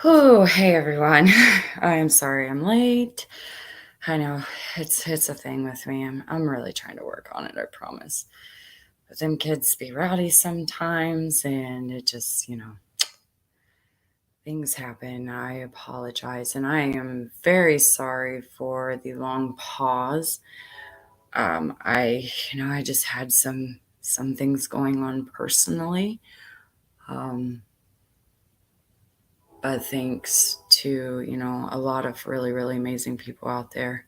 Oh, hey everyone. I am sorry I'm late. I know it's a thing with me. I'm really trying to work on it, I promise. But them kids be rowdy sometimes and it just, things happen. I apologize and I am very sorry for the long pause. I just had some things going on personally. Um but thanks to, a lot of really, really amazing people out there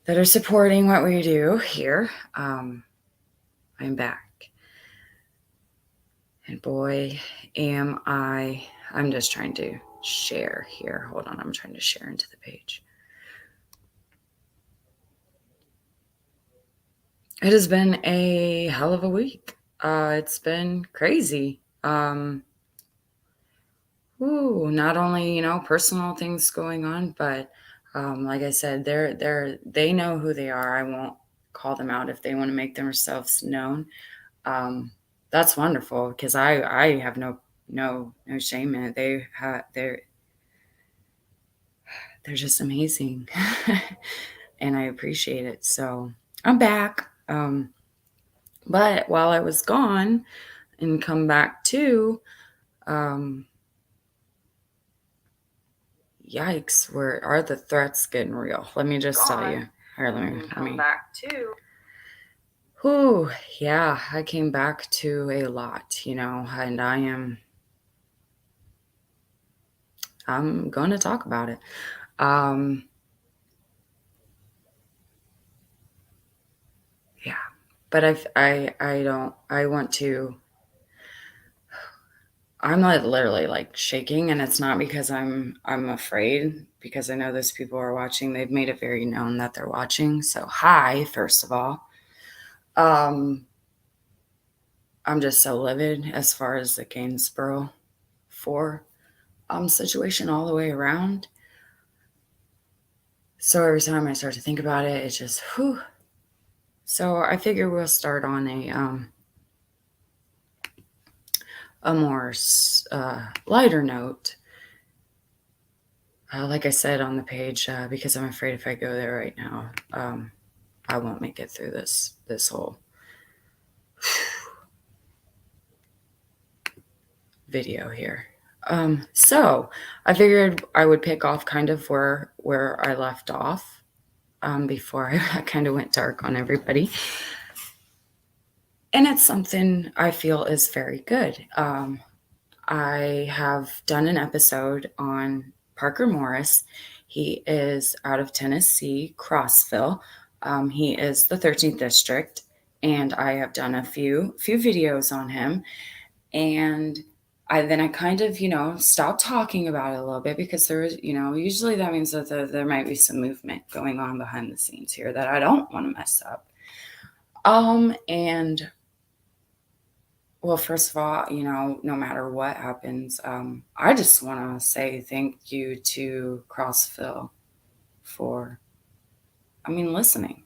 that are supporting what we do here. I'm back. And boy, I'm just trying to share here. Hold on, I'm trying to share into the page. It has been a hell of a week. It's been crazy. Not only, personal things going on, but like I said, they know who they are. I won't call them out if they want to make themselves known. um, that's wonderful because I have no shame in it. They're just amazing, and I appreciate it. So I'm back. But while I was gone and come back too, um, yikes! Where are the threats getting real? Let me just tell you. Here, let me back too. Whew, yeah, I came back to a lot, and I'm going to talk about it. Um, yeah, but I don't, I want to, I'm like literally like shaking, and it's not because I'm afraid, because I know those people are watching. They've made it very known that they're watching. So hi, first of all. Um, I'm just so livid as far as the Gainesboro Four situation all the way around. So every time I start to think about it, it's just whew. So I figure we'll start on a more lighter note. Like I said on the page, because I'm afraid if I go there right now, I won't make it through this whole video here. So I figured I would pick off kind of where I left off, before I kind of went dark on everybody. And it's something I feel is very good. I have done an episode on Parker Morris. He is out of Tennessee, Crossville. He is the 13th district, and I have done a few videos on him. And I kind of, stopped talking about it a little bit because there was, usually that means that there might be some movement going on behind the scenes here that I don't want to mess up. And well, first of all, no matter what happens, I just want to say thank you to Crossville for, listening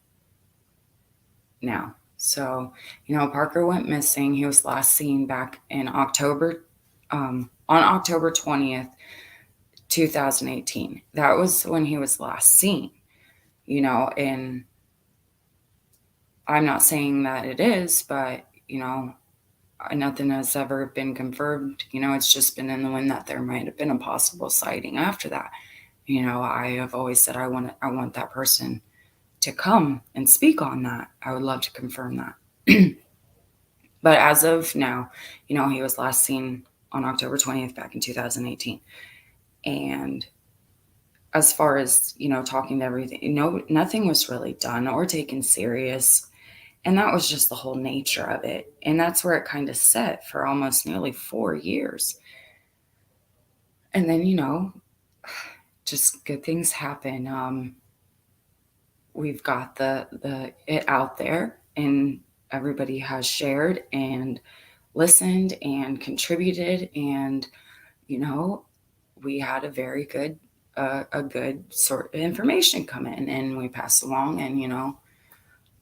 now. So, Parker went missing. He was last seen back in October, on October 20th, 2018. That was when he was last seen, and I'm not saying that it is, but, nothing has ever been confirmed. It's just been in the wind that there might have been a possible sighting after that. I have always said I want that person to come and speak on that. I would love to confirm that. But as of now, he was last seen on October 20th back in 2018. And as far as, talking to everything, nothing was really done or taken serious. And that was just the whole nature of it. And that's where it kind of set for almost nearly 4 years. And then, just good things happen. We've got the it out there, and everybody has shared and listened and contributed, and we had a very good a good sort of information come in, and we passed along, and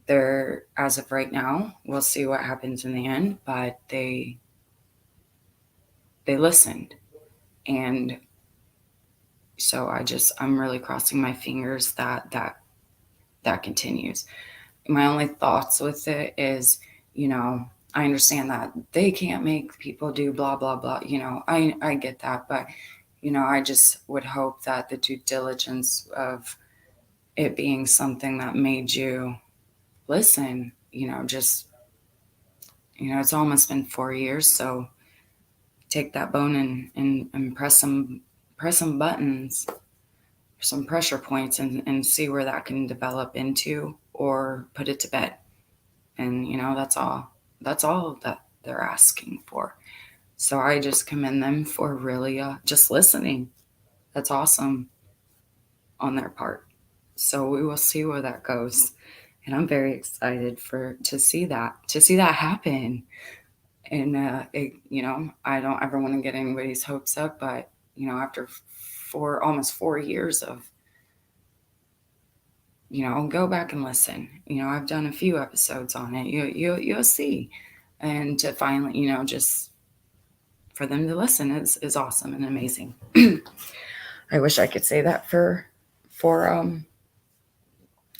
they're, as of right now, we'll see what happens in the end, but they listened. And so I'm really crossing my fingers that continues. My only thoughts with it is, I understand that they can't make people do blah blah blah. I get that, but I just would hope that the due diligence of it being something that made you listen, just it's almost been 4 years, so take that bone and press some buttons, some pressure points, and see where that can develop into, or put it to bed. And that's all that they're asking for. So I just commend them for really just listening. That's awesome on their part. So we will see where that goes. And I'm very excited to see that happen. And I don't ever want to get anybody's hopes up, but after almost 4 years of, go back and listen. I've done a few episodes on it. You'll see. And to finally, just for them to listen is awesome and amazing. I wish I could say that for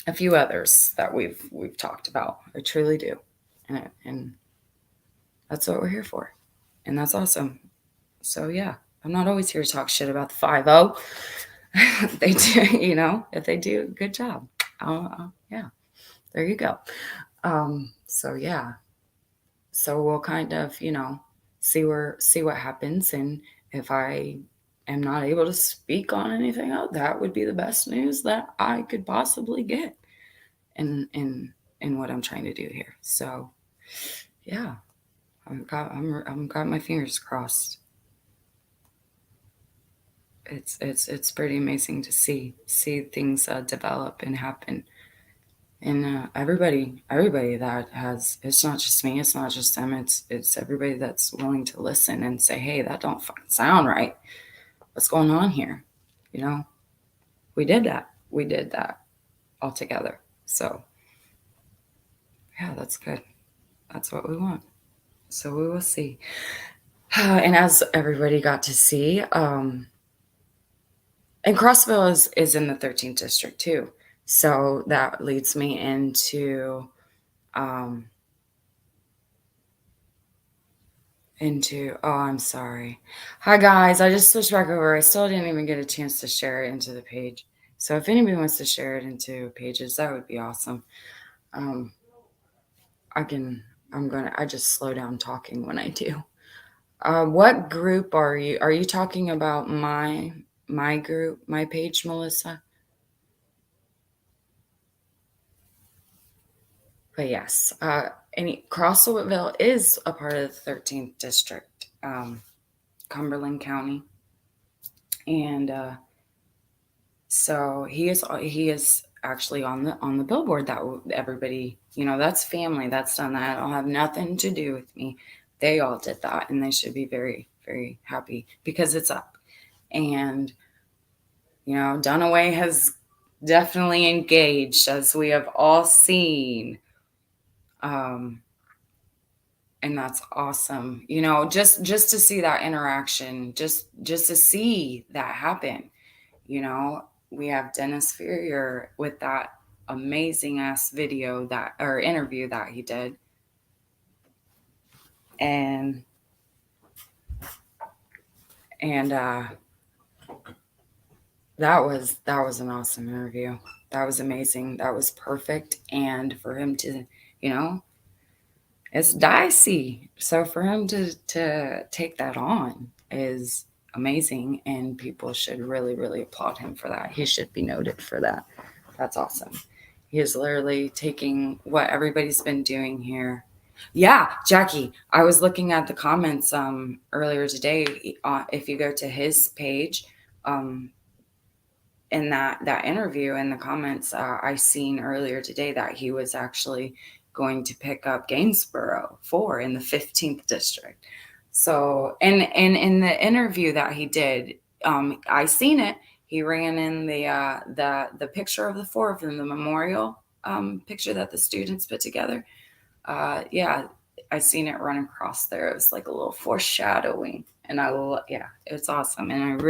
a few others that we've talked about. I truly do. And that's what we're here for. And that's awesome. So yeah, I'm not always here to talk shit about the 5-0. They do, if they do, good job. Yeah, there you go. So yeah, so we'll kind of, see what happens. And if I am not able to speak on anything else, that would be the best news that I could possibly get in what I'm trying to do here. So yeah, I've got my fingers crossed. It's pretty amazing to see things develop and happen. And everybody that has, it's not just me, it's not just them, it's everybody that's willing to listen and say, hey, that don't fucking sound right. What's going on here? We did that all together. So yeah, that's good. That's what we want. So we will see. And as everybody got to see, and Crossville is in the 13th district too. So that leads me into oh, I'm sorry. Hi guys, I just switched back over. I still didn't even get a chance to share it into the page. So if anybody wants to share it into pages, that would be awesome. I just slow down talking when I do. What group are you? Are you talking about my group, my page, Melissa? But yes, Crossville is a part of the 13th district, Cumberland County, and so he is actually on the billboard that everybody, that's family that's done that. It'll have nothing to do with me. They all did that, and they should be very, very happy because it's up. And Dunaway has definitely engaged, as we have all seen. And that's awesome. Just to see that interaction, just to see that happen. We have Dennis Ferrier with that amazing ass video or interview that he did. And that was an awesome interview. That was amazing. That was perfect. And for him to, it's dicey. So for him to take that on is amazing, and people should really, really applaud him for that. He should be noted for that. That's awesome. He is literally taking what everybody's been doing here. Yeah, Jackie, I was looking at the comments earlier today. If you go to his page, in that interview, in the comments, I seen earlier today that he was actually going to pick up Gainesboro Four in the 15th district. So, and in the interview that he did, I seen it. He ran in the picture of the four from the memorial picture that the students put together. Yeah, I seen it run across there. It was like a little foreshadowing, and yeah, it's awesome. And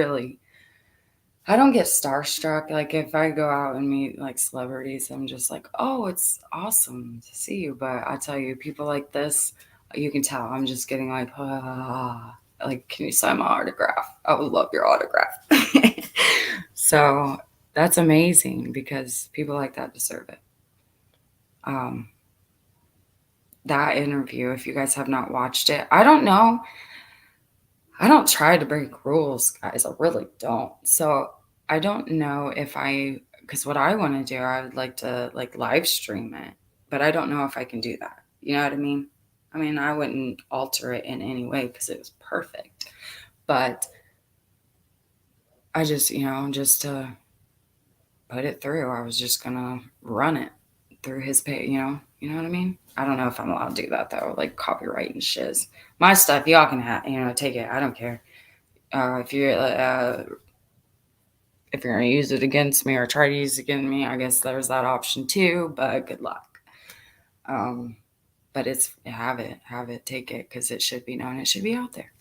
I don't get starstruck. Like if I go out and meet like celebrities, I'm just like, oh, it's awesome to see you. But I tell you, people like this, you can tell I'm just getting like, like, can you sign my autograph? I would love your autograph. So that's amazing because people like that deserve it. Um, that interview, if you guys have not watched it, I don't know. I don't try to break rules, guys. I really don't. So I don't know if because what I want to do, I would like to like live stream it, but I don't know if I can do that. You know what I mean? I mean, I wouldn't alter it in any way because it was perfect, but I just, just to put it through, I was just gonna run it through his page. You know what I mean? I don't know if I'm allowed to do that though, like copyright and shiz. My stuff, y'all can have, take it. I don't care. If you're gonna use it against me or try to use it against me, I guess there's that option too. But good luck. But it's have it, take it because it should be known. It should be out there.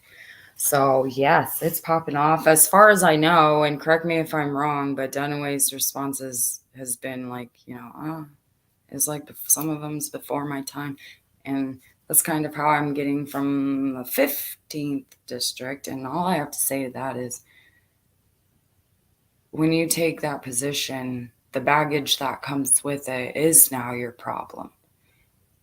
So yes, it's popping off as far as I know. And correct me if I'm wrong, but Dunaway's responses has been like, it's like some of them's before my time, and that's kind of how I'm getting from the 15th district. And all I have to say to that is, when you take that position, the baggage that comes with it is now your problem.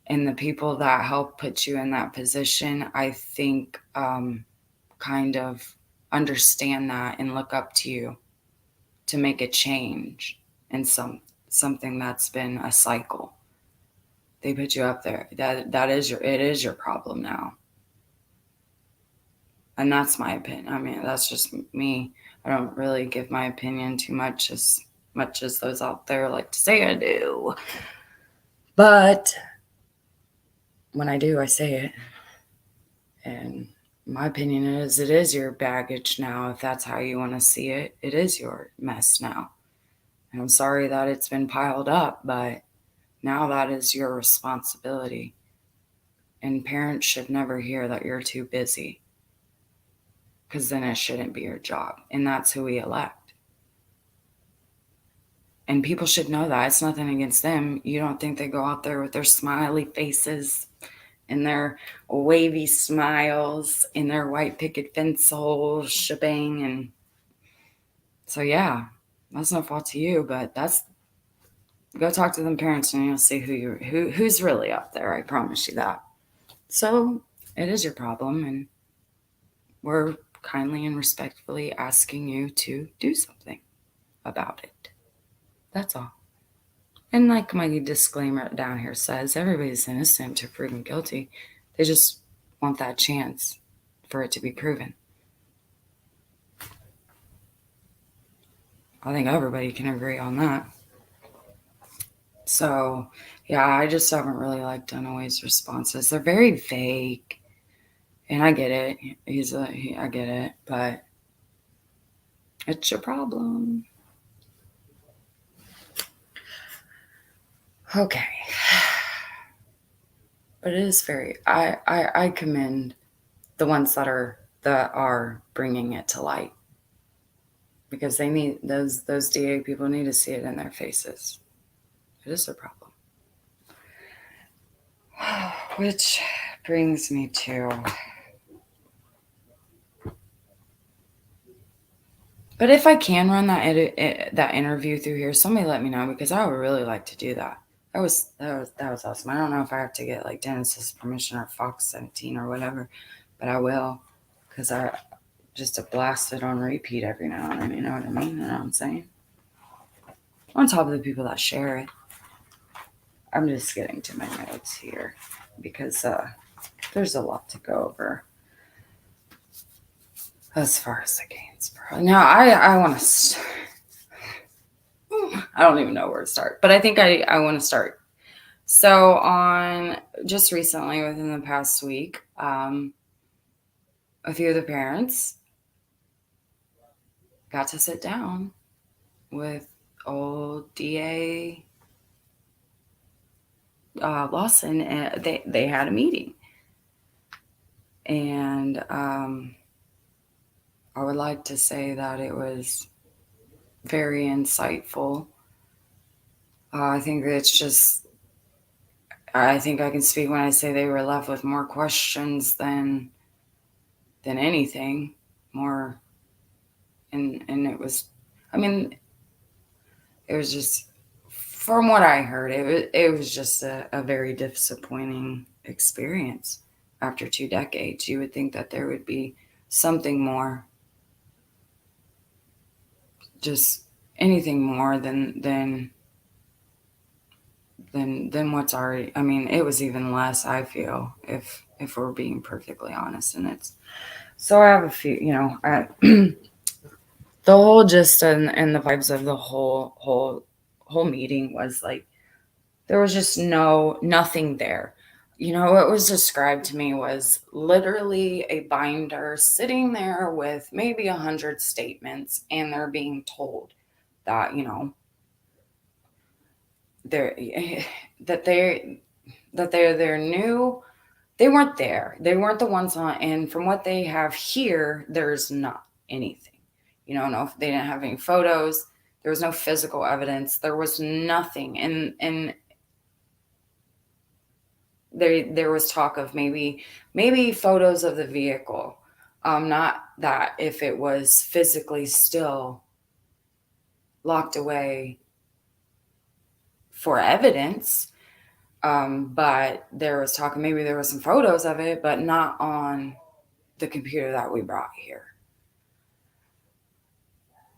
And the people that help put you in that position, I think, kind of understand that and look up to you to make a change in something that's been a cycle. They put you up there. It is your problem now. And that's my opinion. I mean, that's just me. I don't really give my opinion too much as those out there like to say I do. But when I do, I say it. And my opinion is it is your baggage now. If that's how you want to see it, it is your mess now. And I'm sorry that it's been piled up, but now that is your responsibility. And parents should never hear that you're too busy, because then it shouldn't be your job. And that's who we elect. And people should know that. It's nothing against them. You don't think they go out there with their smiley faces and their wavy smiles and their white picket fence whole shebang. And so, yeah, that's no fault to you, but go talk to them parents and you'll see who's really up there. I promise you that. So it is your problem, and we're kindly and respectfully asking you to do something about it. That's all. And like my disclaimer down here says, everybody's innocent to proven guilty. They just want that chance for it to be proven. I think everybody can agree on that. So, yeah, I just haven't really liked Dunaway's responses. They're very vague. And I get it. I get it. But it's your problem. Okay. But it is I commend the ones that are bringing it to light, because they need those DA people need to see it in their faces. It is a problem. Which brings me to, but if I can run that interview through here, somebody let me know, because I would really like to do that. That was awesome. I don't know if I have to get like Dennis's permission or Fox 17 or whatever, but I will, because I just to blast it on repeat every now and then. You know what I mean? You know what I'm saying? On top of the people that share it. I'm just getting to my notes here because there's a lot to go over as far as the Gainesboro. Now, I want to. I don't even know where to start, but I think I want to start. So, on just recently, within the past week, a few of the parents got to sit down with old DA Lawson, and they had a meeting. And I would like to say that it was very insightful. I think it's just, I think I can speak when I say they were left with more questions than anything. More, and it was, I mean, it was just, from what I heard, it was just a very disappointing experience. After 2 decades, you would think that there would be something more, just anything more than what's already. I mean, it was even less, I feel, if we're being perfectly honest. And it's, so I have a few, the whole gist and the vibes of the whole meeting was like, there was just nothing there. What was described to me was literally a binder sitting there with maybe 100 statements, and they're being told that, they're that they're new. They weren't there. They weren't the ones on. And from what they have here, there's not anything. No, they didn't have any photos. There was no physical evidence. There was nothing. And there was talk of maybe photos of the vehicle. Not that if it was physically still locked away for evidence. But there was talk, maybe there was some photos of it, but not on the computer that we brought here.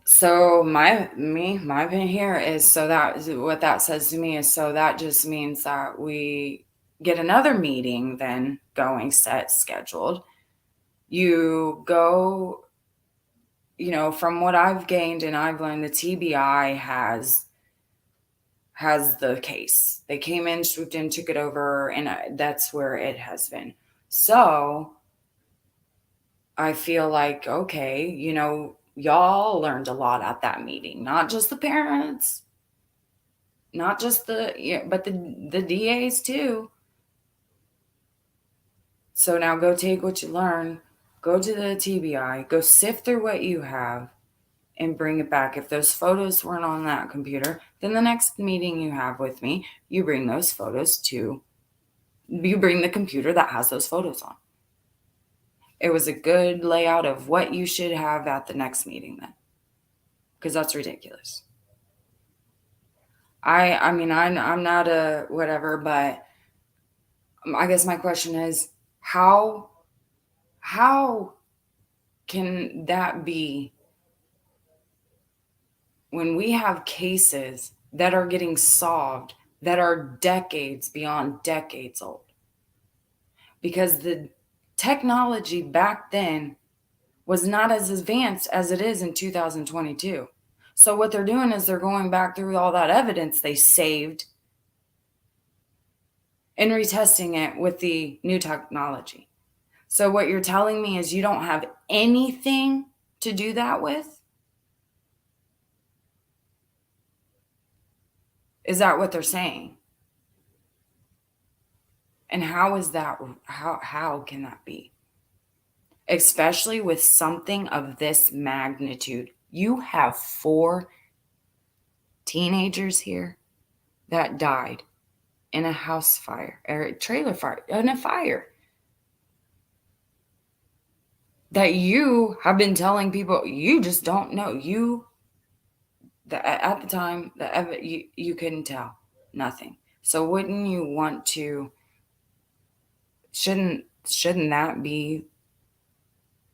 So my opinion here is, so that what that says to me is, so that just means that we get another meeting then going, set, scheduled. You go, from what I've gained and I've learned, the TBI has the case. They came in, swooped in, took it over, and that's where it has been. So I feel like, okay, y'all learned a lot at that meeting, not just the parents, not just but the DAs too. So now go take what you learn, go to the TBI, go sift through what you have, and bring it back. If those photos weren't on that computer, then the next meeting you have with me, you bring those photos to, you bring the computer that has those photos on. It was a good layout of what you should have at the next meeting then, because that's ridiculous. I mean, I'm not a whatever, but I guess my question is, how can that be when we have cases that are getting solved that are decades beyond decades old? Because the technology back then was not as advanced as it is in 2022. So what they're doing is they're going back through all that evidence they saved and retesting it with the new technology. So what you're telling me is you don't have anything to do that with? Is that what they're saying? And how is that, how can that be? Especially with something of this magnitude. You have 4 teenagers here that died in a house fire or a trailer fire, in a fire, that you have been telling people you just don't know. At the time, you couldn't tell nothing. So wouldn't you want to? Shouldn't that be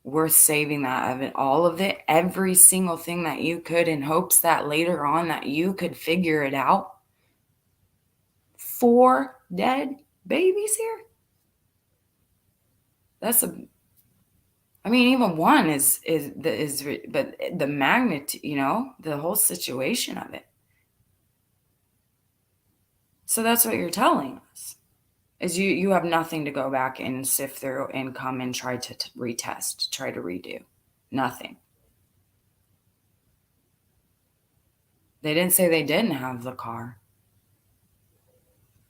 worth saving that of it, all of it, every single thing that you could, in hopes that later on that you could figure it out? 4 dead babies here. I mean, even one is, but the magnitude, the whole situation of it. So that's what you're telling us, is you have nothing to go back and sift through and come and try to retest, try to redo. Nothing. They didn't say they didn't have the car.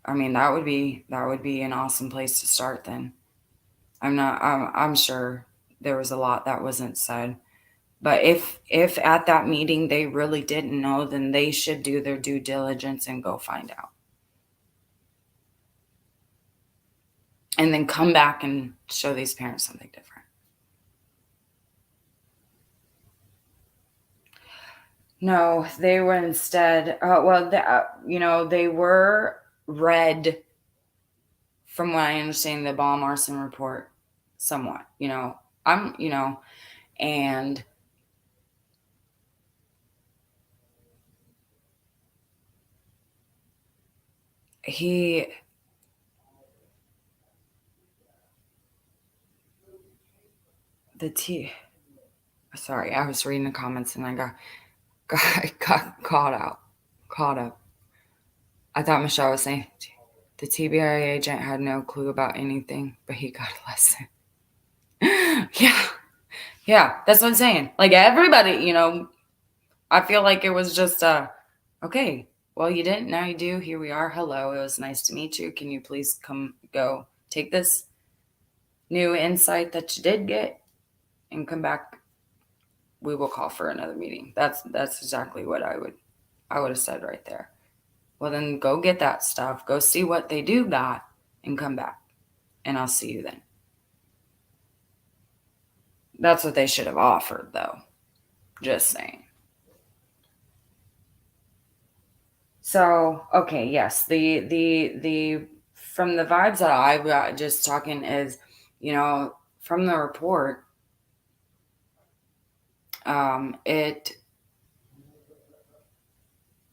I mean, that would be an awesome place to start then. I'm sure there was a lot that wasn't said. But if at that meeting they really didn't know, then they should do their due diligence and go find out. And then come back and show these parents something different. No, they were instead, they were read, from what I understand, the bomb arson report somewhat, and he, the T, sorry, I was reading the comments and I got caught up. I thought Michelle was saying the TBI agent had no clue about anything, but he got a lesson. Yeah, that's what I'm saying. Like everybody, I feel like it was just okay, well, you didn't, now you do. Here we are. Hello, it was nice to meet you. Can you please go take this new insight that you did get and come back? We will call for another meeting. That's exactly what I would have said right there. Well, then go get that stuff. Go see what they do got and come back. And I'll see you then. That's what they should have offered, though. Just saying. So, okay, yes, the from the vibes that I got just talking is, from the report, it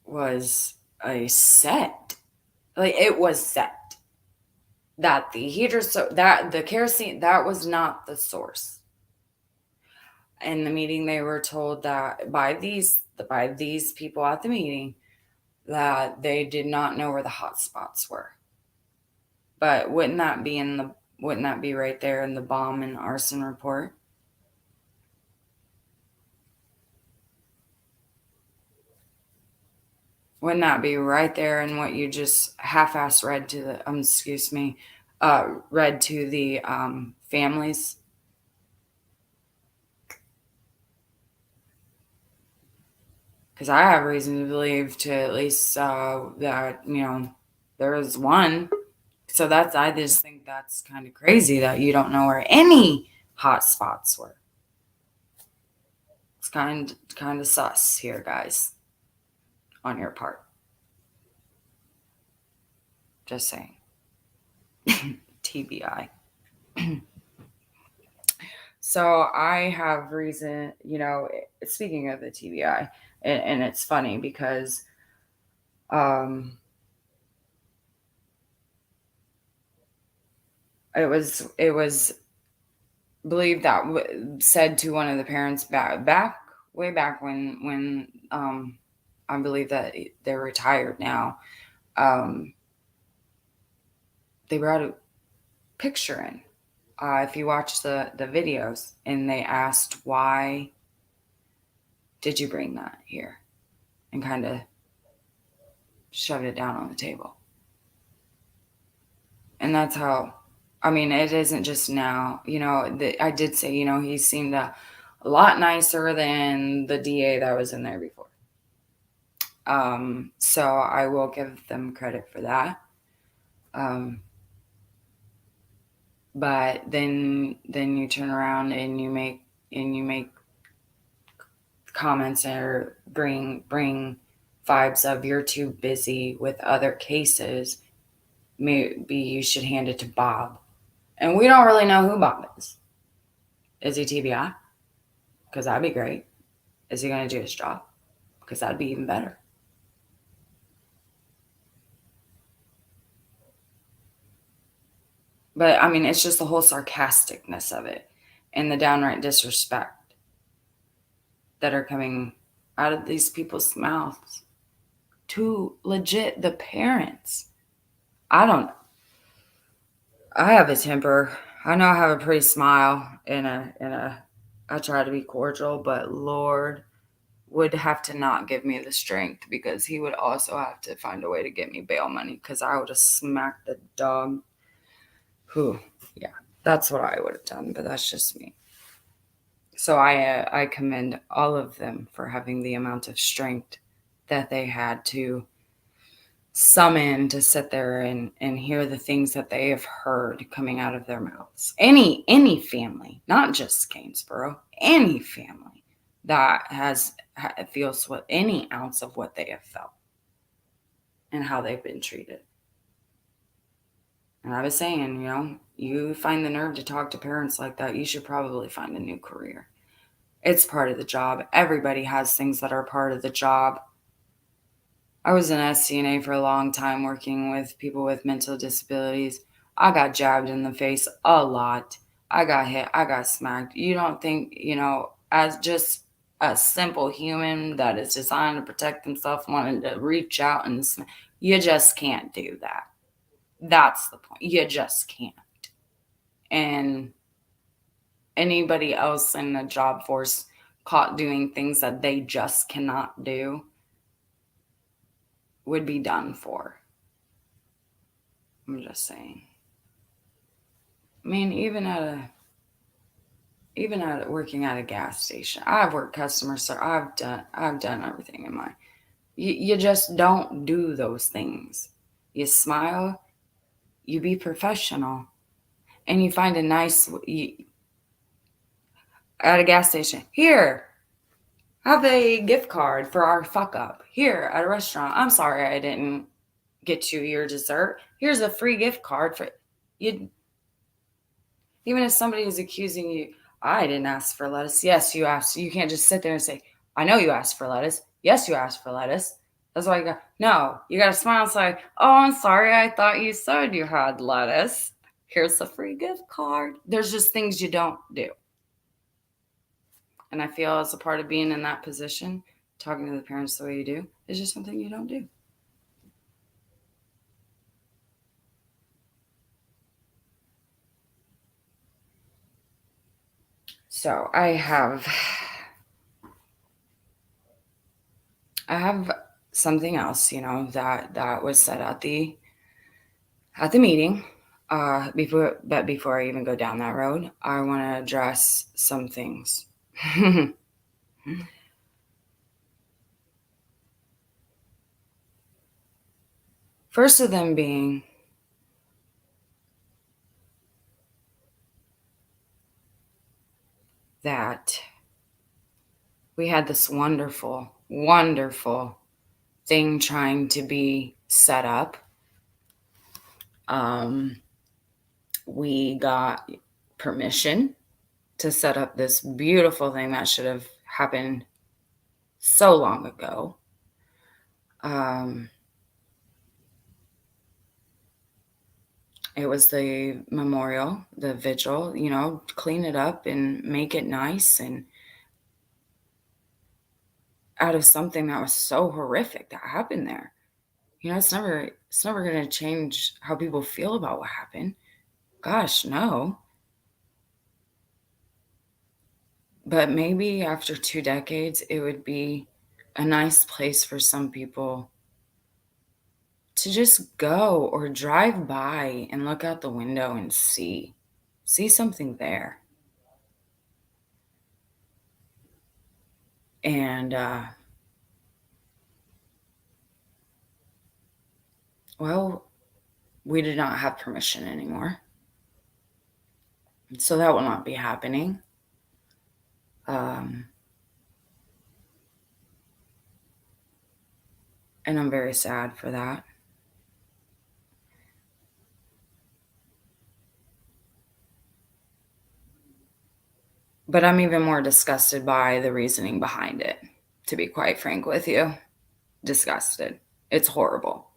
was it was set that the heater, so that the kerosene, that was not the source. In the meeting, they were told that by these people at the meeting that they did not know where the hot spots were. But wouldn't that be right there in the bomb and arson report? Wouldn't that be right there in what you just half-ass read to the read to the families? Because I have reason to believe, to at least that there was one. So I just think that's kind of crazy that you don't know where any hot spots were. It's kind of sus here, guys, on your part. Just saying. TBI. So I have reason, speaking of the TBI, and it's funny because it was believed that said to one of the parents way back when I believe that they're retired now. They brought a picture in. If you watch the videos, and they asked, why did you bring that here? And kind of shoved it down on the table. And that's how, it isn't just now. I did say, he seemed a lot nicer than the DA that was in there before. So I will give them credit for that. But then you turn around and you make comments or bring vibes of, you're too busy with other cases. Maybe you should hand it to Bob. And we don't really know who Bob is. Is he TBI? Because that'd be great. Is he going to do his job? Because that'd be even better. But it's just the whole sarcasticness of it and the downright disrespect that are coming out of these people's mouths to legit the parents. I have a temper. I know I have a pretty smile I try to be cordial, but Lord would have to not give me the strength, because he would also have to find a way to get me bail money, because I would have smacked the dog. Whew, yeah. That's what I would have done, but that's just me. So I commend all of them for having the amount of strength that they had to summon to sit there and hear the things that they have heard coming out of their mouths. Any family, not just Gainesboro, any family that feels what any ounce of what they have felt and how they've been treated. And I was saying, you find the nerve to talk to parents like that, you should probably find a new career. It's part of the job. Everybody has things that are part of the job. I was an SCNA for a long time working with people with mental disabilities. I got jabbed in the face a lot. I got hit. I got smacked. You don't think, as just a simple human that is designed to protect himself, wanting to reach out and you just can't do that. That's the point. You just can't. And anybody else in the job force caught doing things that they just cannot do would be done for. I'm just saying. I mean, even at working at a gas station, I've worked customer service. I've done everything in my. You just don't do those things. You smile, you be professional, and you find a nice at a gas station. Here, have a gift card for our fuck up. Here at a restaurant. I'm sorry I didn't get you your dessert. Here's a free gift card for you. Even if somebody is accusing you, I didn't ask for lettuce. Yes, you asked. You can't just sit there and say, I know you asked for lettuce. Yes, you asked for lettuce. That's why you got, no, you got to smile and say, oh, I'm sorry. I thought you said you had lettuce. Here's a free gift card. There's just things you don't do. And I feel as a part of being in that position, talking to the parents the way you do, is just something you don't do. So I have something else, that was said at the meeting. Before I even go down that road, I want to address some things. First of them being that we had this wonderful, wonderful thing trying to be set up. We got permission to set up this beautiful thing that should have happened so long ago. It was the memorial, the vigil, clean it up and make it nice, and out of something that was so horrific that happened there. It's never going to change how people feel about what happened. Gosh, no. But maybe after 2 decades, it would be a nice place for some people to just go or drive by and look out the window and see something there. And, well, we did not have permission anymore. So that will not be happening. And I'm very sad for that. But I'm even more disgusted by the reasoning behind it, to be quite frank with you. Disgusted. It's horrible.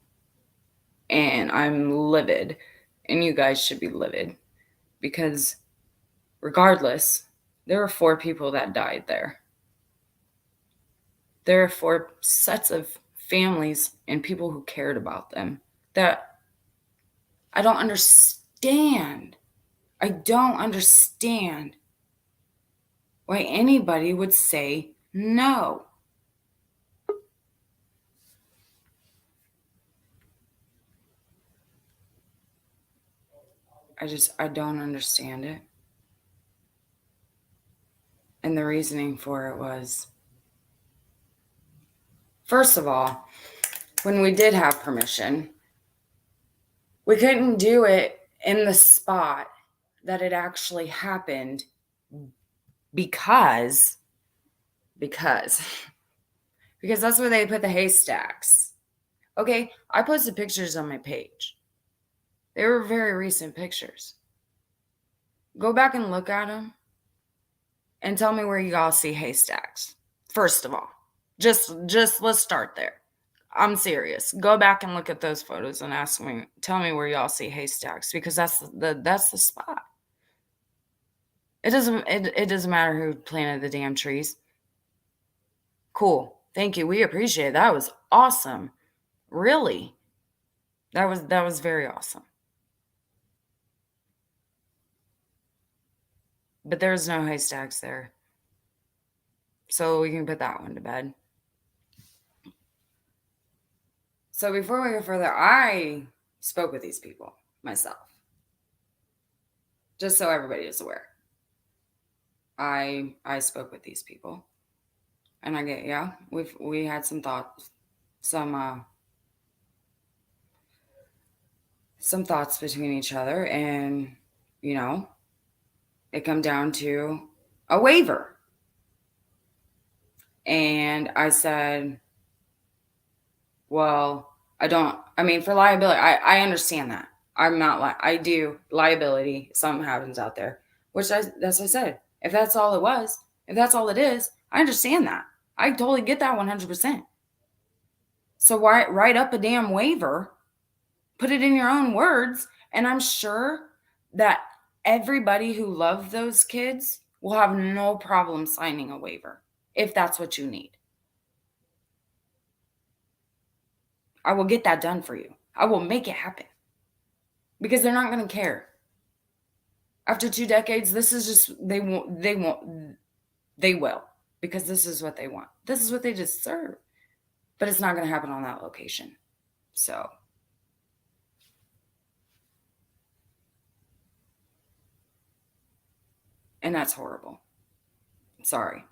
And I'm livid. And you guys should be livid. Because regardless, there were 4 people that died there. There are 4 sets of families and people who cared about them that I don't understand. I don't understand why anybody would say no. I don't understand it. And the reasoning for it was, first of all, when we did have permission, we couldn't do it in the spot that it actually happened because because that's where they put the haystacks. Okay, I posted pictures on my page. They were very recent pictures. Go back and look at them and tell me where you all see haystacks. First of all, just let's start there. I'm serious. Go back and look at those photos and tell me where y'all see haystacks, because that's the spot. It doesn't matter who planted the damn trees. Cool. Thank you. We appreciate it. That was awesome. Really. That was very awesome. But there's no haystacks there. So we can put that one to bed. So before we go further, I spoke with these people myself. Just so everybody is aware. I spoke with these people. And we had some thoughts, some thoughts between each other, and it come down to a waiver. And I said, well, for liability, I understand that. I do liability. Something happens out there, that's what I said. If that's all it was, if that's all it is, I understand that. I totally get that 100%. So why write up a damn waiver, put it in your own words, and I'm sure that everybody who loved those kids will have no problem signing a waiver if that's what you need. I will get that done for you. I will make it happen. Because they're not going to care. After 2 decades, this is just, they will. Because this is what they want. This is what they deserve. But it's not going to happen on that location. So. And that's horrible. Sorry.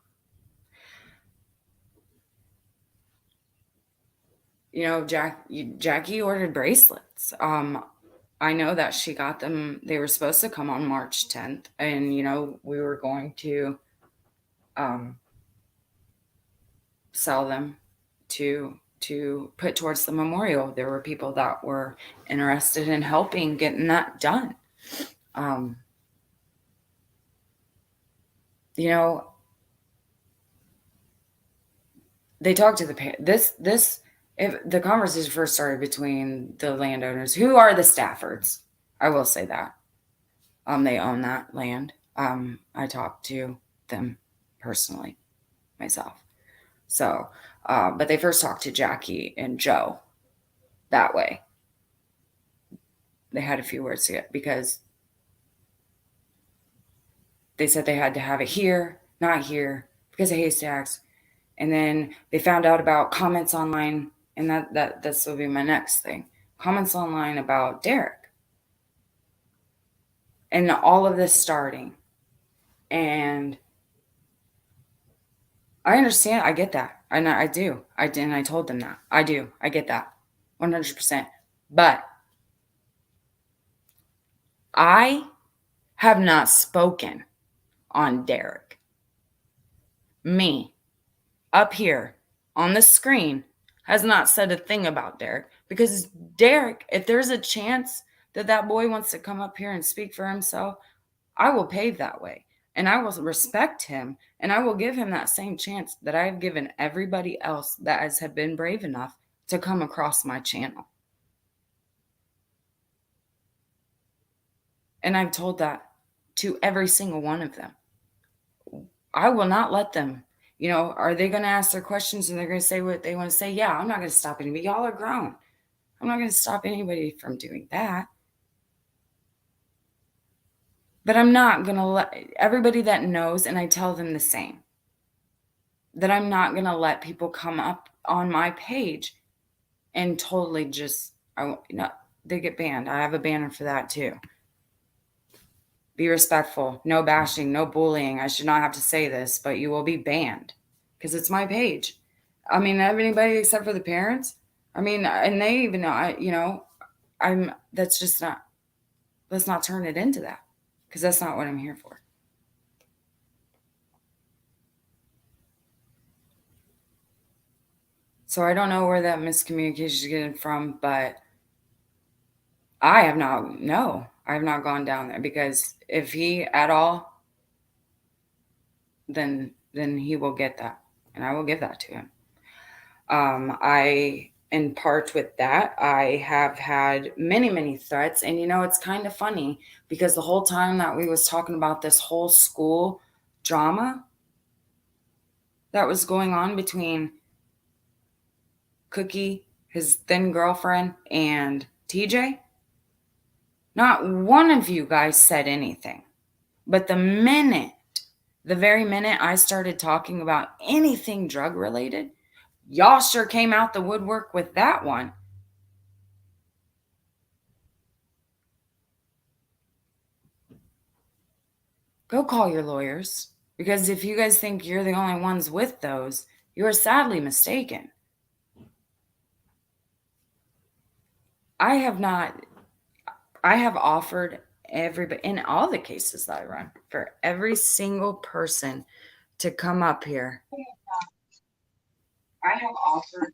Jackie ordered bracelets. I know that she got them. They were supposed to come on March 10th. And, we were going to sell them to put towards the memorial. There were people that were interested in helping getting that done. They talked to if the conversation first started between the landowners, who are the Staffords. I will say that. They own that land. I talked to them personally myself. So, but they first talked to Jackie and Joe that way. They had a few words to get, because they said they had to have it here, not here, because of haystacks. And then they found out about comments online, and that's will be my next thing. Comments online about Derek. And all of this starting. And I understand. I get that. And I do. I told them that. I do. I get that. 100%. But I have not spoken on Derek. Me, up here on the screen, has not said a thing about Derek, because Derek, if there's a chance that boy wants to come up here and speak for himself, I will pave that way, and I will respect him, and I will give him that same chance that I've given everybody else that has been brave enough to come across my channel. And I've told that to every single one of them. I will not let them. Are they going to ask their questions and they're going to say what they want to say? Yeah, I'm not going to stop anybody. Y'all are grown. I'm not going to stop anybody from doing that. But I'm not going to let everybody that knows, and I tell them the same, that I'm not going to let people come up on my page and totally just, they get banned. I have a banner for that too. Be respectful. No bashing, no bullying. I should not have to say this, but you will be banned because it's my page. I mean, anybody except for the parents. I mean, and they even know, that's just not, let's not turn it into that because that's not what I'm here for. So I don't know where that miscommunication is getting from, but I have not gone down there because if he at all, then he will get that, and I will give that to him. I in part with that, I have had many threats, and it's kind of funny because the whole time that we was talking about this whole school drama that was going on between Cookie, his then girlfriend, and TJ, not one of you guys said anything. But the very minute I started talking about anything drug related, y'all sure came out the woodwork with that one. Go call your lawyers. Because if you guys think you're the only ones with those, you are sadly mistaken. I have offered everybody, in all the cases that I run, for every single person to come up here. I have offered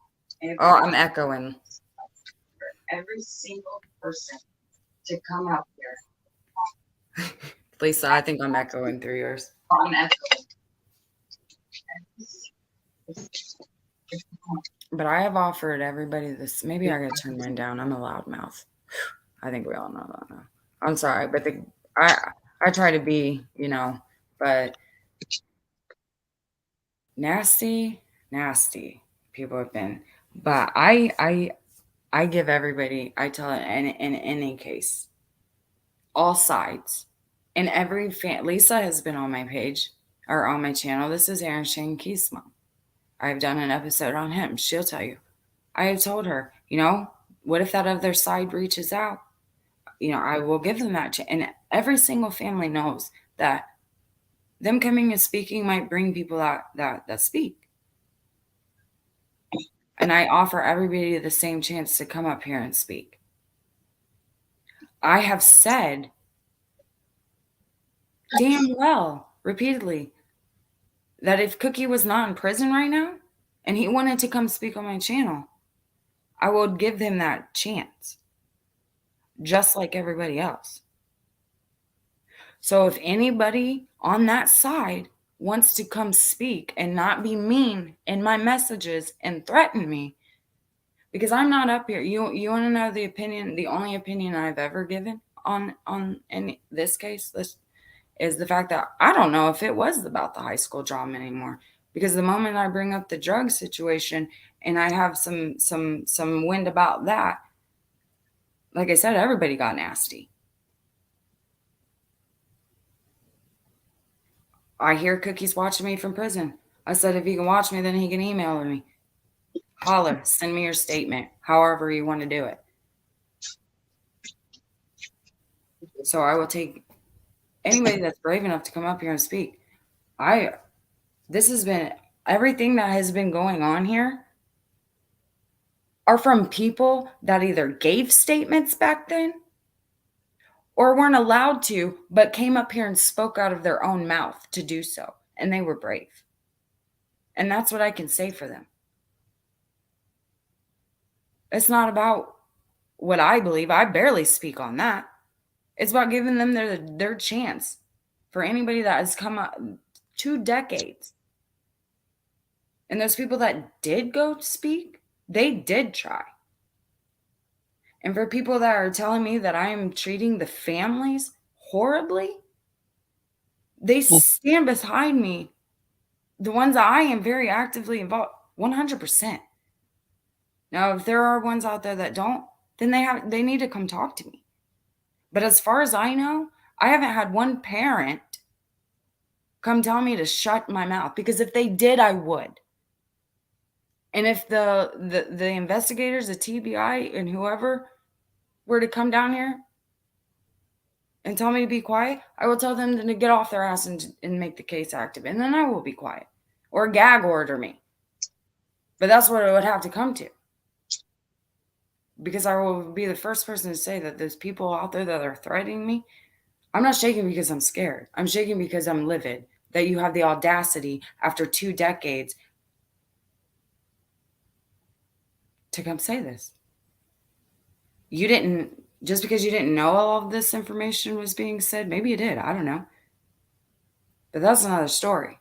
I'm echoing. For every single person to come up here. Lisa, I think I'm echoing through yours. I'm echoing. But I have offered everybody this. Maybe I gotta turn mine down. I'm a loudmouth. I think we all know that now. I'm sorry, but I try to be, but nasty people have been. But I give everybody. I tell it in any case, all sides, and every fan. Lisa has been on my page or on my channel. This is Aaron Shane Key's mom. I've done an episode on him. She'll tell you. I have told her, what if that other side reaches out? I will give them that chance. And every single family knows that them coming and speaking might bring people out that speak. And I offer everybody the same chance to come up here and speak. I have said damn well, repeatedly, that if Cookie was not in prison right now and he wanted to come speak on my channel, I would give him that chance, just like everybody else. So if anybody on that side wants to come speak and not be mean in my messages and threaten me, because I'm not up here. You want to know the opinion? The only opinion I've ever given on in this case, this is the fact that I don't know if it was about the high school drama anymore. Because the moment I bring up the drug situation and I have some wind about that, like I said, everybody got nasty. I hear Cookie's watching me from prison. I said, if he can watch me, then he can email me. Holler, send me your statement, however you want to do it. So I will take anybody that's brave enough to come up here and speak. This has been everything that has been going on here are from people that either gave statements back then or weren't allowed to, but came up here and spoke out of their own mouth to do so. And they were brave. And that's what I can say for them. It's not about what I believe. I barely speak on that. It's about giving them their chance. For anybody that has come up 2 decades. And those people that did go speak, they did try. And for people that are telling me that I am treating the families horribly, they stand behind me. The ones that I am very actively involved, 100%. Now, if there are ones out there that don't, then they need to come talk to me. But as far as I know, I haven't had one parent come tell me to shut my mouth, because if they did, I would. And if the investigators, the TBI, and whoever were to come down here, and tell me to be quiet, I will tell them to get off their ass and make the case active, and then I will be quiet. Or gag order me. But that's what it would have to come to. Because I will be the first person to say that there's people out there that are threatening me. I'm not shaking because I'm scared. I'm shaking because I'm livid that you have the audacity after 2 decades to come say this. You didn't, just because you didn't know all of this information was being said, maybe you did, I don't know. But that's another story.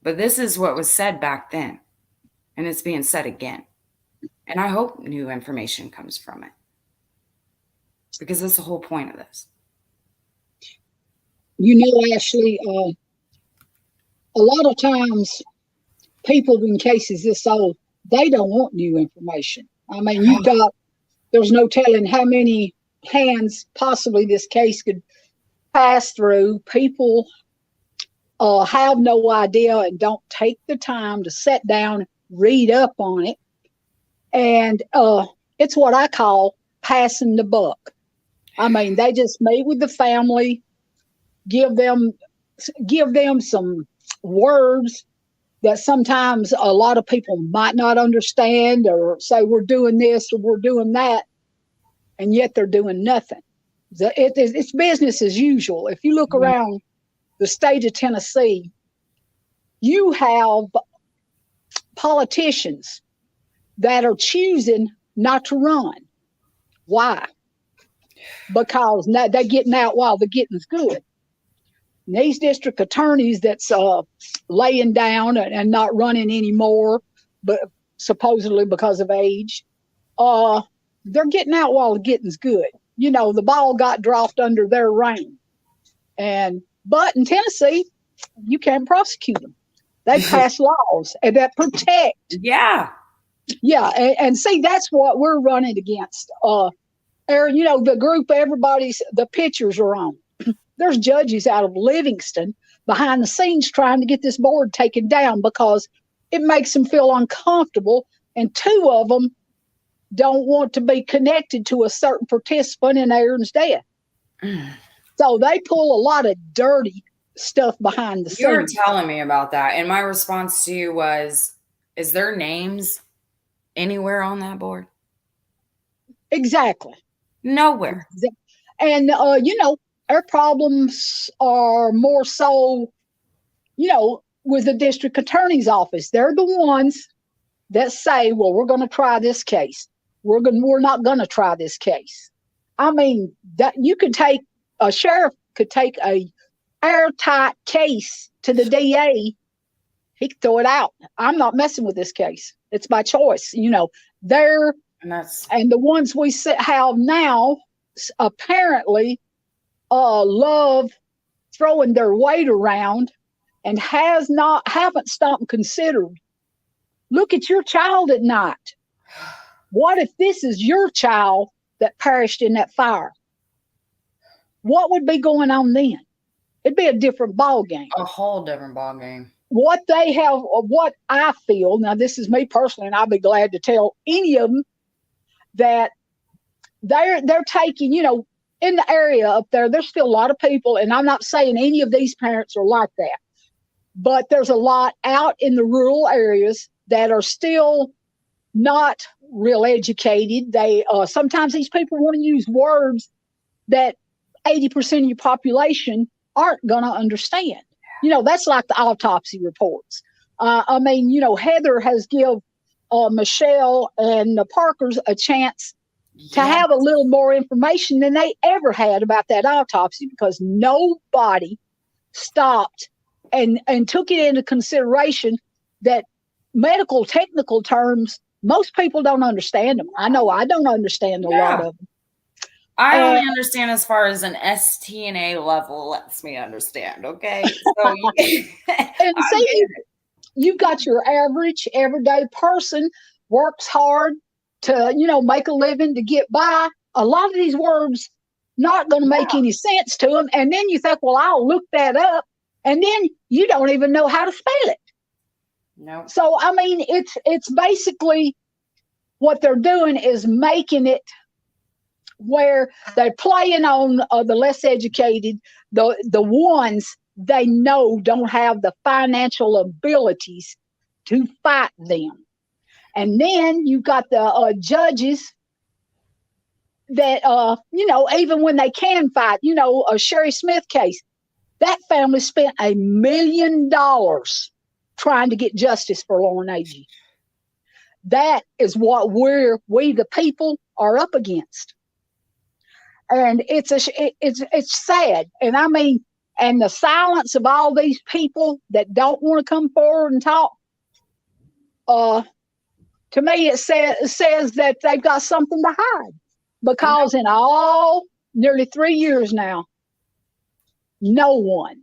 But this is what was said back then, and it's being said again. And I hope new information comes from it, because that's the whole point of this. You know, Ashley, a lot of times people in cases this old, they don't want new information. I mean, there's no telling how many hands possibly this case could pass through. People have no idea and don't take the time to sit down, read up on it. And it's what I call passing the buck. I mean, they just meet with the family, give them some words that sometimes a lot of people might not understand, or say we're doing this or we're doing that, and yet they're doing nothing. It's business as usual. If you look around the state of Tennessee, you have politicians that are choosing not to run. Why? Because they're getting out while the getting's good. And these district attorneys that's laying down and not running anymore, but supposedly because of age, they're getting out while the getting's good. You know, the ball got dropped under their reign. But in Tennessee, you can't prosecute them. They pass laws that protect. Yeah. Yeah, and see, that's what we're running against. You know, the group the pictures are on. There's judges out of Livingston behind the scenes trying to get this board taken down because it makes them feel uncomfortable, and 2 of them don't want to be connected to a certain participant in Aaron's death. So they pull a lot of dirty stuff behind the scenes. You were telling me about that, and my response to you was, is their names anywhere on that board? Exactly. Nowhere. And, you know, our problems are more so, you know, with the district attorney's office. They're the ones that say, well, we're going to try this case. We're not going to try this case. I mean, that a sheriff could take a airtight case to the DA. He could throw it out. I'm not messing with this case. It's my choice. You know, and the ones we have now apparently love throwing their weight around and haven't stopped and considered. Look at your child at night. What if this is your child that perished in that fire? What would be going on then? It'd be a different ball game. A whole different ball game. What I feel, now this is me personally, and I'll be glad to tell any of them that they're taking, you know, in the area up there, there's still a lot of people, and I'm not saying any of these parents are like that, but there's a lot out in the rural areas that are still not real educated. They sometimes these people want to use words that 80% of your population aren't going to understand. You know, that's like the autopsy reports. I mean, you know, Heather has given Michelle and the Parkers a chance to have a little more information than they ever had about that autopsy, because nobody stopped and took it into consideration that medical technical terms, most people don't understand them. I know I don't understand a lot of them. I only understand as far as an STNA level lets me understand, okay? So and see, you've got your average everyday person, works hard to, you know, make a living to get by. A lot of these words not going to make any sense to them. And then you think, well, I'll look that up. And then you don't even know how to spell it. No. So, I mean, it's basically what they're doing is making it where they're playing on the less educated, the ones they know don't have the financial abilities to fight them. And then you've got the judges that, even when they can fight, a Sherry Smith case, that family spent $1 million trying to get justice for Lauren Agee. That is what we the people are up against, and it's sad. And I mean, and the silence of all these people that don't want to come forward and talk. To me, it says that they've got something to hide, because in all nearly 3 years now, no one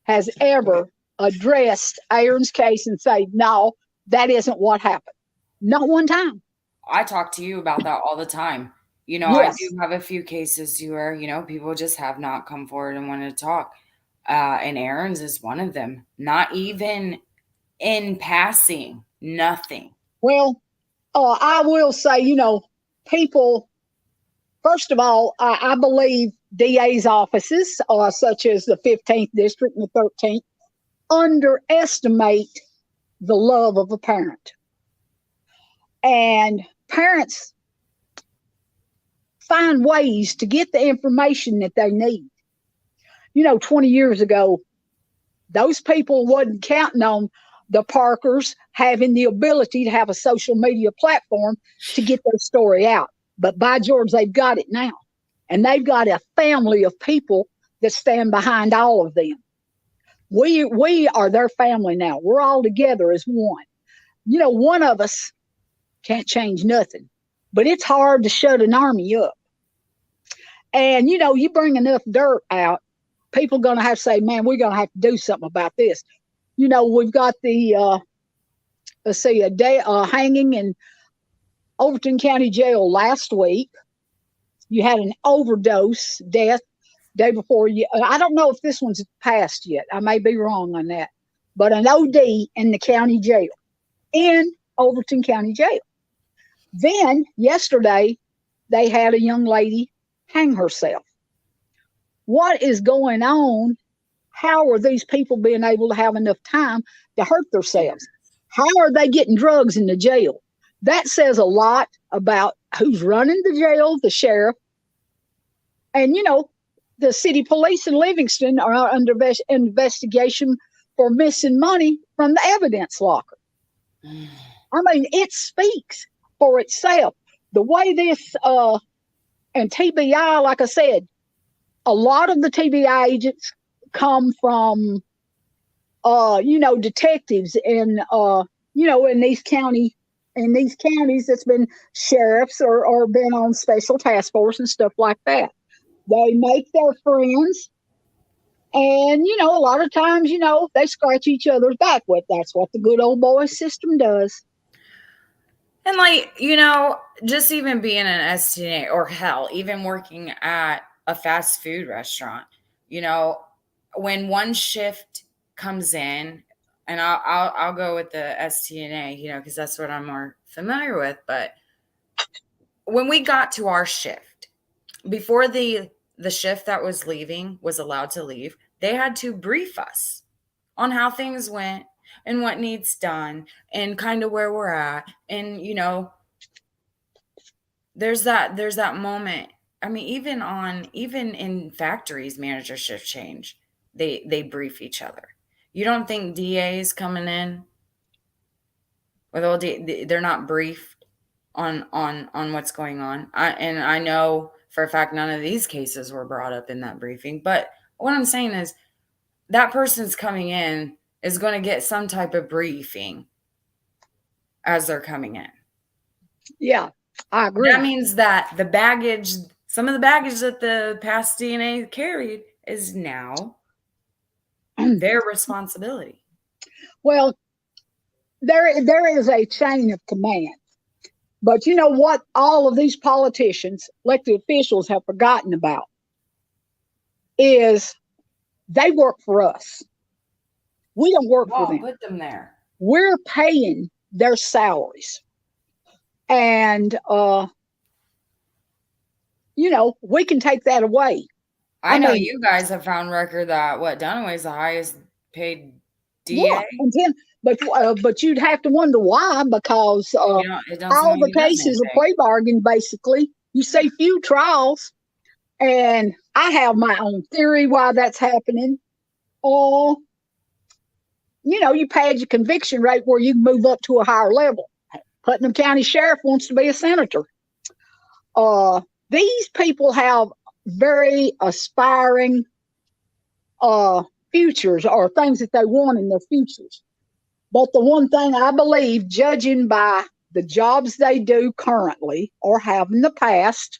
has ever addressed Aaron's case and say, no, that isn't what happened. Not one time. I talk to you about that all the time. I Yes. do have a few cases where, people just have not come forward and wanted to talk. And Aaron's is one of them. Not even in passing, nothing. Well, I will say, people, first of all, I believe DA's offices, such as the 15th District and the 13th, underestimate the love of a parent. And parents find ways to get the information that they need. 20 years ago, those people wasn't counting on the Parkers having the ability to have a social media platform to get their story out. But by George, they've got it now. And they've got a family of people that stand behind all of them. We are their family now. We're all together as one. One of us can't change nothing, but it's hard to shut an army up. And, you bring enough dirt out, people are going to have to say, man, we're going to have to do something about this. We've got the, a hanging in Overton County Jail last week. You had an overdose death day before. I don't know if this one's passed yet. I may be wrong on that. But an OD in the county jail, in Overton County Jail. Then yesterday, they had a young lady hang herself. What is going on? How are these people being able to have enough time to hurt themselves? How are they getting drugs in the jail? That says a lot about who's running the jail, the sheriff. And, the city police in Livingston are under investigation for missing money from the evidence locker. I mean, it speaks for itself. The way this, and TBI, like I said, a lot of the TBI agents come from, detectives in these counties that's been sheriffs or been on special task force and stuff like that. They make their friends, and a lot of times, they scratch each other's back with. That's what the good old boy system does. And just even being an STNA, or hell, even working at a fast food restaurant, when one shift comes in, and I'll go with the STNA, because that's what I'm more familiar with. But when we got to our shift, before the shift that was leaving was allowed to leave, they had to brief us on how things went and what needs done and kind of where we're at. And, there's that moment. I mean, even in factories, manager shift change, they brief each other. You don't think DAs coming in with all they're not briefed on what's going on? I know for a fact none of these cases were brought up in that briefing. But what I'm saying is that person's coming in is going to get some type of briefing as they're coming in. Yeah, I agree. That means that some of the baggage that the past DNA carried is now their responsibility. Well, there is a chain of command. But you know what all of these politicians, elected officials, have forgotten about is they work for us. We don't work for them. Put them there. We're paying their salaries. And we can take that away. I I know mean, you guys have found record that Dunaway's the highest paid yeah, DA. and then, but you'd have to wonder why, because You know, it don't seem all like the he does cases are anything. pre-bargained. Basically, you see few trials, and I have my own theory why that's happening. Or you pad your conviction rate where you can move up to a higher level. Putnam County Sheriff wants to be a senator. Uh, these people have very aspiring uh, futures or things that they want in their futures. But the one thing I believe, judging by the jobs they do currently or have in the past,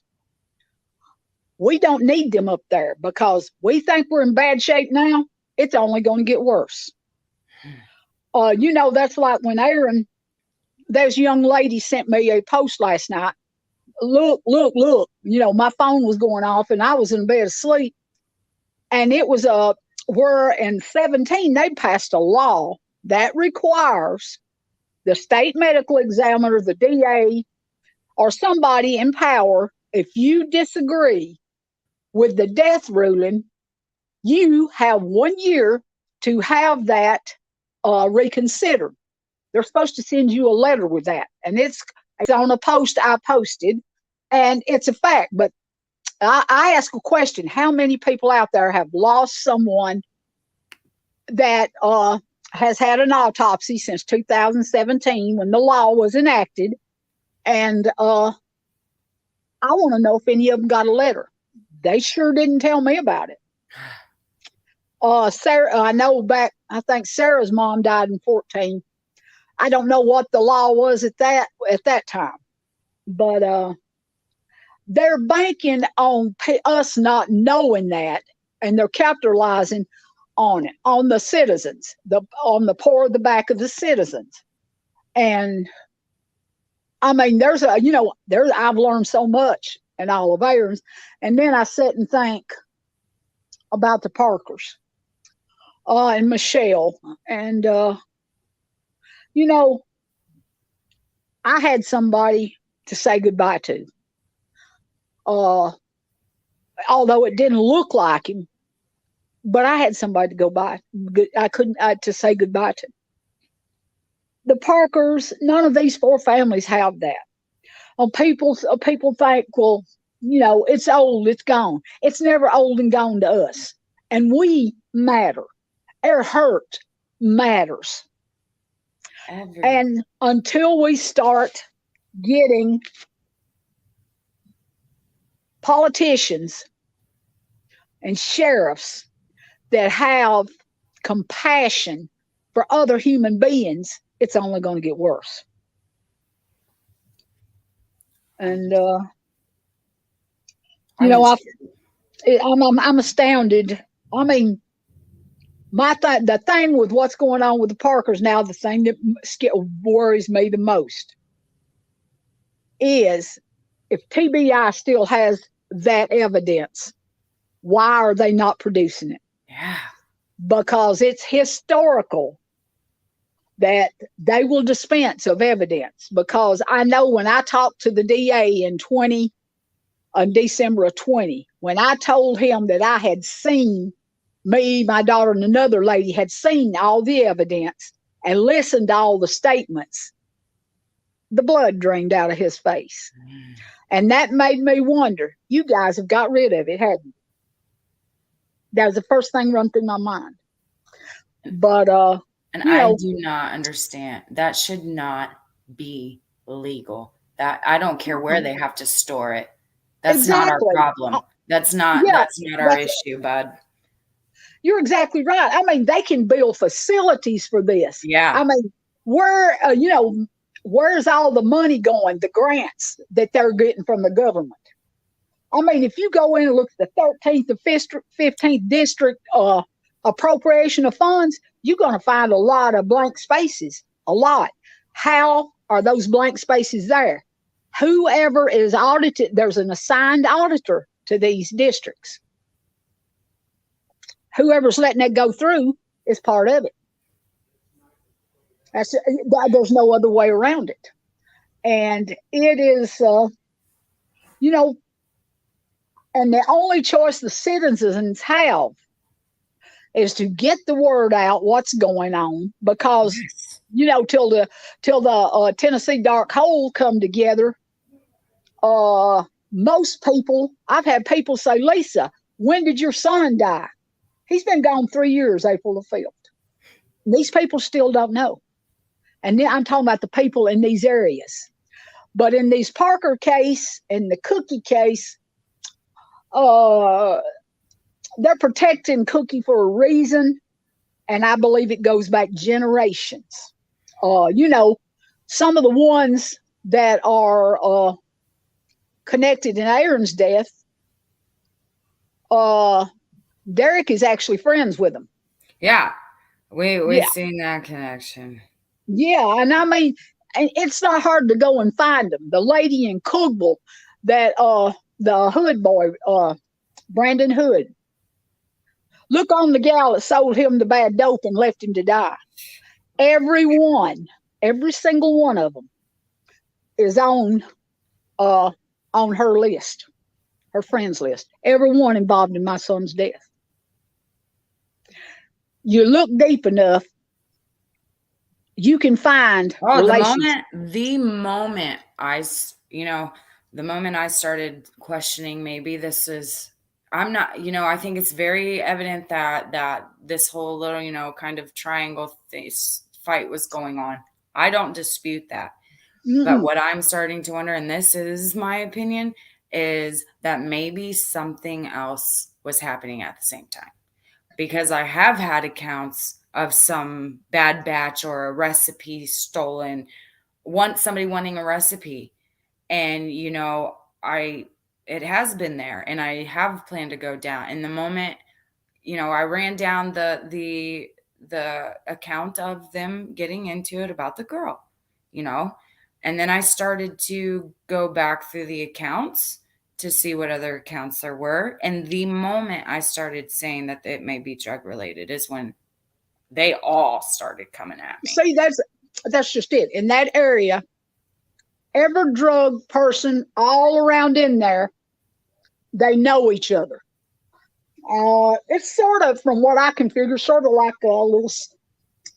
we don't need them up there because we think we're in bad shape now. It's only going to get worse. That's like when Aaron, there's a young lady sent me a post last night. Look, look, look. My phone was going off and I was in bed asleep. And it was where in 17 they passed a law that requires the state medical examiner, the DA, or somebody in power, if you disagree with the death ruling, you have 1 year to have that reconsidered. They're supposed to send you a letter with that. And it's on a post I posted, and it's a fact. But I ask a question: how many people out there have lost someone that has had an autopsy since 2017 when the law was enacted? And I want to know if any of them got a letter. They sure didn't tell me about it. Sarah, I know I think Sarah's mom died in 14. I don't know what the law was at that time, but they're banking on us not knowing that, and they're capitalizing on it, on the citizens, on the poor of the back of the citizens. And I mean, I've learned so much in all of Aaron's, and then I sit and think about the Parkers, and Michelle, and you know, I had somebody to say goodbye to. Uh, Although it didn't look like him, but I had somebody to go by. I couldn't to say goodbye to. The Parkers, none of these four families have that. People think, well, it's old, it's gone. It's never old and gone to us, and we matter. Our hurt matters, Every and until we start getting politicians and sheriffs that have compassion for other human beings, it's only going to get worse. And I'm I, just I'm astounded. I mean, the thing with what's going on with the Parkers now, the thing that worries me the most is if TBI still has that evidence, why are they not producing it? yeah. Because it's historical that they will dispense of evidence. Because I know when I talked to the DA on December of 20, when I told him that I had seen, me, my daughter, and another lady had seen all the evidence and listened to all the statements, the blood drained out of his face. And that made me wonder, you guys have got rid of it, hadn't you? That was the first thing run through my mind. But and I do not understand. That should not be legal. That I don't care where they have to store it. That's not our exactly. problem. That's not Yeah, our issue, bud. you're exactly right. I mean, they can build facilities for this. Yeah. I mean, where's all the money going, the grants that they're getting from the government? I mean, if you go in and look at the 13th and 15th district appropriation of funds, you're going to find a lot of blank spaces, a lot. How are those blank spaces there? Whoever is audited, there's an assigned auditor to these districts. Whoever's letting that go through is part of it. There's no other way around it. And it is, you know, And the only choice the citizens have is to get the word out what's going on, because Yes. till the Tennessee dark hole come together, uh most people, I've had people say, Lisa, when did your son die? He's been gone 3 years, April the 5th. These people still don't know. And then I'm talking about the people in these areas. But in these Parker case and the Cookie case, uh they're protecting Cookie for a reason, and I believe it goes back generations. You know, some of the ones that are connected in Aaron's death, uh, Derek is actually friends with them. Yeah. We Yeah, seen that connection. yeah, and I mean, it's not hard to go and find them. The lady in Cookville, that the Hood boy, Brandon Hood, look on the gal that sold him the bad dope and left him to die. Everyone, every single one of them is uh on her list, her friends list. Everyone involved in my son's death. You look deep enough, you can find Oh, relations. the moment you know, the moment I started questioning maybe this is, I'm not, I think it's very evident that this whole little, kind of triangle fight was going on. I don't dispute that. But Mm-mm. what I'm starting to wonder, and this is my opinion, is that maybe something else was happening at the same time, because I have had accounts of some bad batch or a recipe stolen, somebody wanting a recipe, and I it has been there, and I have planned to go down. In the moment, I ran down the account of them getting into it about the girl, you know, and then I started to go back through the accounts to see what other accounts there were. And the moment I started saying that it may be drug related is when they all started coming at me. See, that's just it. In that area, every drug person all around in there, they know each other. It's sort of, from what I can figure, sort of like a little,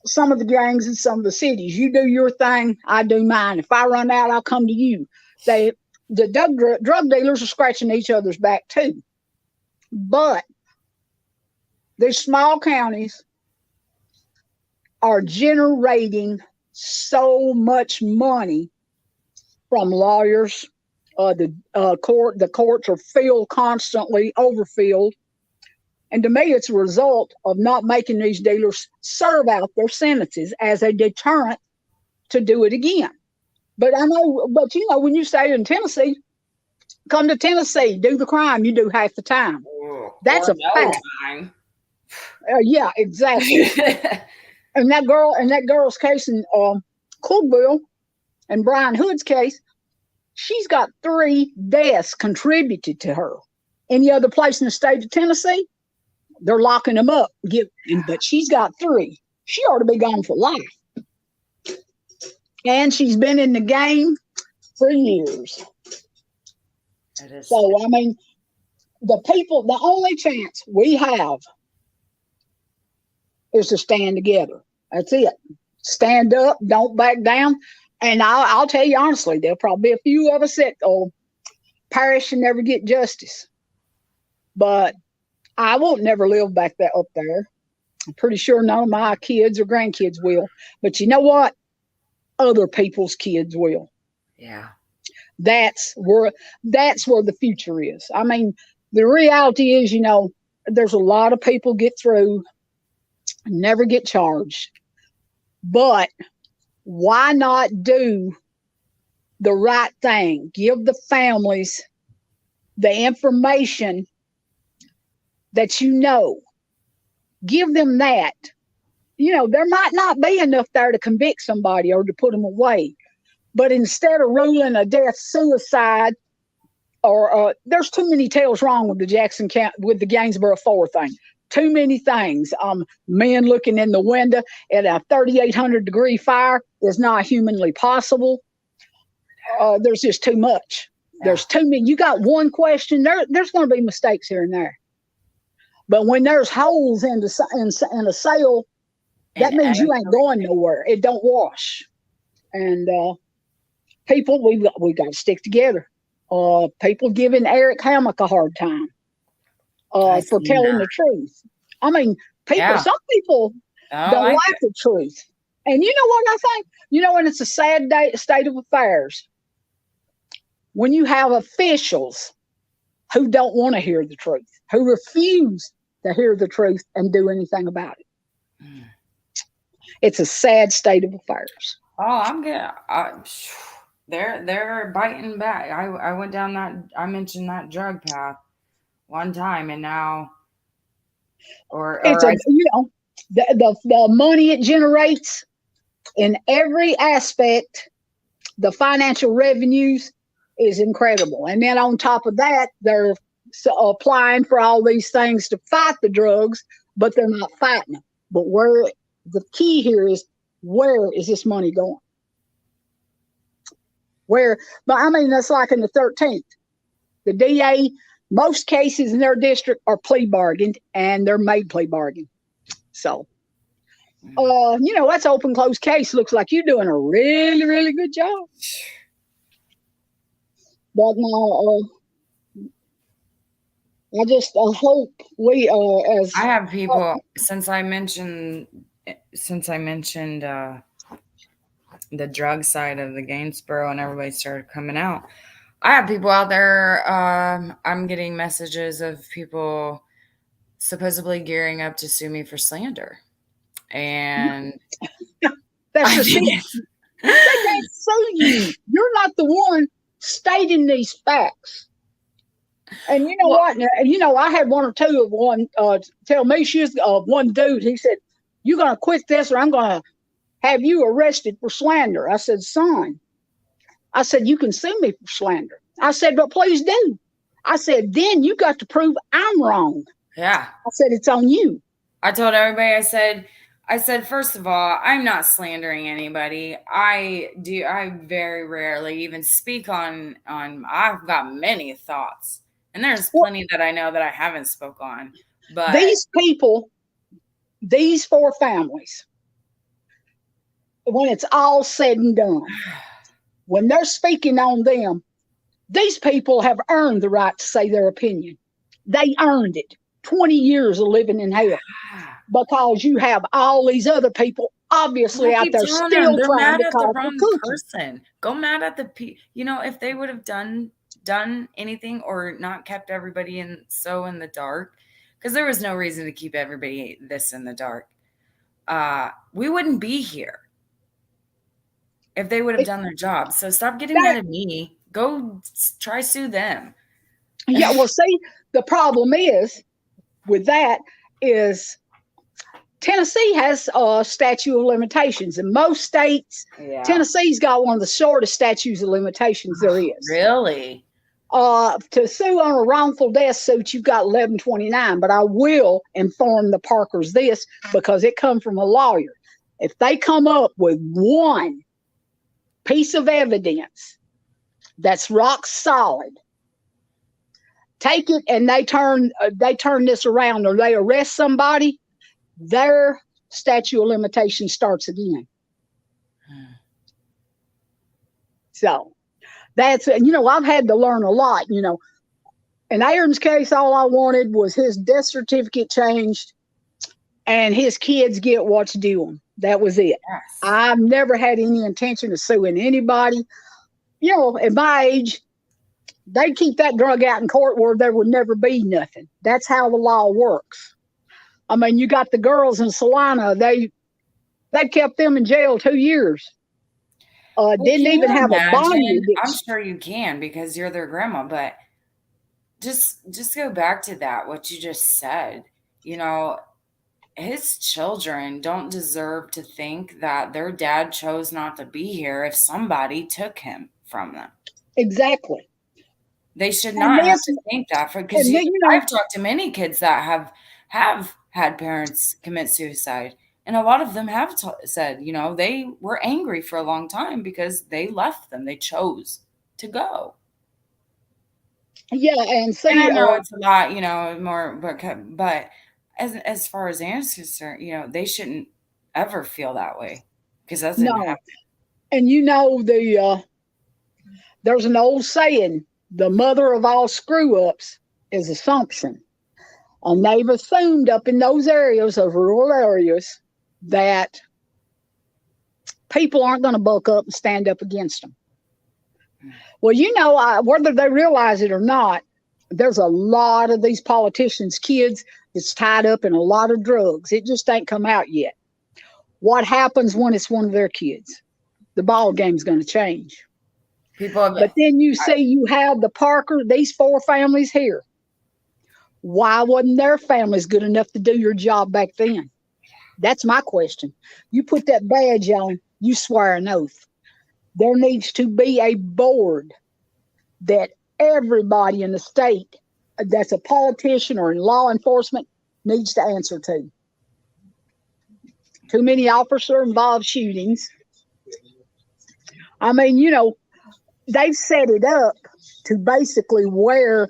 some of the gangs in some of the cities. You do your thing, I do mine. If I run out, I'll come to you. They, the drug dealers are scratching each other's back too. But these small counties are generating so much money from lawyers. The courts are filled constantly, overfilled. And to me, it's a result of not making these dealers serve out their sentences as a deterrent to do it again. But I know, but when you say in Tennessee, come to Tennessee, do the crime, you do half the time. That's Or a no fact. time. Yeah, exactly. And that girl's case in Cookville, and Brian Hood's case, she's got 3 deaths contributed to her. Any other place in the state of Tennessee, they're locking them up. But she's got 3. She ought to be gone for life. And she's been in the game for years. It is. So, I mean, the only chance we have is to stand together. That's it. Stand up, don't back down. And I'll tell you honestly, there'll probably be a few of us that will perish and never get justice. But I won't never live back up there. I'm pretty sure none of my kids or grandkids will. But you know what? Other people's kids will. Yeah. That's where the future is. I mean, the reality is, there's a lot of people get through, never get charged. But why not do the right thing? Give the families the information that give them that. There might not be enough there to convict somebody or to put them away. But instead of ruling a death suicide, or there's too many tails wrong with the Gainesboro Four thing. Too many things. Men looking in the window at a 3,800-degree fire is not humanly possible. There's just too much. Yeah. There's too many. You got one question. There's going to be mistakes here and there. But when there's holes in a sail, that And means you ain't going nowhere. It don't wash. And people, we got to stick together. People giving Eric Hammock a hard time I for seen telling that. the truth. I mean, Yeah. some people I don't don't like like it. the truth. And you know what I think? When it's a sad state of affairs, when you have officials who don't want to hear the truth, who refuse to hear the truth and do anything about it. Mm. It's a sad state of affairs. Oh, I'm good. They're biting back. I went down that. I mentioned that drug path one time, and now, It's or I. the money it generates in every aspect, the financial revenues is incredible. And then on top of that, they're applying for all these things to fight the drugs, but they're not fighting them. But where the key here is, where is this money going? Where? But I mean, that's like in the 13th. The DA, most cases in their district are plea bargained, and they're made plea bargain. So, that's open closed case. Looks like you're doing a really, really good job. But now, I just hope we, as I have people since I mentioned the drug side of the Gainesboro and everybody started coming out. I have people out there. I'm getting messages of people supposedly gearing up to sue me for slander, and that's I the thing. think They can't sue you. You're not the one stating these facts. And you know well, what? I had one or two of one tell me she's one dude. He said, "You're gonna quit this, or I'm gonna have you arrested for slander." I said, "Son," I said, "you can sue me for slander." I said, "But please do." I said, "Then you got to prove I'm wrong." yeah. I said, "It's on you." I told everybody. I said, first of all, I'm not slandering anybody. I very rarely even speak on. I've got many thoughts, and there's Well, plenty that I know that I haven't spoke on. But these people, these four families, when it's all said and done, when they're speaking on them, these people have earned the right to say their opinion. They earned it. 20 years of living in hell because you have all these other people I obviously out keep there telling them still they're trying mad to at the call for wrong cookie. person. Go mad at the if they would have done anything or not kept everybody in the dark, because there was no reason to keep everybody this in the dark. We wouldn't be here if they would have It, done their job. So stop getting that, mad at me. Go try sue them. yeah, well, see, the problem is with that is Tennessee has a statute of limitations. In most states, Yeah. Tennessee's got one of the shortest statutes of limitations there is. Really? To sue on a wrongful death suit, you've got 1129. But I will inform the Parkers this because it come from a lawyer. If they come up with one piece of evidence that's rock solid, take it and they turn this around or they arrest somebody, their statute of limitation starts again. So that's I've had to learn a lot. In Aaron's case, all I wanted was his death certificate changed and his kids get what's due them. That was it. Yes. I've never had any intention of suing anybody. At my age, they'd keep that drug out in court where there would never be nothing. That's how the law works. I mean, you got the girls in Salina. They kept them in jail 2 years. Well, Didn't can you even have a bond imagine? I'm eviction. sure you can because you're their grandma, but just go back to that what you just said. You know, his children don't deserve to think that their dad chose not to be here if somebody took him from them. Exactly. They should And not have this, to think that because and then I've talked to many kids that have had parents commit suicide, and a lot of them have said, they were angry for a long time because they left them. They chose to go. Yeah, and And I see, know it's a lot, more, but as far as Anna's concerned, they shouldn't ever feel that way because that didn't no, happen. and there's an old saying: the mother of all screw ups is assumption. And they've assumed up in those areas of rural areas that people aren't going to buck up and stand up against them. Well, whether they realize it or not, there's a lot of these politicians' kids that's tied up in a lot of drugs. It just ain't come out yet. What happens when it's one of their kids? The ball game's going to change. People have, But then you see you have the Parker, these four families here. Why wasn't their families good enough to do your job back then? That's my question. You put that badge on, you swear an oath. There needs to be a board that everybody in the state that's a politician or in law enforcement needs to answer to. Too many officer involved shootings. I mean, they've set it up to basically where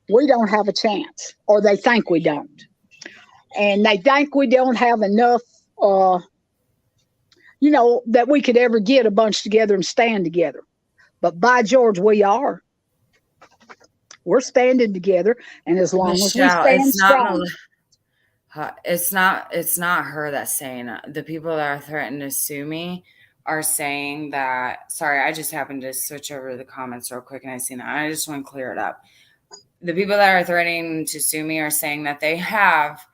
we don't have a chance, or they think we don't. And they think we don't have enough, that we could ever get a bunch together and stand together. But by George, we are. We're standing together, and as long as we Michelle, stand strong. it's not her that's saying it. The people that are threatening to sue me are saying that. Sorry, I just happened to switch over the comments real quick and I seen that. I just want to clear it up. The people that are threatening to sue me are saying that they have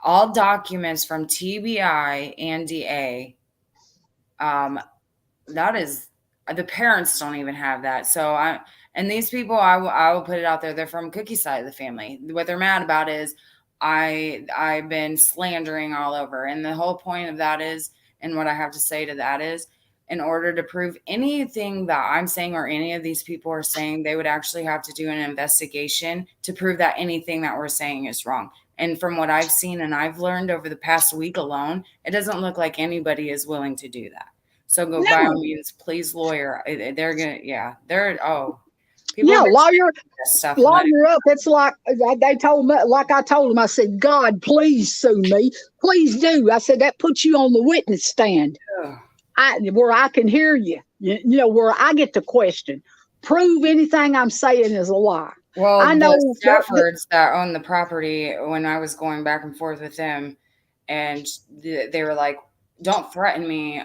all documents from TBI and DA. That is, the parents don't even have that. And these people, I will put it out there. They're from Cookie's side of the family. What they're mad about is I've been slandering all over. And the whole point of that is, and what I have to say to that is, in order to prove anything that I'm saying or any of these people are saying, they would actually have to do an investigation to prove that anything that we're saying is wrong. And from what I've seen and I've learned over the past week alone, it doesn't look like anybody is willing to do that. So go by all No, means, please, lawyer. They're gonna, yeah, people yeah, have been lawyer, saying this stuff and letting. lawyer up. It's like they told me, like I told them, I said, God, please sue me. Please do. I said, that puts you on the witness stand. Ugh. Where I can hear you, where I get to question. Prove anything I'm saying is a lie. I Well, know the Staffords that own the property, when I was going back and forth with them, and they were like, "Don't threaten me,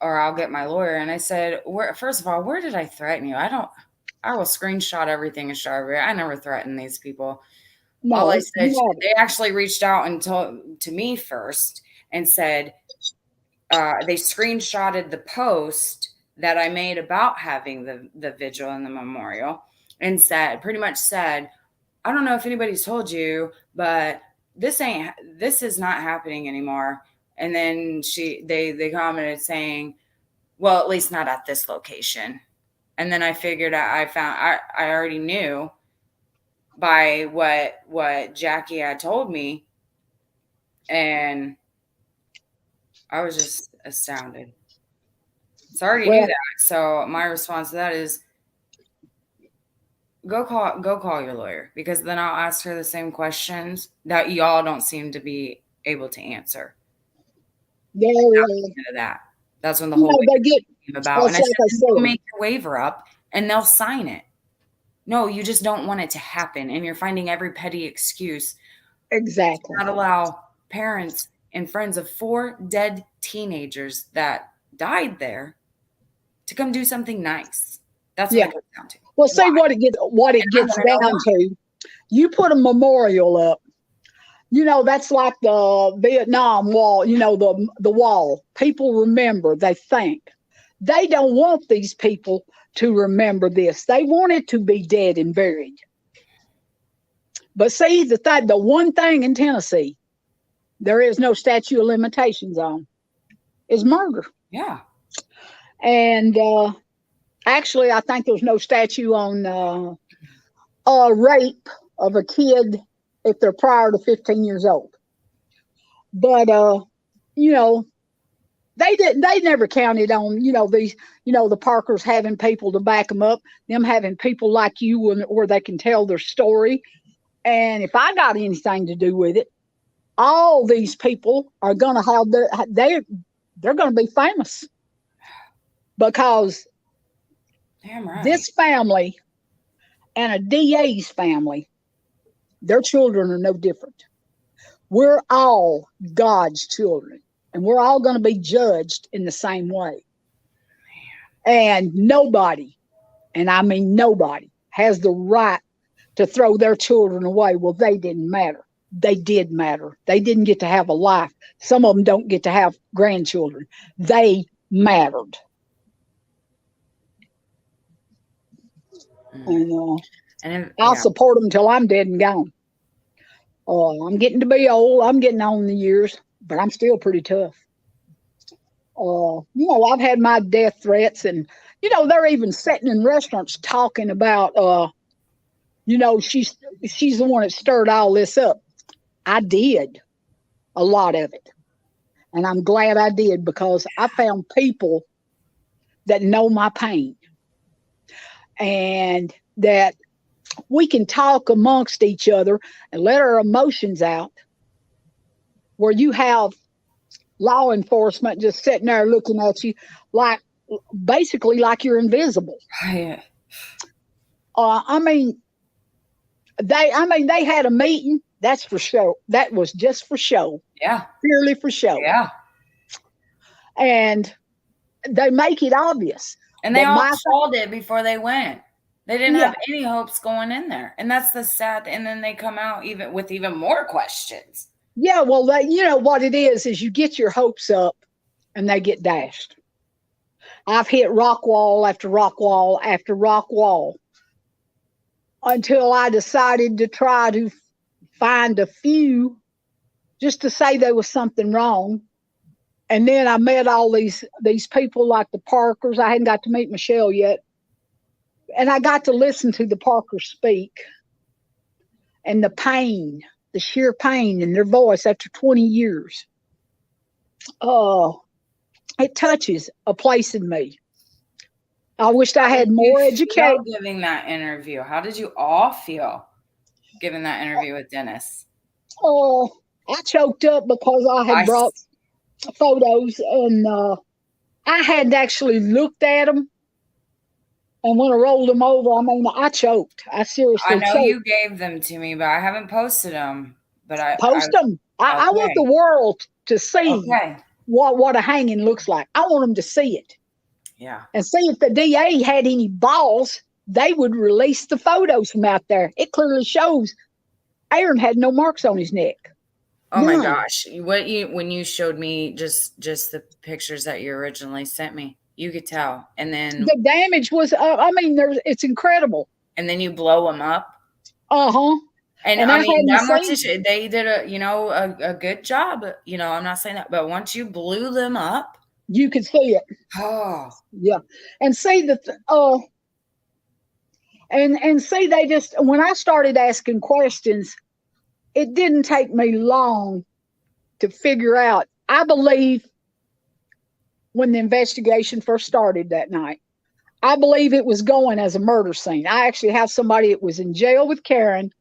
or I'll get my lawyer." And I said, First of all, where did I threaten you? I don't. I will screenshot everything and show everybody. I never threatened these people. All I no, said, you haven't. they actually reached out and told to me first and said, they screenshotted the post that I made about having the vigil and the memorial, and pretty much said, I don't know if anybody's told you, but this is not happening anymore. And then they commented saying, well, at least not at this location. And then I figured out, I already knew by what Jackie had told me, and I was just astounded. So I already knew Well, that. So my response to that is go call your lawyer, because then I'll ask her the same questions that y'all don't seem to be able to answer. they're, Into that. That's when the whole they waiver get. came about. And That's I said, like I then go said. make your waiver up and they'll sign it. No, you just don't want it to happen. And you're finding every petty excuse to Exactly. not allow parents and friends of 4 dead teenagers that died there to come do something nice. That's what Yeah. it comes down to. Well, Why? see what it I gets want to know down why. to. You put a memorial up. That's like the Vietnam Wall. The wall. People remember. They think. They don't want these people to remember this. They want it to be dead and buried. But see, the one thing in Tennessee there is no statute of limitations on is murder. Yeah. And actually, I think there's no statute on rape of a kid if they're prior to 15 years old. But you know, They never counted on, the Parkers having people to back them up, them having people like you where they can tell their story. And if I got anything to do with it, all these people are going to have they're going to be famous because Damn right. this family and a DA's family, their children are no different. We're all God's children, and we're all going to be judged in the same way. And nobody, and I mean nobody, has the right to throw their children away. Well, they didn't matter. They did matter. They didn't get to have a life. Some of them don't get to have grandchildren. They mattered. And I'll support them till I'm dead and gone. I'm getting to be old. I'm getting on in the years, but I'm still pretty tough. I've had my death threats, and they're even sitting in restaurants talking about, she's the one that stirred all this up. I did a lot of it, and I'm glad I did because I found people that know my pain and that we can talk amongst each other and let our emotions out, where you have law enforcement just sitting there looking at you basically like you're invisible. Yeah. They had a meeting. That's for show. That was just for show. Yeah. Purely for show. Yeah. And they make it obvious. And they all called it before they went. They didn't have any hopes going in there. And that's the sad. And then they come out with even more questions. Yeah, well, what it is you get your hopes up and they get dashed. I've hit rock wall after rock wall after rock wall until I decided to try to find a few just to say there was something wrong. And then I met all these people like the Parkers. I hadn't got to meet Michelle yet. And I got to listen to the Parkers speak, and the pain, the sheer pain in their voice after 20 years. It touches a place in me. I wished I had more education. Giving that interview, how did you all feel giving that interview with Dennis? I choked up because I had brought photos, and I hadn't actually looked at them. And when I rolled them over, I choked. I seriously choked. I know you gave them to me, but I haven't posted them. But I post them. I want the world to see what a hanging looks like. I want them to see it. Yeah. And see if the DA had any balls, they would release the photos from out there. It clearly shows Aaron had no marks on his neck. Oh my gosh! When you showed me just the pictures that you originally sent me, you could tell. And then the damage was, it's incredible. And then you blow them up. Uh-huh. And they did a good job. I'm not saying that, but once you blew them up, you could see it. Oh, yeah. And see and see, they just, when I started asking questions, it didn't take me long to figure out. I believe when the investigation first started that night, I believe it was going as a murder scene. I actually have somebody that was in jail with Karen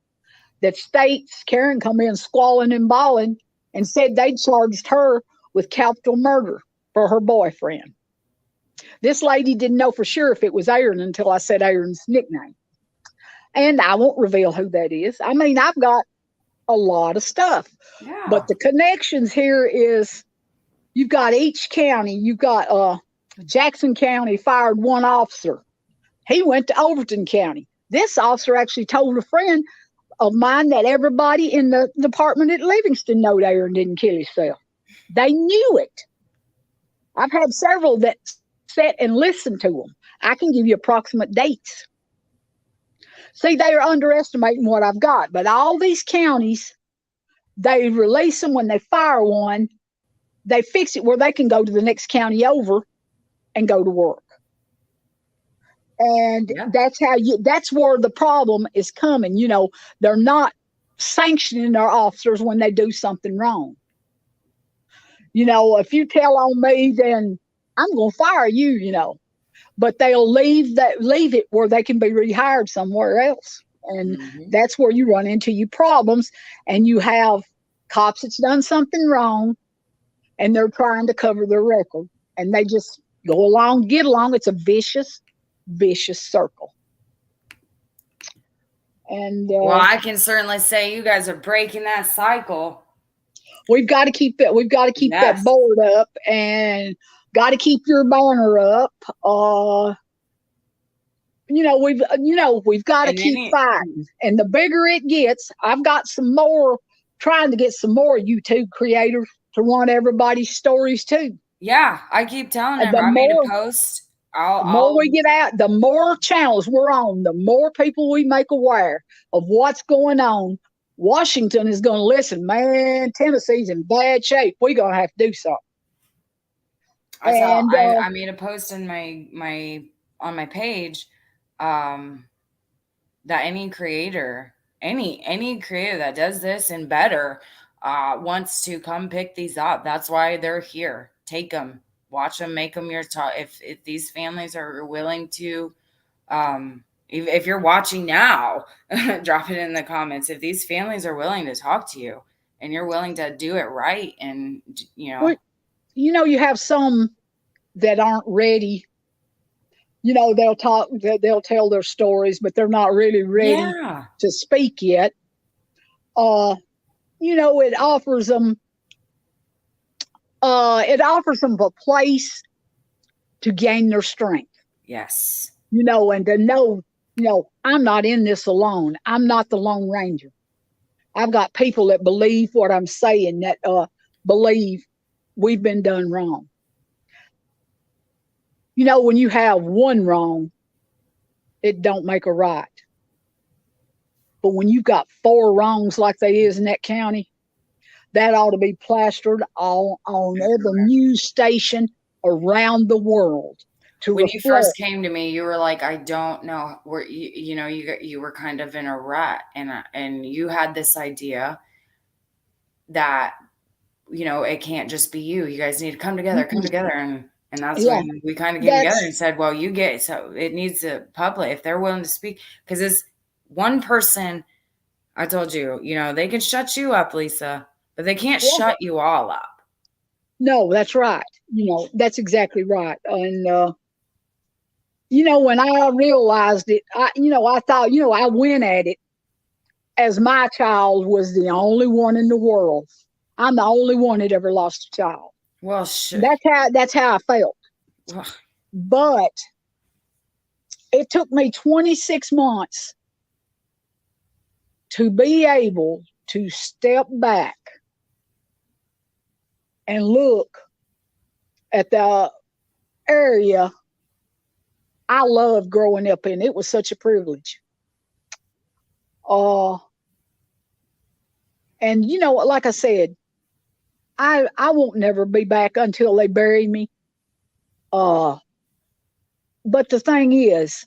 that states Karen come in squalling and bawling and said they charged her with capital murder for her boyfriend. This lady didn't know for sure if it was Aaron until I said Aaron's nickname. And I won't reveal who that is. I've got a lot of stuff. Yeah. But the connections here is you've got each county. You've got Jackson County fired one officer. He went to Overton County. This officer actually told a friend of mine that everybody in the department at Livingston knowed Aaron didn't kill himself. They knew it. I've had several that sat and listened to them. I can give you approximate dates. See, they are underestimating what I've got. But all these counties, they release them when they fire one. They fix it where they can go to the next county over and go to work. And that's where the problem is coming. They're not sanctioning their officers when they do something wrong. If you tell on me, then I'm going to fire you. But they'll leave it where they can be rehired somewhere else. And Hmm. that's where you run into your problems. And you have cops that's done something wrong and they're trying to cover their record. And they just go along, get along. It's a vicious, vicious circle. And Well, I can certainly say you guys are breaking that cycle. we've got to keep that. We've got to keep that Yes. board up, and got to keep your banner up. We've got to And keep any, fighting. And the bigger it gets, I've got some more, trying to get some more YouTube creators to run everybody's stories too. yeah, I keep telling him The I made a more post. the more we I'll get out, the more channels we're on, the more people we make aware of what's going on. Washington is going to listen. Man, Tennessee's in bad shape. We're going to have to do something. And I made a post in my on my page, um, that any creator that does this and better, wants to come pick these up. That's why they're here. Take them, watch them, make them your top. If these families are willing to, if you're watching now, drop it in the comments. If these families are willing to talk to you and you're willing to do it right, and we, you have some that aren't ready. They'll tell their stories, but they're not really ready yeah, to speak yet. Uh, it offers them a place to gain their strength. yes. And to know, I'm not in this alone. I'm not the Lone Ranger. I've got people that believe what I'm saying, that believe we've been done wrong. When you have one wrong, it don't make a right. But when you've got four wrongs like they is in that county, that ought to be plastered on every news station around the world to When you reflect. first came to me, you were like, "I don't know where you were kind of in a rut, and you had this idea that it can't just be you. You guys need to come together." And that's Yeah, when we kind of came together and that's said, "Well, you get so it needs to public if they're willing to speak, because it's one person." I told you, they can shut you up, Lisa, but they can't yeah, shut you all up. no, that's right. That's exactly right. And when I realized it, I thought, I went at it as my child was the only one in the world. I'm the only one that ever lost a child. Well, That's how I felt. well, But it took me 26 months to be able to step back and look at the area I loved growing up in. It was such a privilege. Uh, and like I said, I won't never be back until they bury me. Uh, but the thing is,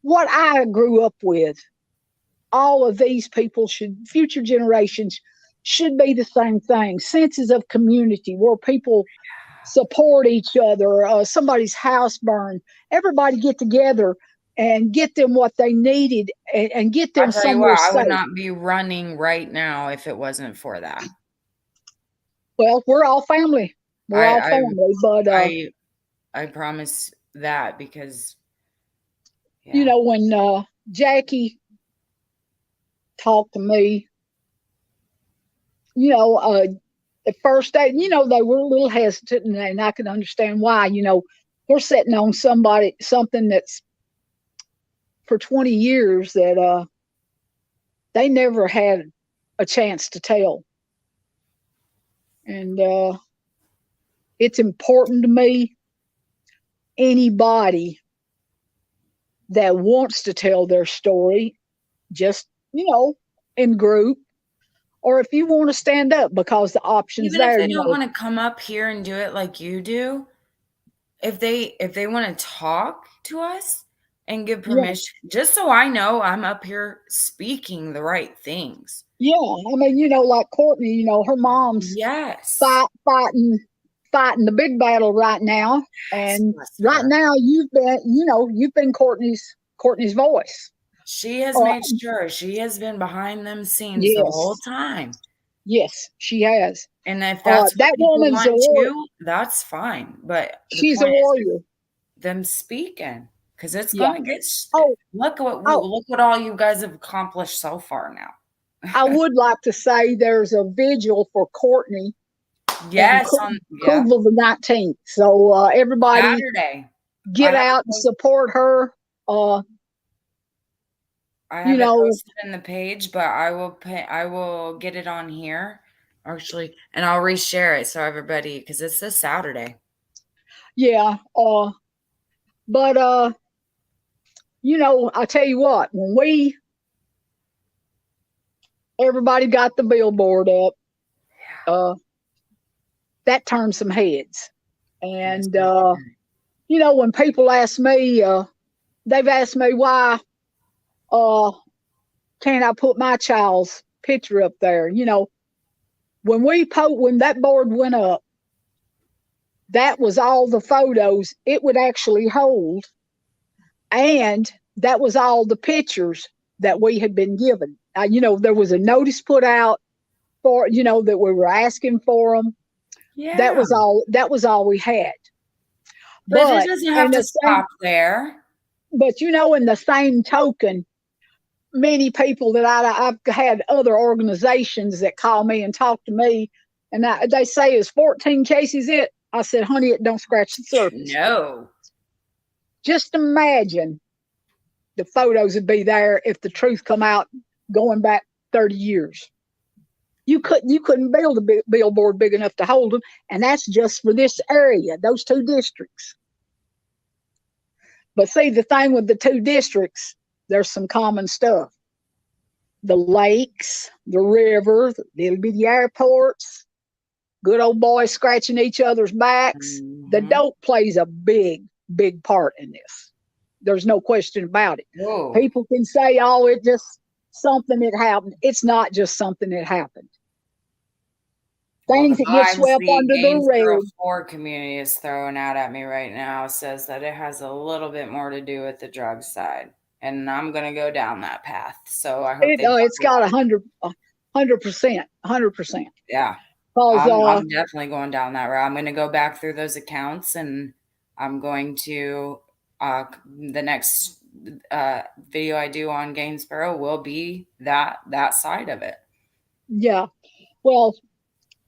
what I grew up with, all of these people future generations should be the same thing. Senses of community where people support each other. Somebody's house burned, everybody get together and get them what they needed, and get I them tell you what, somewhere I would safe. not be running right now if it wasn't for that. Well, we're all family. We're I all I family, but I I promise that, because yeah. when Jackie talked to me, you know, uh, at first they were a little hesitant, and I can understand why. We're sitting on something that's for 20 years that they never had a chance to tell. And it's important to me, anybody that wants to tell their story, just, in group, or if you want to stand up, because the options Even if there, they don't wanna come up here and do it like you do, if they wanna talk to us and give yeah, permission, just so I know I'm up here speaking the right things. Yeah, I mean, like Courtney, her mom's Yes. fighting the big battle right now, Yes, and bless right her. now you've been Courtney's voice. She has Uh, made sure she has been behind them scenes the whole yes, time. yes, she has. And if that's what That people woman's a want war. too, that's fine. But the She's a point is warrior. them speaking because it's Yeah. gonna get. Oh, oh, Look what all you guys have accomplished so far now. I would like to say there's a vigil for Courtney on Yes, on yeah Coogville the 19th. So everybody Saturday. I get have it. out and support her. Uh, I you have it know, posted in the page, but I will pay. I will get it on here actually, and I'll reshare it so everybody because it's this Saturday. yeah. But I tell you what, when everybody got the billboard up, uh, that turned some heads. Yes, And it did. when people ask me, they've asked me why uh can't I put my child's picture up there? When that board went up, that was all the photos it would actually hold, and that was all the pictures that we had been given. There was a notice put out for that we were asking for them. That Yeah, was all. That was all we had. but it But doesn't in have to the same, stop there. in the same token, many people that I've had other organizations that call me and talk to me, and they say, "Is 14 cases it?" I said, "Honey, it don't scratch the surface." No. Just imagine the photos would be there if the truth come out going back 30 years. You couldn't build a billboard big enough to hold them, and that's just for this area, those two districts. But see, the thing with the two districts, there's some common stuff: the lakes, the river, the little bitty airports, good old boys scratching each other's backs. The Mhm. dope plays a big part in this. There's no question about it. Oh, People can say, "Oh, it just something that happened." It's not just something that happened. well, Things the that get vibes swept the under the Gainesboro rug. Four community is throwing out at me right now says that it has a little bit more to do with the drug side, and I'm gonna go down that path. So I hope they back It's me got up. 100%, 100%. Yeah, Because I'm definitely going down that route. I'm gonna go back through those accounts, and I'm going to the next video I do on Gainesboro will be that side of it. yeah, well,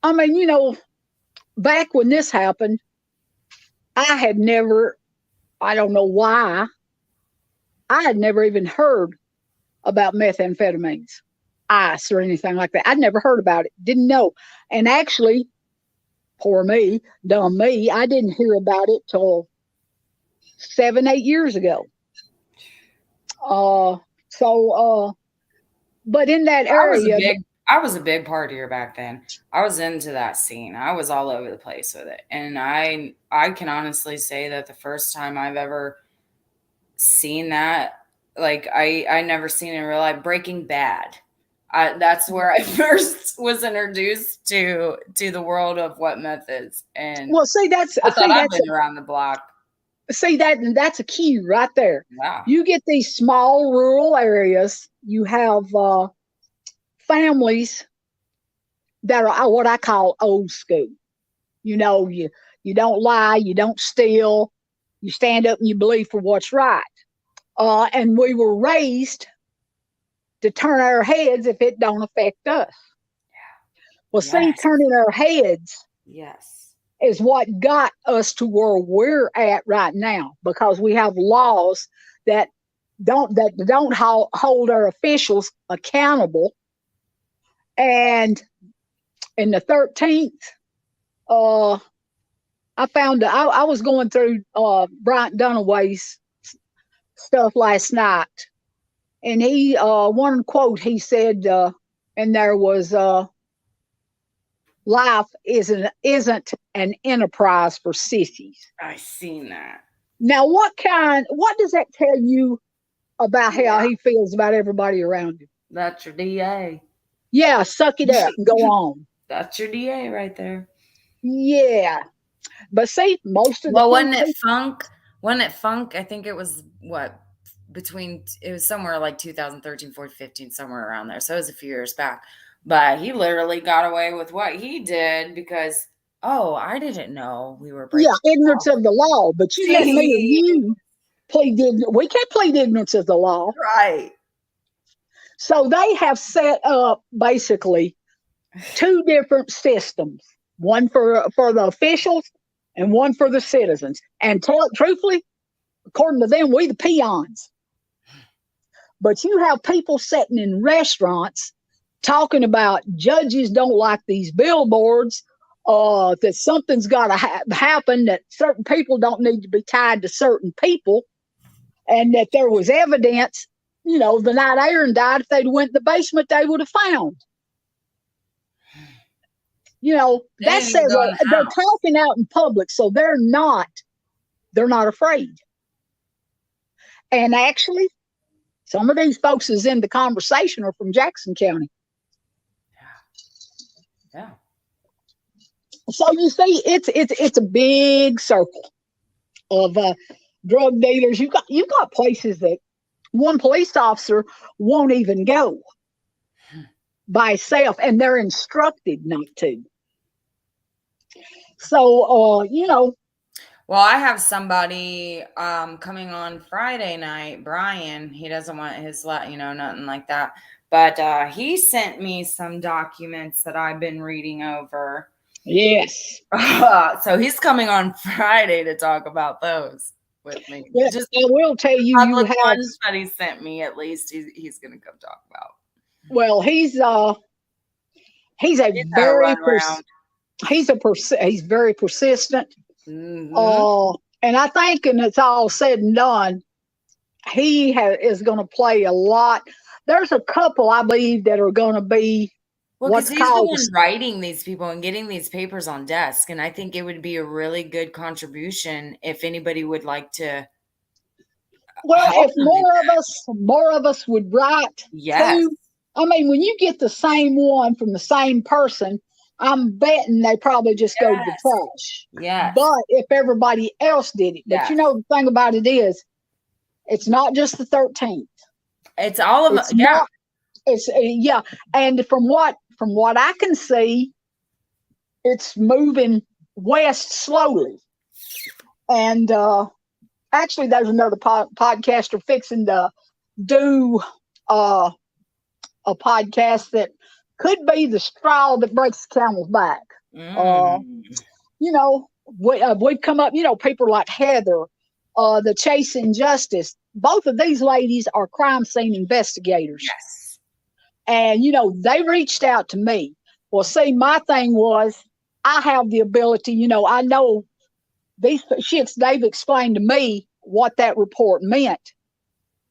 I mean, back when this happened, I had never, I don't know why, I had never even heard about methamphetamines, ice, or anything like that. I'd never heard about it, didn't know. And actually, poor me, dumb me, I didn't hear about it till 7, 8 years ago. Uh, so, but in that I was a area, big I was a big partier back then. I was into that scene. I was all over the place with it. And I can honestly say that the first time I've ever seen that, like I never seen it in real life, Breaking Bad. That's where I first was introduced to the world of what meth is. And well, see, I thought I've been around the block. that's a key right there. Yeah. You get these small rural areas, you have families that are what I call old school. You don't lie, you don't steal, you stand up and you believe for what's right. And we were raised to turn our heads if it don't affect us. Well, see, Yes. turning our heads Yes. is what got us to where we're at right now, because we have laws that don't hold our officials accountable. And in the 13th, uh, I was going through Bryant Dunaway's stuff last night, and he one quote he said, and there was life isn't an enterprise for sissies. I seen that. Now, what does that tell you about how Yeah. he feels about everybody around him? That's your DA. Yeah, suck it up and go on. That's your DA right there. Yeah. But see, most of the Well, food wasn't it people, Funk? Wasn't it Funk? I think it was what between it was somewhere like 2013, 14, 15, somewhere around there. So it was a few years back. But he literally got away with what he did because I didn't know we were yeah, breaking the ignorance law. of the law. But you let me or Gee, you plead ignorance. We can't plead ignorance of the law. right. So they have set up basically two different systems, one for the officials and one for the citizens. And tell it truthfully, according to them, we the peons. But you have people sitting in restaurants talking about judges don't like these billboards, that something's got to happen, that certain people don't need to be tied to certain people, and that there was evidence. The night Aaron died, if they'd went in the basement, they would have found. They That didn't says even go in the they're house. talking out in public, so they're not afraid. And actually, some of these folks is in the conversation are from Jackson County. Yeah. So you see, it's a big circle of drug dealers. You got places that one police officer won't even go by himself, and they're instructed not to. So Well, I have somebody coming on Friday night, Brian. He doesn't want his nothing like that. But he sent me some documents that I've been reading over. yes. So he's coming on Friday to talk about those with me. But Just I will tell you, you public have. ones that he sent me, at least he's going to come talk about. Well, he's a He's got to very run around. he's very persistent. Mm-hmm. And I think, when it's all said and done, he is going to play a lot. There's a couple, I believe, that are going to be Well, because what's he's the called. one writing these people and getting these papers on desk. And I think it would be a really good contribution if anybody would like to Well, help if them. more of us would write Yes. too. I mean, when you get the same one from the same person, I'm betting they probably just go to the Yes. trash. Yes. But if everybody else did it, but Yes. the thing about it is, it's not just the 13th. It's all of It's yeah. not. It's yeah, and from what I can see, it's moving west slowly. And actually, there's another podcaster fixing to do a podcast that could be the straw that breaks the camel's back. We've come up. People like Heather, the Chasing Justice. Both of these ladies are crime scene investigators. Yes. And, they reached out to me. Well, see, my thing was, I have the ability, I know they've explained to me what that report meant.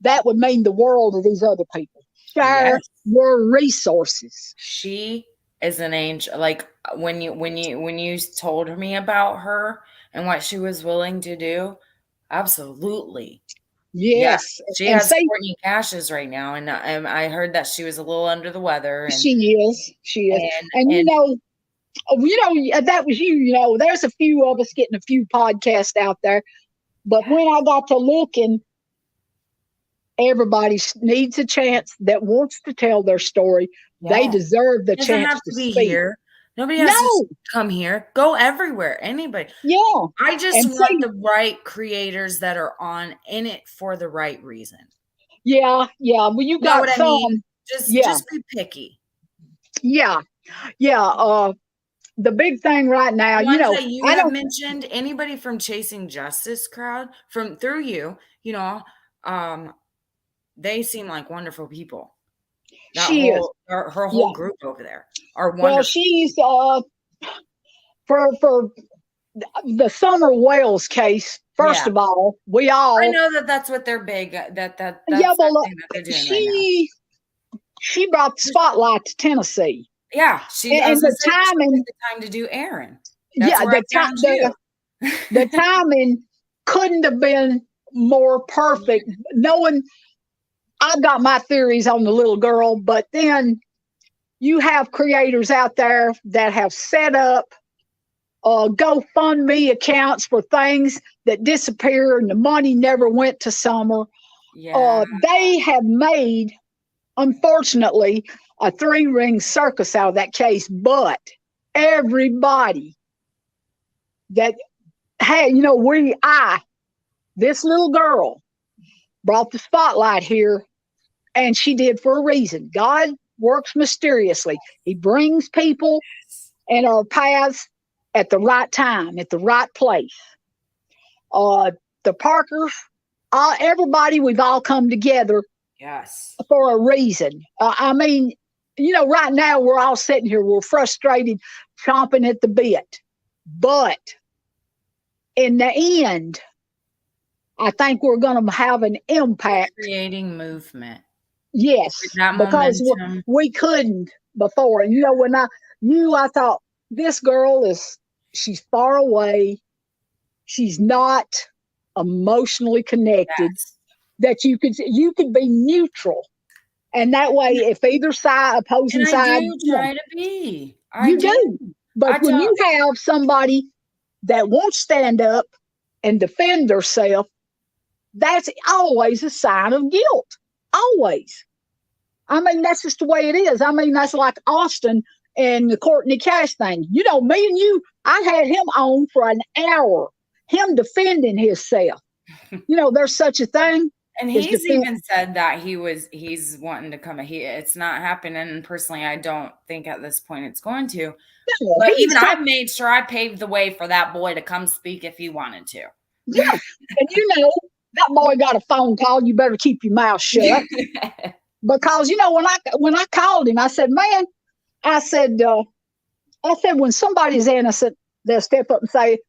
That would mean the world to these other people. Share your resources. She is an angel. Like when you told me about her and what she was willing to do, absolutely. Yes. Yeah. She has Courtney Cashes right now, and I heard that she was a little under the weather. And, she is. And that was you. There's a few of us getting a few podcasts out there. But when I got to looking, everybody needs a chance that wants to tell their story. Yeah. They deserve the chance to be speak. Here. Nobody has to come here. Go everywhere. Anybody. Yeah. I just want the right creators that are in it for the right reason. Yeah. Yeah. Well, you got some. I mean? Just be picky. Yeah. Yeah. The big thing right now, that you have mentioned, anybody from Chasing Justice crowd through you, they seem like wonderful people. Her whole group over there are wonderful. Well, she's for the Summer Wales case. First of all, I know that's what they're big. That's that they're doing she brought the spotlight to Tennessee. Yeah, and the timing. The time to do Aaron. The timing couldn't have been more perfect. Knowing I've got my theories on the little girl, but then You have creators out there that have set up GoFundMe accounts for things that disappear and the money never went to Summer. Yeah. They have made, unfortunately, a three-ring circus out of that case, but everybody that had, this little girl brought the spotlight here, and she did for a reason. God works mysteriously. He brings people in our paths at the right time, at the right place. Uh, the Parkers, everybody, we've all come together Yes. for a reason. I mean, right now we're all sitting here, we're frustrated, chomping at the bit. But in the end, I think we're going to have an impact. Creating movement. Yes, That because momentum. we couldn't before. And when I thought this girl she's far away. She's not emotionally connected. Yes. That you could be neutral, and that way, if either side, opposing And I side, do try to be. I you do. do. But I when don't. you have somebody that won't stand up and defend herself, that's always a sign of guilt. Always. I mean, that's just the way it is. I mean, that's like Austin and the Courtney Cash thing. Me and you, I had him on for an hour, him defending himself. There's such a thing And as he's defend. even said that he's wanting to come. It's not happening. And personally, I don't think at this point it's going to. No, But he's even talking. I made sure I paved the way for that boy to come speak if he wanted to. Yeah, and that boy got a phone call. You better keep your mouth shut because when I called him, I said, "Man," I said, when somebody's innocent, they'll step up and say,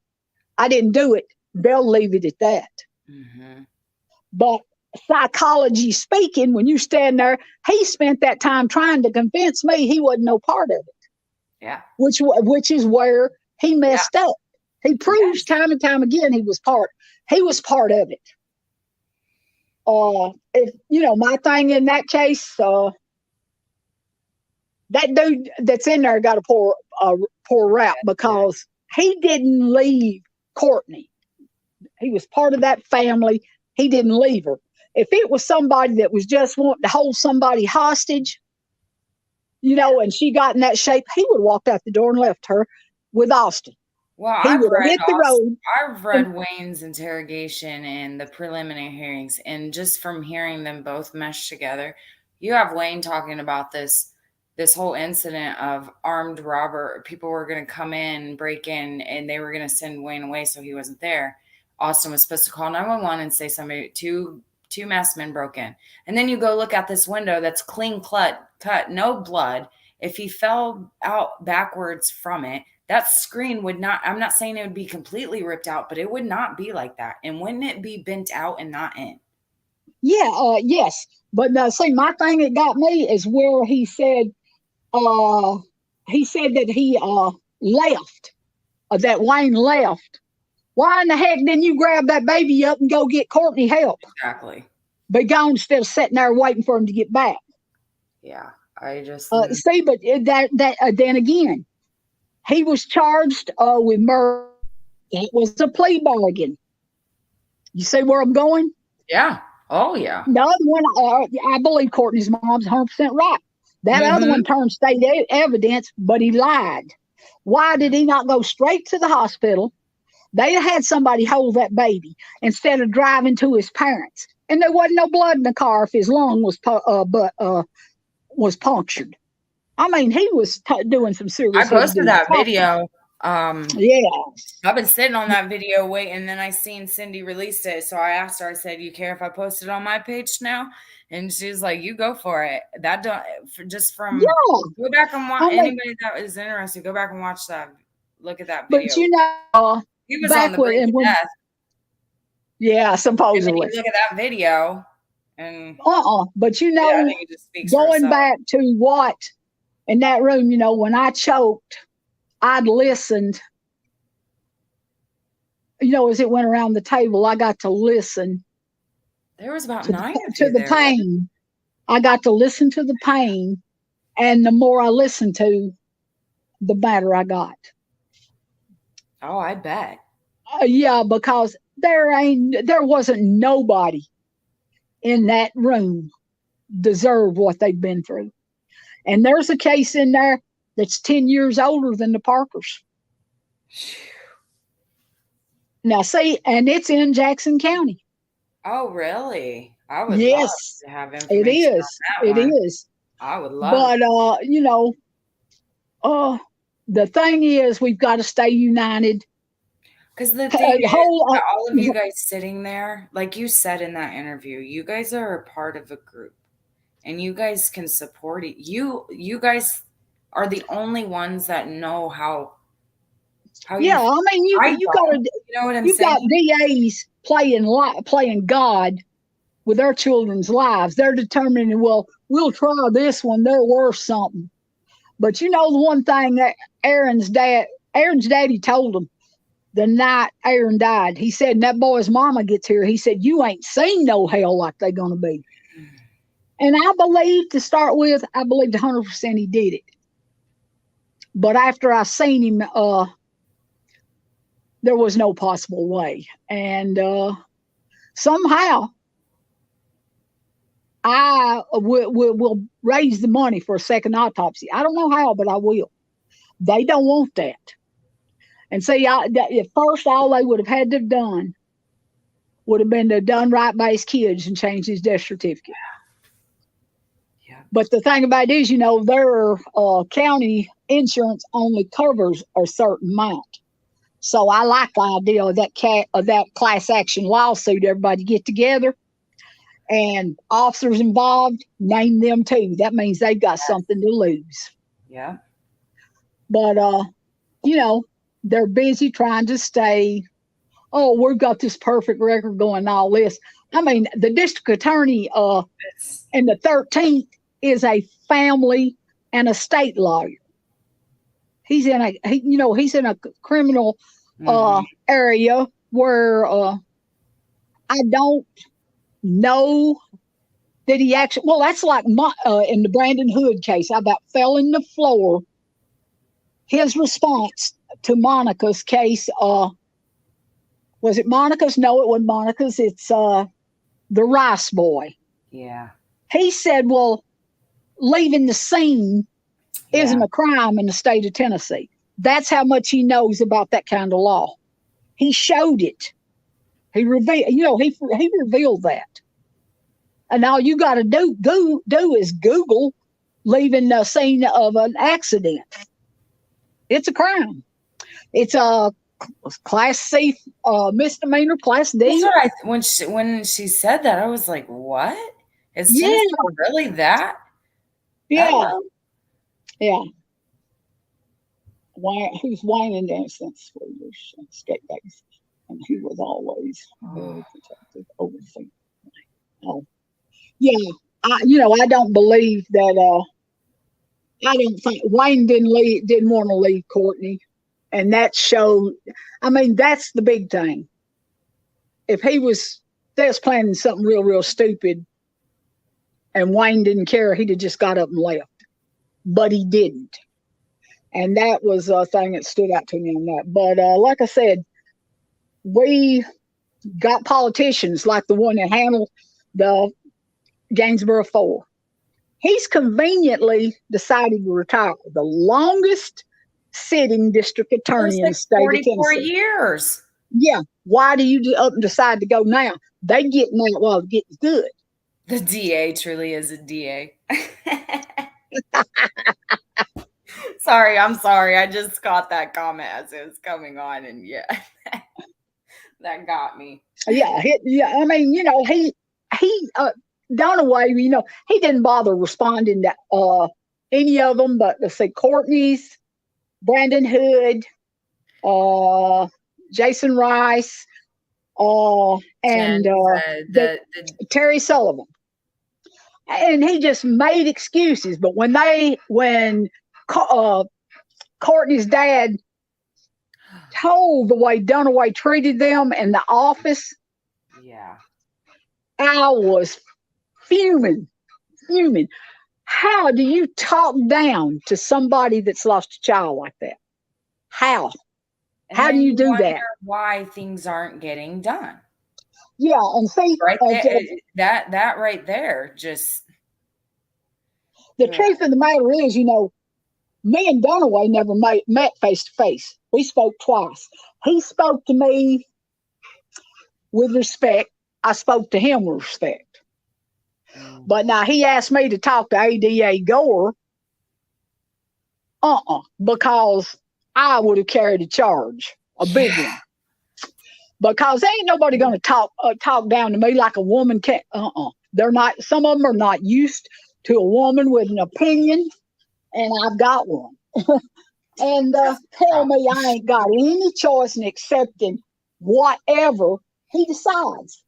"I didn't do it." They'll leave it at that. Mm-hmm. But psychology speaking, when you stand there, he spent that time trying to convince me he wasn't no part of it. Yeah. Which is where he messed up. He proves time and time again he was part of it. If my thing in that case, that dude that's in there got a poor rap because he didn't leave Courtney. He was part of that family. He didn't leave her. If it was somebody that was just wanting to hold somebody hostage, and she got in that shape, he would have walked out the door and left her with Austin. Well, He would have hit the road. I've read Wayne's interrogation and the preliminary hearings, and just from hearing them both mesh together, you have Wayne talking about this whole incident of armed robber. People were going to come in, break in, and they were going to send Wayne away, so he wasn't there. Austin was supposed to call 911 and say somebody two masked men broke in, and then you go look at this window that's clean cut, no blood. If he fell out backwards from it, that screen would not, I'm not saying it would be completely ripped out, but it would not be like that. And wouldn't it be bent out and not in? Yeah, yes. But now, see, my thing that got me is where he said that he left, that Wayne left. Why in the heck didn't you grab that baby up and go get Courtney help? Exactly. Be gone instead of sitting there waiting for him to get back. Yeah, I just see, but then again, he was charged with murder. It was a plea bargain. You see where I'm going? Yeah. Oh, yeah. The other one, I believe Courtney's mom's 100% right. That other one turned state evidence, but he lied. Why did he not go straight to the hospital? They had somebody hold that baby instead of driving to his parents. And there wasn't no blood in the car if his lung was punctured. I mean, he was doing some serious. I posted that video. Yeah. I've been sitting on that video waiting, and then I seen Cindy released it. So I asked her, I said, "You care if I post it on my page now?" And she's like, "You go for it." That don't go back and watch. Anybody that is interested, go back and watch that. Look at that video. But he was on the brink of death. Yeah, supposedly. And look at that video. And but going back to what in that room, when I choked, I'd listened. As it went around the table, I got to listen. There was about 9 to the pain. I got to listen to the pain And the more I listened to, the better I got. Oh, I bet. Yeah, because there wasn't nobody in that room deserve what they've been through. And there's a case in there that's 10 years older than the Parkers. Now, see, and it's in Jackson County. Oh, really? I would love Yes, to have it information on is. that It one. is. I would love it. But, uh, the thing is, we've got to stay united. Because the thing is, Whole, all of you guys sitting there, like you said in that interview, you guys are a part of a group, and you guys can support it. You guys are the only ones that know how you. yeah, I mean, I don't. You know what I'm you got saying? DAs playing God with their children's lives. They're determining, well, we'll try this one. They're worth something. But the one thing that Aaron's daddy told him the night Aaron died, he said, and that boy's mama gets here, he said, you ain't seen no hell like they're going to be. And I believe, to start with, I believed 100% he did it. But after I seen him, there was no possible way. And somehow I will raise the money for a second autopsy. I don't know how, but I will. They don't want that. And see, at first, all they would have had to have done would have been to have done right by his kids and change his death certificate. Yeah. But the thing about it is, their county insurance only covers a certain amount. So I like the idea of that class action lawsuit. Everybody get together, and officers involved, name them too. That means they've got something to lose. Yeah. But they're busy trying to stay. Oh, we've got this perfect record going. All this. I mean, the district attorney in the 13th is a family and a state lawyer. He's in a criminal area where I don't know that he actually. Well, that's like in the Brandon Hood case. I about fell in the floor. His response to Monica's case. Was it Monica's? No, it wasn't Monica's. It's the Rice boy. Yeah. He said, well, leaving the scene isn't a crime in the state of Tennessee. That's how much he knows about that kind of law. He showed it. He revealed, he revealed that. And all you got to do is Google leaving the scene of an accident. It's a crime. It's a Class C misdemeanor, Class D. That's what when she said that, I was like, "What? Is Tennessee really that?" Yeah, Hello? yeah. Who's whining dancing Swedish skate days, and he was always very protective over things. Oh, yeah. I don't believe that. I don't think Wayne didn't want to leave Courtney, and that showed. I mean, that's the big thing. If they was planning something real stupid, and Wayne didn't care, he'd have just got up and left. But he didn't, and that was a thing that stood out to me on that. But like I said, we got politicians like the one that handled the Gainesboro Four. He's conveniently decided to retire. The longest sitting district attorney in the state of Tennessee. 44 years. Yeah. Why do you decide to go now? They getting out while it gets good. The DA truly is a DA. I'm sorry. I just caught that comment as it was coming on, and yeah, that got me. Yeah. I mean, he Dunaway, he didn't bother responding to any of them, but let's say Courtney's, Brandon Hood, Jason Rice, and Terry Sullivan. And he just made excuses. But when Courtney's dad told the way Dunaway treated them in the office, yeah, I was fuming. How do you talk down to somebody that's lost a child like that? How? And How do then you you do wonder that? why things aren't getting done. Yeah, and see, Right there, that right there, just the ugh. truth of the matter is, me and Dunaway never met face to face. We spoke twice. He spoke to me with respect. I spoke to him with respect. Mm. But now he asked me to talk to ADA Gore, because I would have carried a charge, a big Yeah. one. Because ain't nobody going to talk down to me like a woman can. They're not. Some of them are not used to a woman with an opinion, and I've got one. And That's the tell problem. me I ain't got any choice in accepting whatever he decides.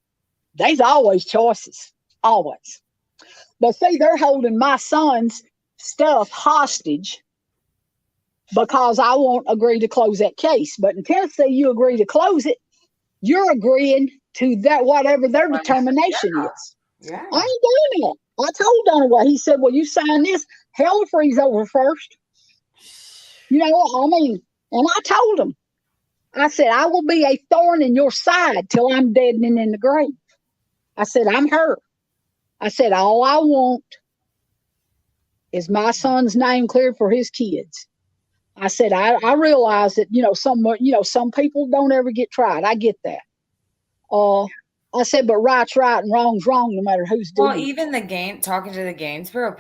There's always choices, always. But see, they're holding my son's stuff hostage because I won't agree to close that case. But in Tennessee, you agree to close it, you're agreeing to that whatever their determination is. Yeah. I ain't doing it. I told Dunaway. He said, "Well, you sign this. Hell will freeze over first." And I told him, I said, "I will be a thorn in your side till I'm dead and in the grave." I said, "I'm her." I said, "All I want is my son's name cleared for his kids." I said, I realize that, some people don't ever get tried. I get that. Uh, I said, but right's right and wrong's wrong, no matter who's Well, doing it. even talking to the Gainesboro,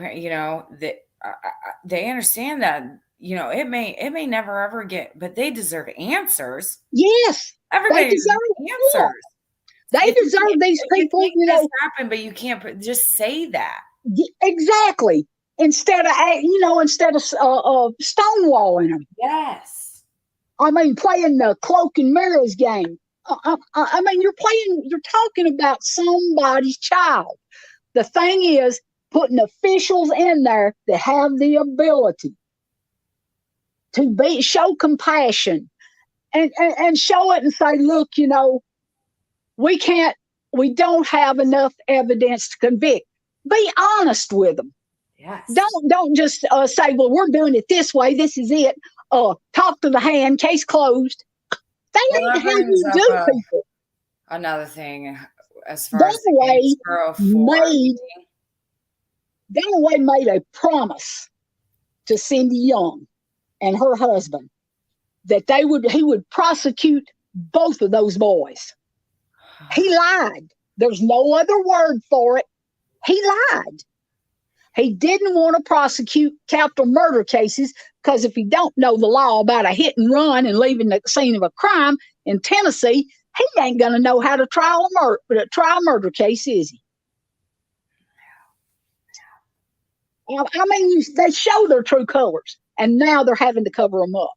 they understand that it may never ever get, but they deserve answers. Yes, they Everybody deserve deserves it. Yeah, answers. they If you deserve can't, these if you people, think this happened, but you can't just say that. exactly. Instead of stonewalling them. Yes. I mean, playing the cloak and mirrors game. I mean, you're talking about somebody's child. The thing is, putting officials in there that have the ability to show compassion and show it and say, look, we can't, we don't have enough evidence to convict. Be honest with them. Yes. Don't just say, well, we're doing it this way. This is it. Talk to the hand. Case closed. That Well, ain't that how brings you up do people. another thing as far as That the way Gainesboro Four made meeting. That made a promise to Cindy Young and her husband that he would prosecute both of those boys. He lied. There's no other word for it. He lied. He didn't want to prosecute capital murder cases because if you don't know the law about a hit and run and leaving the scene of a crime in Tennessee, he ain't going to know how to try a murder case, is he? I mean, they show their true colors, and now they're having to cover them up.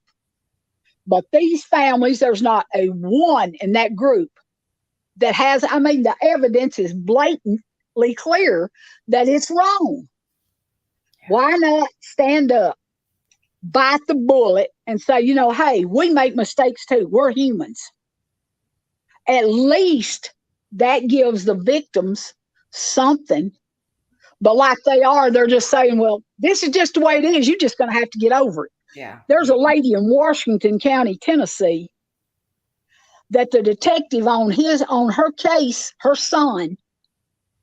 But these families, there's not a one in that group that has, I mean, the evidence is blatantly clear that it's wrong. Why not stand up, bite the bullet, and say, hey, we make mistakes too. We're humans. At least that gives the victims something. But like they're just saying, well, this is just the way it is. You're just going to have to get over it. Yeah. There's a lady in Washington County, Tennessee, that the detective on her case, her son,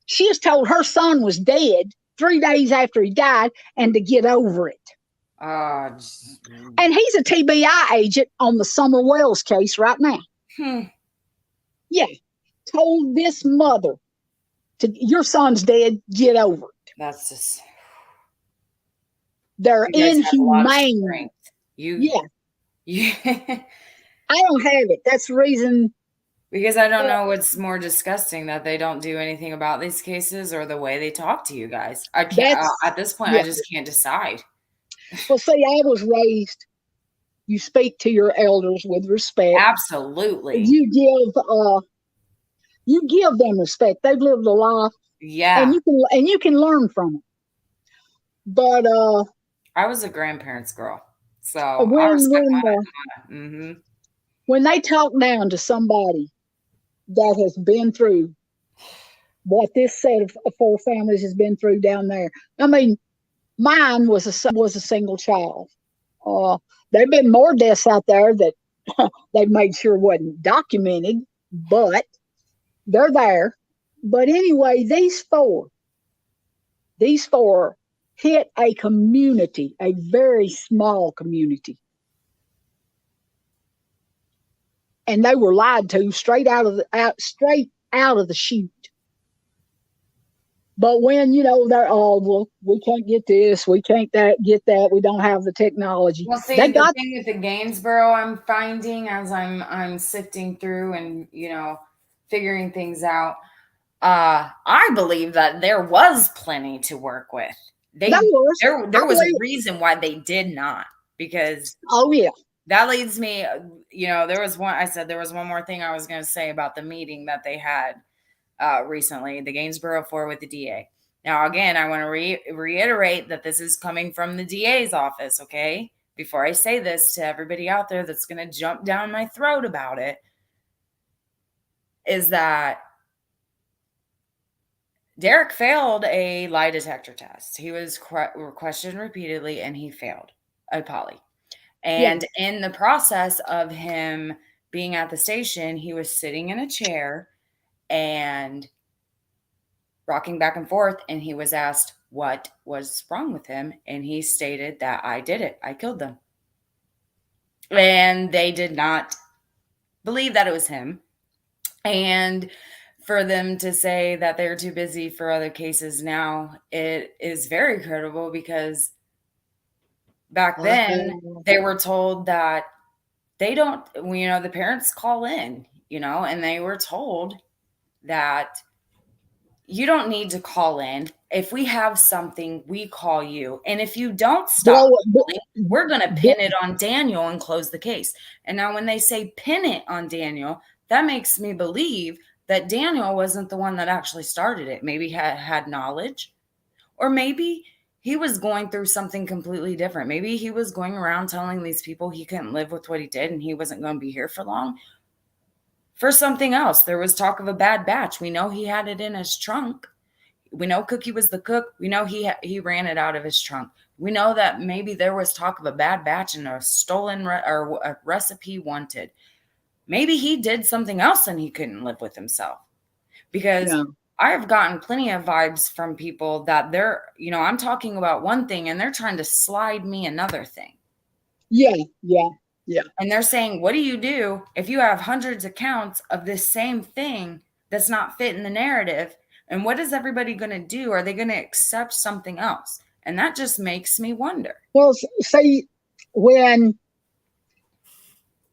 she is told her son was dead 3 days after he died and to get over it. And he's a TBI agent on the Summer Wells case right now. Yeah. Told this mother your son's dead, get over it. That's just. They're You guys have a lot of inhumane. strength. Yeah. I don't have it. That's the reason. Because I don't know what's more disgusting, that they don't do anything about these cases or the way they talk to you guys. I can't, at this point, I just can't decide. Well, see, I was raised, you speak to your elders with respect. Absolutely. You give them respect. They've lived a life. Yeah. And you can learn from them. But I was a grandparents girl. So I respect when they talk down to somebody that has been through what this set of four families has been through down there, I mean, Mine was a single child. Uh, there've been more deaths out there that they made sure wasn't documented, but they're there. But anyway, these four hit a community, a very small community. And they were lied to straight out of the chute. But when they're well, we can't get this, we can't get that, we don't have the technology. Well, see, They the got thing with the Gainesboro, I'm finding as I'm sifting through and figuring things out. I believe that there was plenty to work with. that They was, I there was a believe. reason why they did not, because Oh yeah, that leads me. There was one. I said there was one more thing I was going to say about the meeting that they had recently, the Gainesboro Four with the DA. Now, again, I want to reiterate that this is coming from the DA's office, okay? Before I say this to everybody out there that's going to jump down my throat about it, is that Derek failed a lie detector test. He was questioned repeatedly and he failed a poly. yeah. And in the process of him being at the station, he was sitting in a chair and rocking back and forth, and he was asked what was wrong with him, and he stated that I did it. I killed them. And they did not believe that it was him. And for them to say that they're too busy for other cases now, it is very credible, because back then they were told that they don't, the parents call in, and they were told that you don't need to call in. If we have something, we call you. And if you don't stop calling, we're going to pin it on Daniel and close the case. And now when they say pin it on Daniel, that makes me believe that Daniel wasn't the one that actually started it. Maybe had knowledge, or maybe he was going through something completely different. Maybe he was going around telling these people he couldn't live with what he did and he wasn't going to be here for long. For something else, there was talk of a bad batch. We know he had it in his trunk. We know Cookie was the cook. We know he ran it out of his trunk. We know that maybe there was talk of a bad batch and a stolen or a recipe wanted. Maybe he did something else and he couldn't live with himself. Because I've gotten plenty of vibes from people that I'm talking about one thing and they're trying to slide me another thing. Yeah. And they're saying, what do you do if you have hundreds of counts of this same thing that's not fit in the narrative? And what is everybody going to do? Are they going to accept something else? And that just makes me wonder. Well, see, when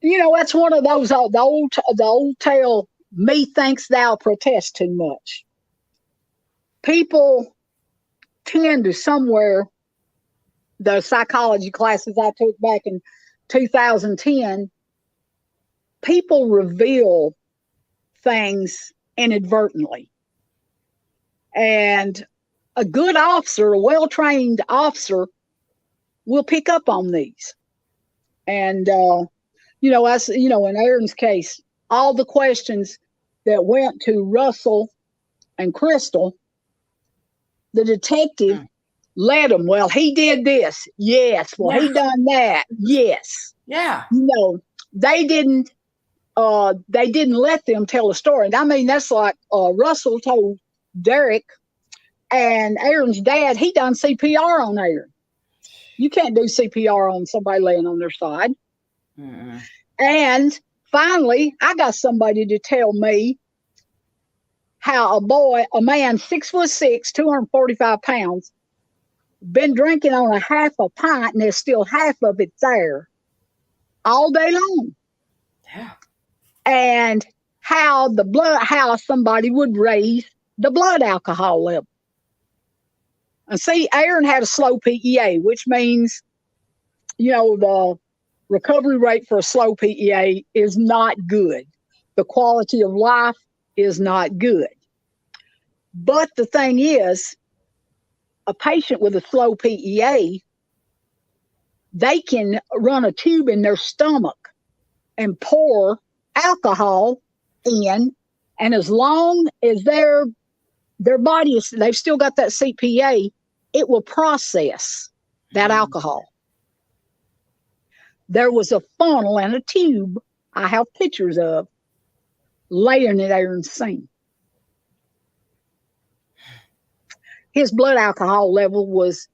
that's one of those the old tale. Methinks thou protest too much. People tend to somewhere. The psychology classes I took back in 2010, people reveal things inadvertently. And a good officer, a well-trained officer, will pick up on these. And, as in Aaron's case, all the questions that went to Russell and Crystal, the detective led them. Well, he did this. Yes. Well, he done that. Yes. Yeah. They didn't let them tell a story. And I mean, that's like Russell told Derek and Aaron's dad, he done CPR on Aaron. You can't do CPR on somebody laying on their side. Mm-mm. And finally, I got somebody to tell me how a man 6'6", 245 pounds, been drinking on a half a pint and there's still half of it there all day long. Yeah. And how somebody would raise the blood alcohol level. And see, Aaron had a slow PEA, which means, the recovery rate for a slow PEA is not good. The quality of life is not good. But the thing is, a patient with a slow PEA, they can run a tube in their stomach and pour alcohol in, and as long as their body is, they've still got that CPA, it will process that Mm. alcohol. There was a funnel and a tube I have pictures of laying it there in the sink. His blood alcohol level was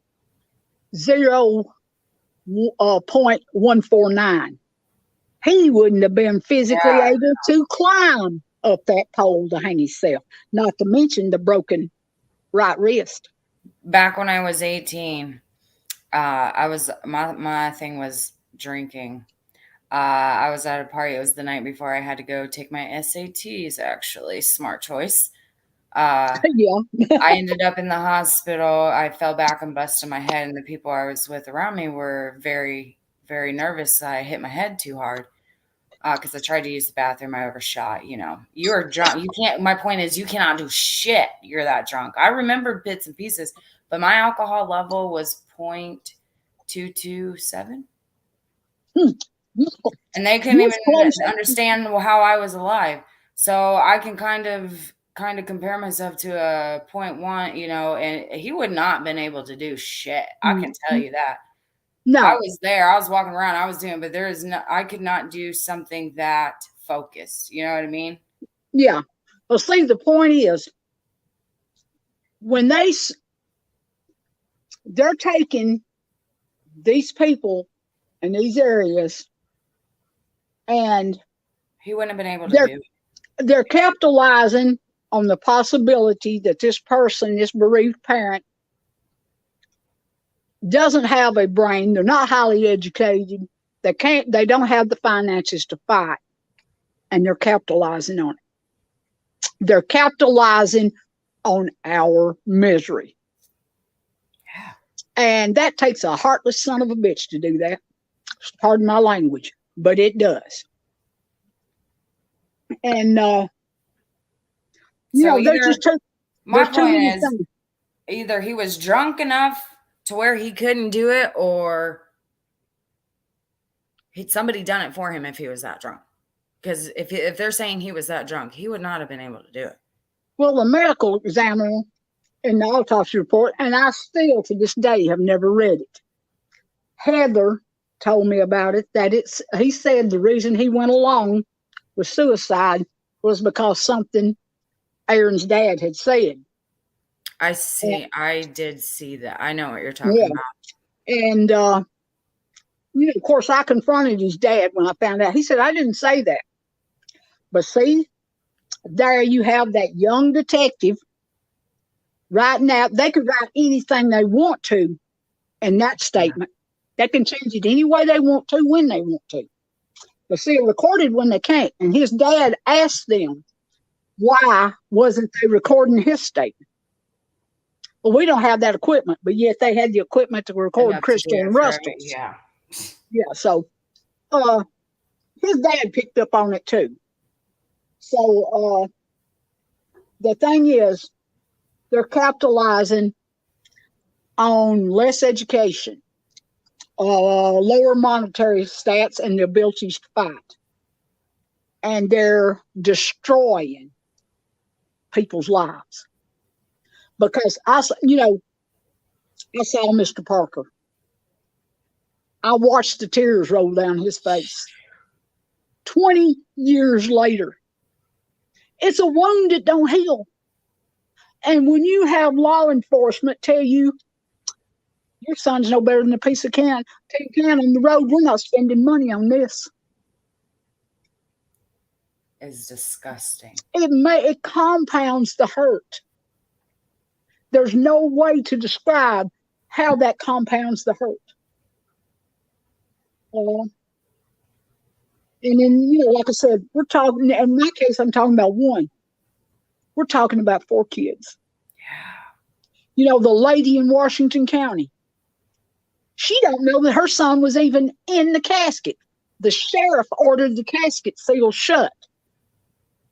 0.149. He wouldn't have been physically Yeah. able to climb up that pole to hang himself, not to mention the broken right wrist. Back when I was 18, I was my thing was drinking. I was at a party. It was the night before I had to go take my SATs. Actually, smart choice. Uh, Yeah. I ended up in the hospital. I fell back and busted my head, and the people I was with around me were very, very nervous. I hit my head too hard because I tried to use the bathroom. I overshot. You know, you are drunk. You can't. My point is, you cannot do shit. You're that drunk. I remember bits and pieces, but my alcohol level was 0.227. And they couldn't even This close. understand how I was alive. So I can kind of compare myself to a 0.1, you know, and he would not been able to do shit. I can tell you that. I No. was there. I was walking around. I was doing, but there is no. I could not do something that focused. You know what I mean? Yeah. Well, see, the point is when they're taking these people in these areas and He wouldn't have been able to they're do it. they're capitalizing on the possibility that this person, this bereaved parent, doesn't have a brain. They're not highly educated. They don't have the finances to fight, and they're capitalizing on it. They're capitalizing on our misery. Yeah. And that takes a heartless son of a bitch to do that. Pardon my language, but it does. And So there's just my there's too point many is things. either he was drunk enough to where he couldn't do it, or somebody done it for him if he was that drunk. Because if they're saying he was that drunk, he would not have been able to do it. Well, the medical examiner in the autopsy report, and I still to this day have never read it. Heather told me about it, that he said the reason he went along with suicide was because something Aaron's dad had said. I see. I did see that. I know what you're talking Yeah. about. And of course I confronted his dad when I found out. He said, I didn't say that. But see, there you have that young detective writing out. They could write anything they want to in that statement. They can change it any way they want to, when they want to. But see, it recorded when they can't. And his dad asked them, why wasn't they recording his statement? Well, we don't have that equipment, but yet they had the equipment to record Enough to do Crystal it and for Russell's. yeah. Yeah, so his dad picked up on it too. So the thing is, they're capitalizing on less education, lower monetary stats, and the abilities to fight. And they're destroying people's lives. Because I saw Mr. Parker. I watched the tears roll down his face. 20 years later, it's a wound that don't heal. And when you have law enforcement tell you your son's no better than a piece of tin on the road, we're not spending money on this. Is disgusting. It compounds the hurt. There's no way to describe how that compounds the hurt. And then, like I said, we're talking, in my case, I'm talking about one. We're talking about 4 kids. Yeah. The lady in Washington County, she don't know that her son was even in the casket. The sheriff ordered the casket sealed shut.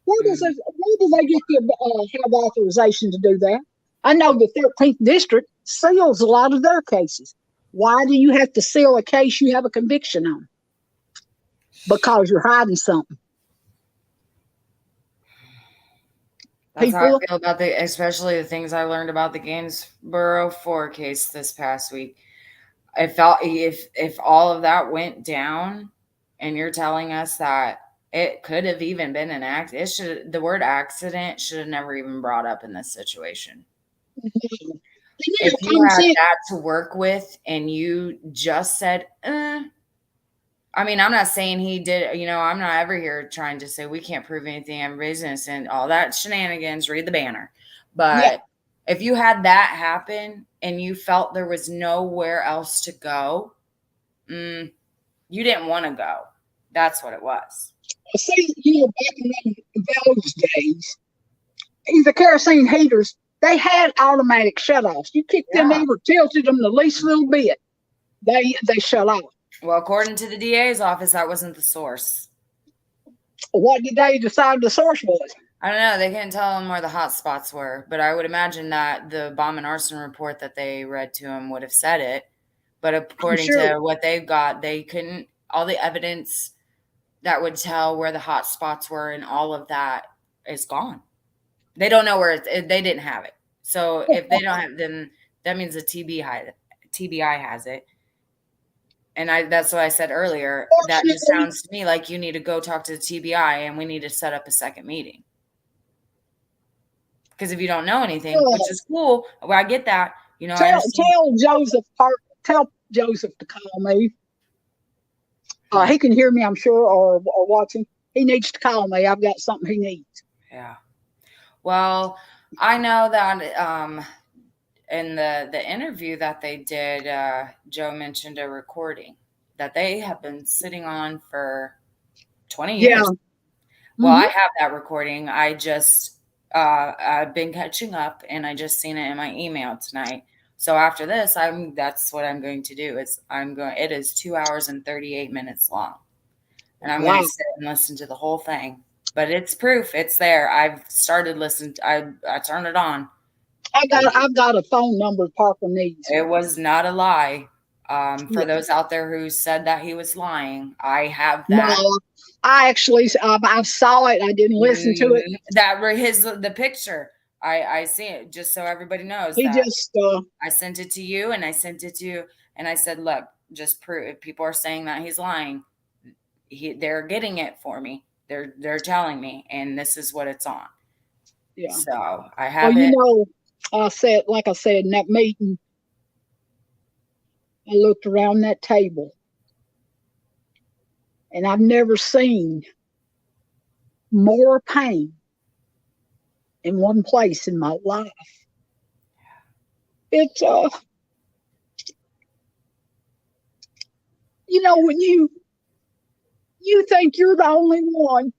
Where do they get the have authorization to do that? I know the 13th district seals a lot of their cases. Why do you have to seal a case you have a conviction on? Because you're hiding something. That's how I People, feel about especially the things I learned about the Gainesboro Four case this past week. I felt if all of that went down, and you're telling us that it could have even been an accident, the word accident should have never even brought up in this situation. If you common had sense. that to work with and you just said, I mean, I'm not saying he did, I'm not ever here trying to say we can't prove anything, everybody's innocent, all that shenanigans, read the banner. Yeah. But if you had that happen and you felt there was nowhere else to go, you didn't want to go. That's what it was. See, back in those days, the kerosene heaters, they had automatic shutoffs. You kicked them Yeah. over, tilted them the least little bit, they shut off. Well, according to the DA's office, that wasn't the source. What did they decide the source was? I don't know. They couldn't tell him where the hot spots were, but I would imagine that the bomb and arson report that they read to him would have said it. But I'm according sure. to what they've got, they couldn't, all the evidence that would tell where the hot spots were and all of that is gone. They don't know where they didn't have it. So if they don't have, then that means the TBI has it. And that's what I said earlier. That just sounds to me like you need to go talk to the TBI and we need to set up a second meeting. Because if you don't know anything, which is cool, well, I get that. I understand. Tell Joseph to call me. He can hear me, I'm sure, or watching. He needs to call me. I've got something he needs. Yeah. Well, I know that in the interview that they did, Joe mentioned a recording that they have been sitting on for 20 years. Yeah. Well, I have that recording. I just I've been catching up, and I just seen it in my email tonight. So after this, that's what I'm going to do. It is 2 hours and 38 minutes long, and I'm going to sit and listen to the whole thing. But it's proof. It's there. I've started listening. I turned it on. I've got a phone number Parker needs. It was not a lie. For those out there who said that he was lying, I have that. No, I actually I saw it. I didn't listen to it. That were the picture. I see it, just so everybody knows He that. just I sent it to you, and I sent it to you, and I said, look, just prove if people are saying that he's lying, they're getting it for me. They're telling me, and this is what it's on. Yeah. So I have it. Like I said in that meeting, I looked around that table, and I've never seen more pain in one place in my life. It's when you think you're the only one,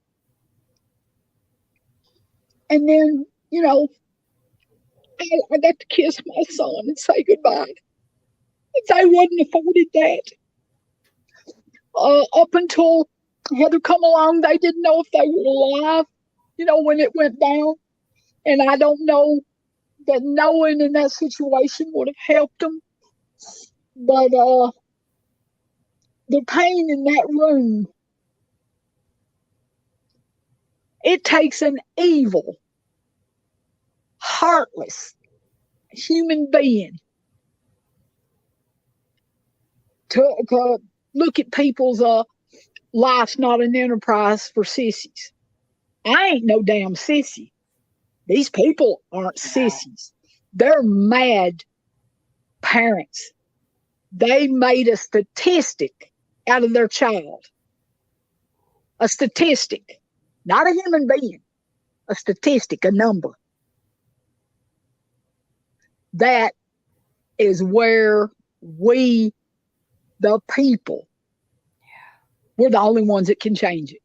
and then I got to kiss my son and say goodbye. If they wouldn't afforded that, up until Heather come along, they didn't know if they were alive. When it went down, and I don't know that knowing in that situation would have helped them. But the pain in that room, it takes an evil, heartless human being to look at people's life's not an enterprise for sissies. I ain't no damn sissy. These people aren't sissies. They're mad parents. They made a statistic out of their child. A statistic, not a human being. A statistic, a number. That is where we, the people, we're the only ones that can change it.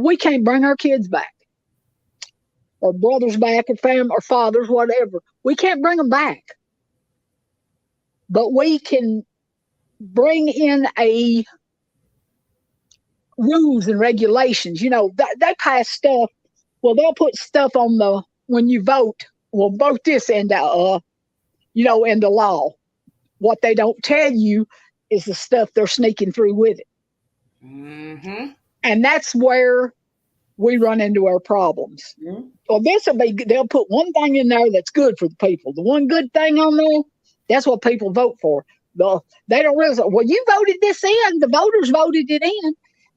We can't bring our kids back, or brothers back, or family, or fathers, whatever. We can't bring them back, but we can bring in a rules and regulations. They pass stuff. Well, they'll put stuff on when you vote. Well, vote this into into law. What they don't tell you is the stuff they're sneaking through with it. Mm-hmm. And that's where we run into our problems. Mm-hmm. Well, this will be, they'll put one thing in there that's good for the people. The one good thing on there, that's what people vote for. They don't realize, well, you voted this in, the voters voted it in.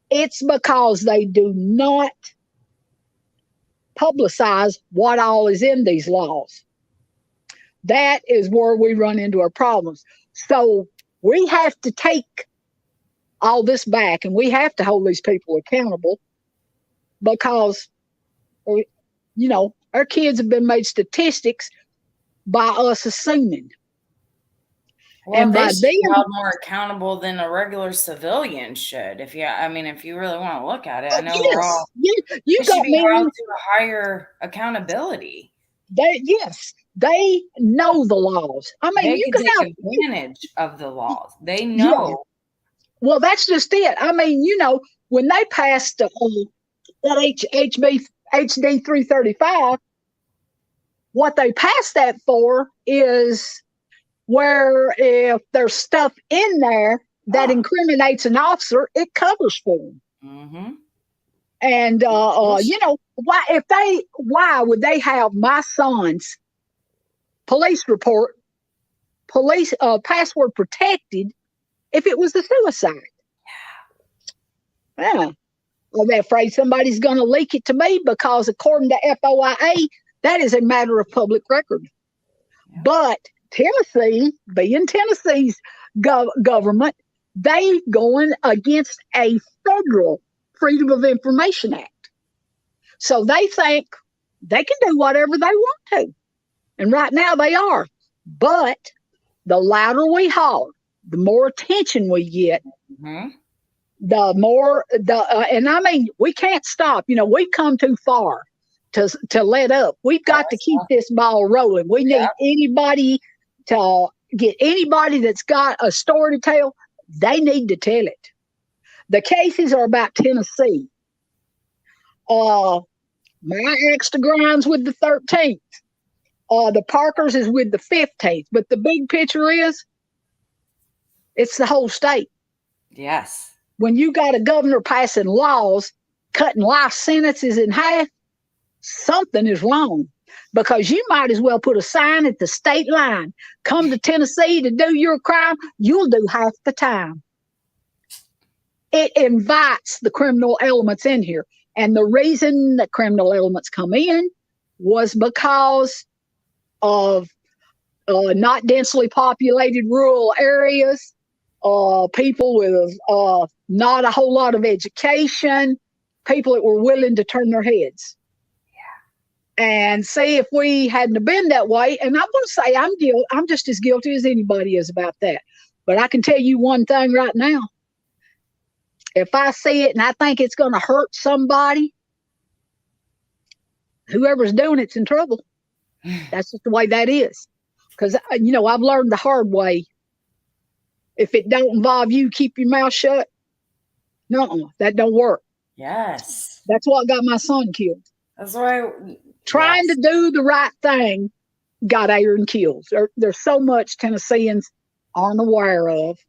It's because they do not publicize what all is in these laws. That is where we run into our problems. So we have to take all this back and we have to hold these people accountable because, our kids have been made statistics by us assuming. Well, And they by should then, be held more accountable than a regular civilian should. If you really want to look at it, I know we're yes, all, you they should got be me held on. to a higher accountability. They know the laws. I mean, They you can can take have, advantage of the laws. They yeah. know. Well, that's just it. I mean, when they passed that HD 335, what they passed that for is where if there's stuff in there that incriminates an officer, it covers for them. Mm-hmm. And why would they have my son's police report, police password protected if it was a suicide? Yeah. Are they afraid somebody's going to leak it to me? Because according to FOIA, that is a matter of public record. Yeah. But Tennessee, being Tennessee's government, they going against a federal Freedom of Information Act. So they think they can do whatever they want to. And right now they are. But the louder we holler, the more attention we get, mm-hmm. the more and I mean, we can't stop. We've come too far to let up. We've got to keep this ball rolling. We need anybody to get anybody that's got a story to tell. They need to tell it. The cases are about Tennessee. My axe to grind's with the 13th. The Parkers is with the 15th. But the big picture is, it's the whole state. Yes. When you got a governor passing laws, cutting life sentences in half, something is wrong. Because you might as well put a sign at the state line. Come to Tennessee to do your crime, you'll do half the time. It invites the criminal elements in here. And the reason that criminal elements come in was because of not densely populated rural areas, people with not a whole lot of education, people that were willing to turn their heads. Yeah. And see, if we hadn't been that way, and I'm going to say I'm just as guilty as anybody is about that. But I can tell you one thing right now. If I see it and I think it's going to hurt somebody, whoever's doing it's in trouble. That's just the way that is. Because, I've learned the hard way. If it don't involve you, keep your mouth shut. No, that don't work. Yes. That's what got my son killed. That's why. Trying to do the right thing got Aaron killed. There's so much Tennesseans aren't aware of.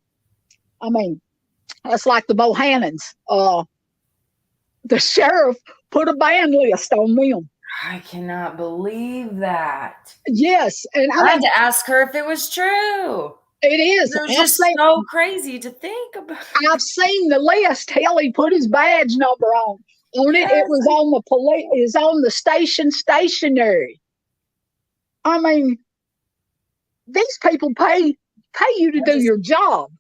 I mean, that's like the Bohannons. The sheriff put a ban list on them. I cannot believe that. Yes. And I had to ask her if it was true. It is. It was just so crazy to think about. I've seen the list. Hell, he put his badge number on it. Yes. It was on the police. It's on the station stationery. I mean, these people pay you to do your job.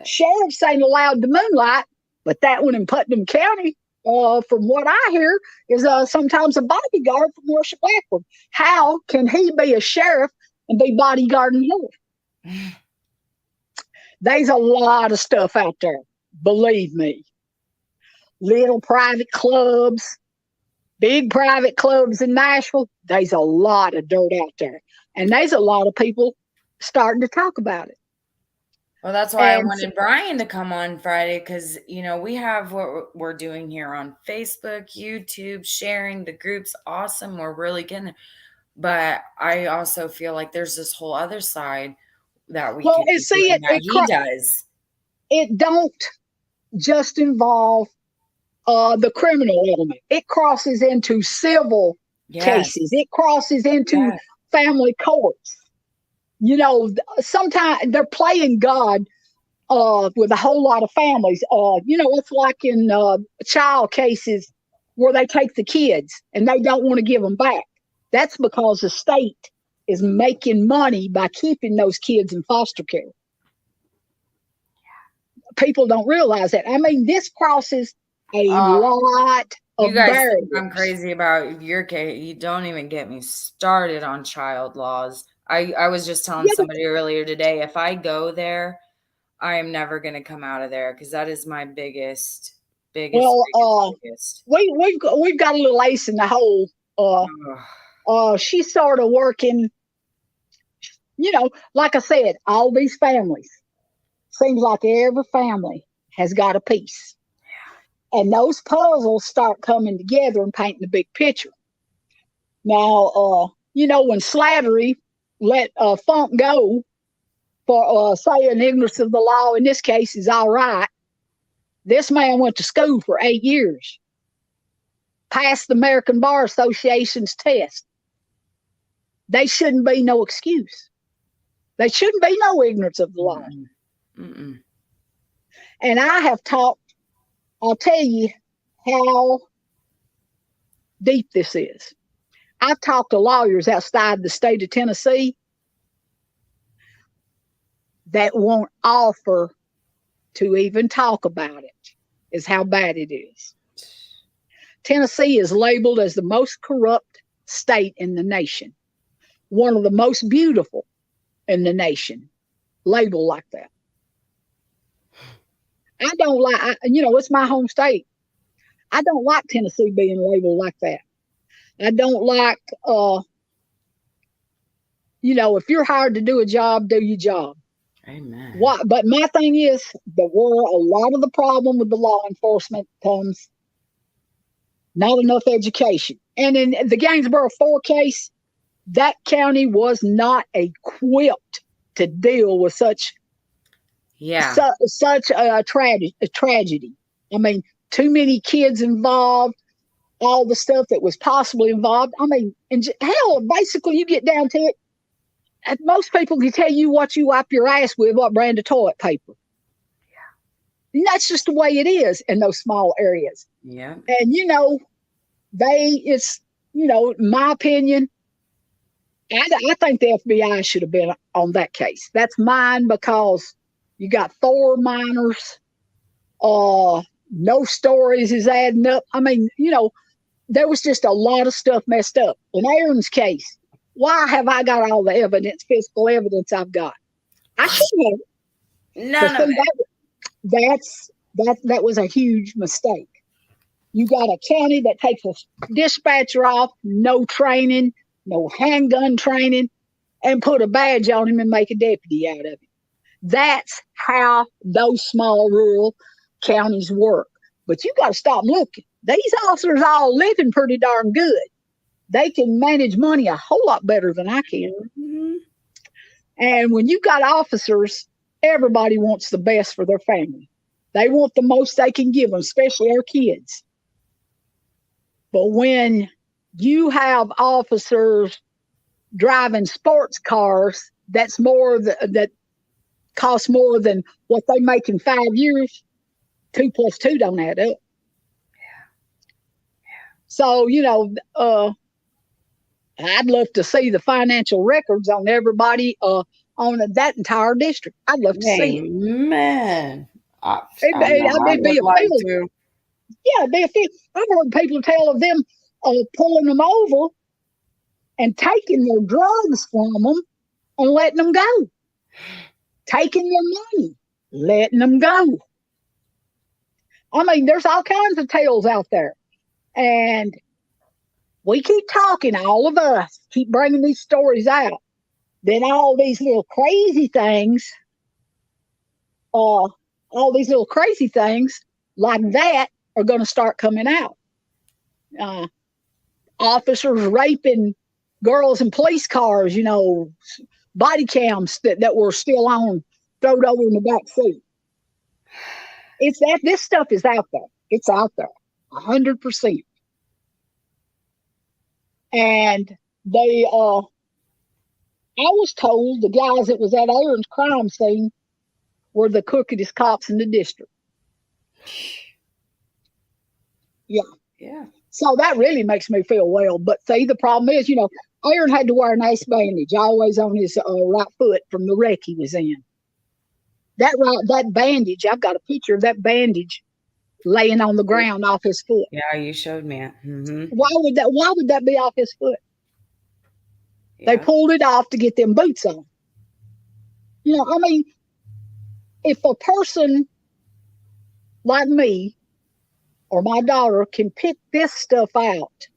Sheriffs ain't allowed to moonlight, but that one in Putnam County, from what I hear, is sometimes a bodyguard from Worship Blackwood. How can he be a sheriff and be bodyguarding him? There's a lot of stuff out there, believe me. Little private clubs, big private clubs in Nashville, there's a lot of dirt out there. And there's a lot of people starting to talk about it. Well, that's why I wanted Brian to come on Friday because, we have what we're doing here on Facebook, YouTube, sharing the groups. Awesome. We're really getting it. But I also feel like there's this whole other side that we can do that he does. It don't just involve the criminal element. It crosses into civil cases. Yes. It crosses into Yes. family courts. Sometimes they're playing God with a whole lot of families. It's like in child cases where they take the kids and they don't want to give them back. That's because the state is making money by keeping those kids in foster care. People don't realize that. I mean, this crosses a Uh, lot you of guys think I'm barriers. crazy about your case. You don't even get me started on child laws. I was just telling Yeah, but, somebody earlier today, if I go there, I am never going to come out of there because that is my biggest, biggest, well, biggest, biggest. we've got a little ace in the hole. Ugh. She's sort of working. Like I said, all these families seems like every family has got a piece, and those puzzles start coming together and painting the big picture. Now, when Slattery let Funk go for saying ignorance of the law in this case is all right. This man went to school for 8 years, passed the American Bar Association's test. They shouldn't be no excuse. They shouldn't be no ignorance of the law. Mm-mm. Mm-mm. And I have talked, I'll tell you how deep this is. I've talked to lawyers outside the state of Tennessee that won't offer to even talk about it, is how bad it is. Tennessee is labeled as the most corrupt state in the nation, one of the most beautiful in the nation, labeled like that. I don't like, it's my home state. I don't like Tennessee being labeled like that. I don't like, if you're hired to do a job, do your job. Amen. But my thing is, where a lot of the problem with the law enforcement comes, not enough education. And in the Gainesboro Four case, that county was not equipped to deal with such Yeah. such a tragedy. I mean, too many kids involved, all the stuff that was possibly involved. I mean, and hell, basically, you get down to it, and most people can tell you what you wipe your ass with, what brand of toilet paper. And that's just the way it is in those small areas. Yeah. And it's in my opinion, I think the FBI should have been on that case. That's mine because you got 4 minors. No stories is adding up. I mean, there was just a lot of stuff messed up. In Aaron's case, why have I got all the evidence, physical evidence I've got? I should have. None But of see, it. that was a huge mistake. You got a county that takes a dispatcher off, no training, no handgun training, and put a badge on him and make a deputy out of him. That's how those small rural counties work. But you got to stop looking. These officers all living pretty darn good. They can manage money a whole lot better than I can. Mm-hmm. And when you got officers, everybody wants the best for their family. They want the most they can give them, especially our kids. But when you have officers driving sports cars, that cost more than what they make in 5 years. 2 plus 2 don't add up. So I'd love to see the financial records on everybody on that entire district. I'd love to see it. Amen. I know I It'd be would a like field. to. Yeah, it'd be a field. I've heard people tell of them pulling them over and taking their drugs from them and letting them go. Taking their money, letting them go. I mean, there's all kinds of tales out there. And we keep talking, all of us keep bringing these stories out. Then all these little crazy things like that are going to start coming out. Officers raping girls in police cars, body cams that were still on, thrown over in the back seat. This stuff is out there. It's out there. 100%. And they, I was told the guys that was at Aaron's crime scene were the crookedest cops in the district. Yeah. Yeah. So that really makes me feel well. But see, the problem is, Aaron had to wear an ace bandage always on his right foot from the wreck he was in. That bandage, I've got a picture of that bandage laying on the ground off his foot. Yeah, you showed me it. Mm-hmm. Why would that be off his foot? Yeah. They pulled it off to get them boots on. I mean, if a person like me or my daughter can pick this stuff out,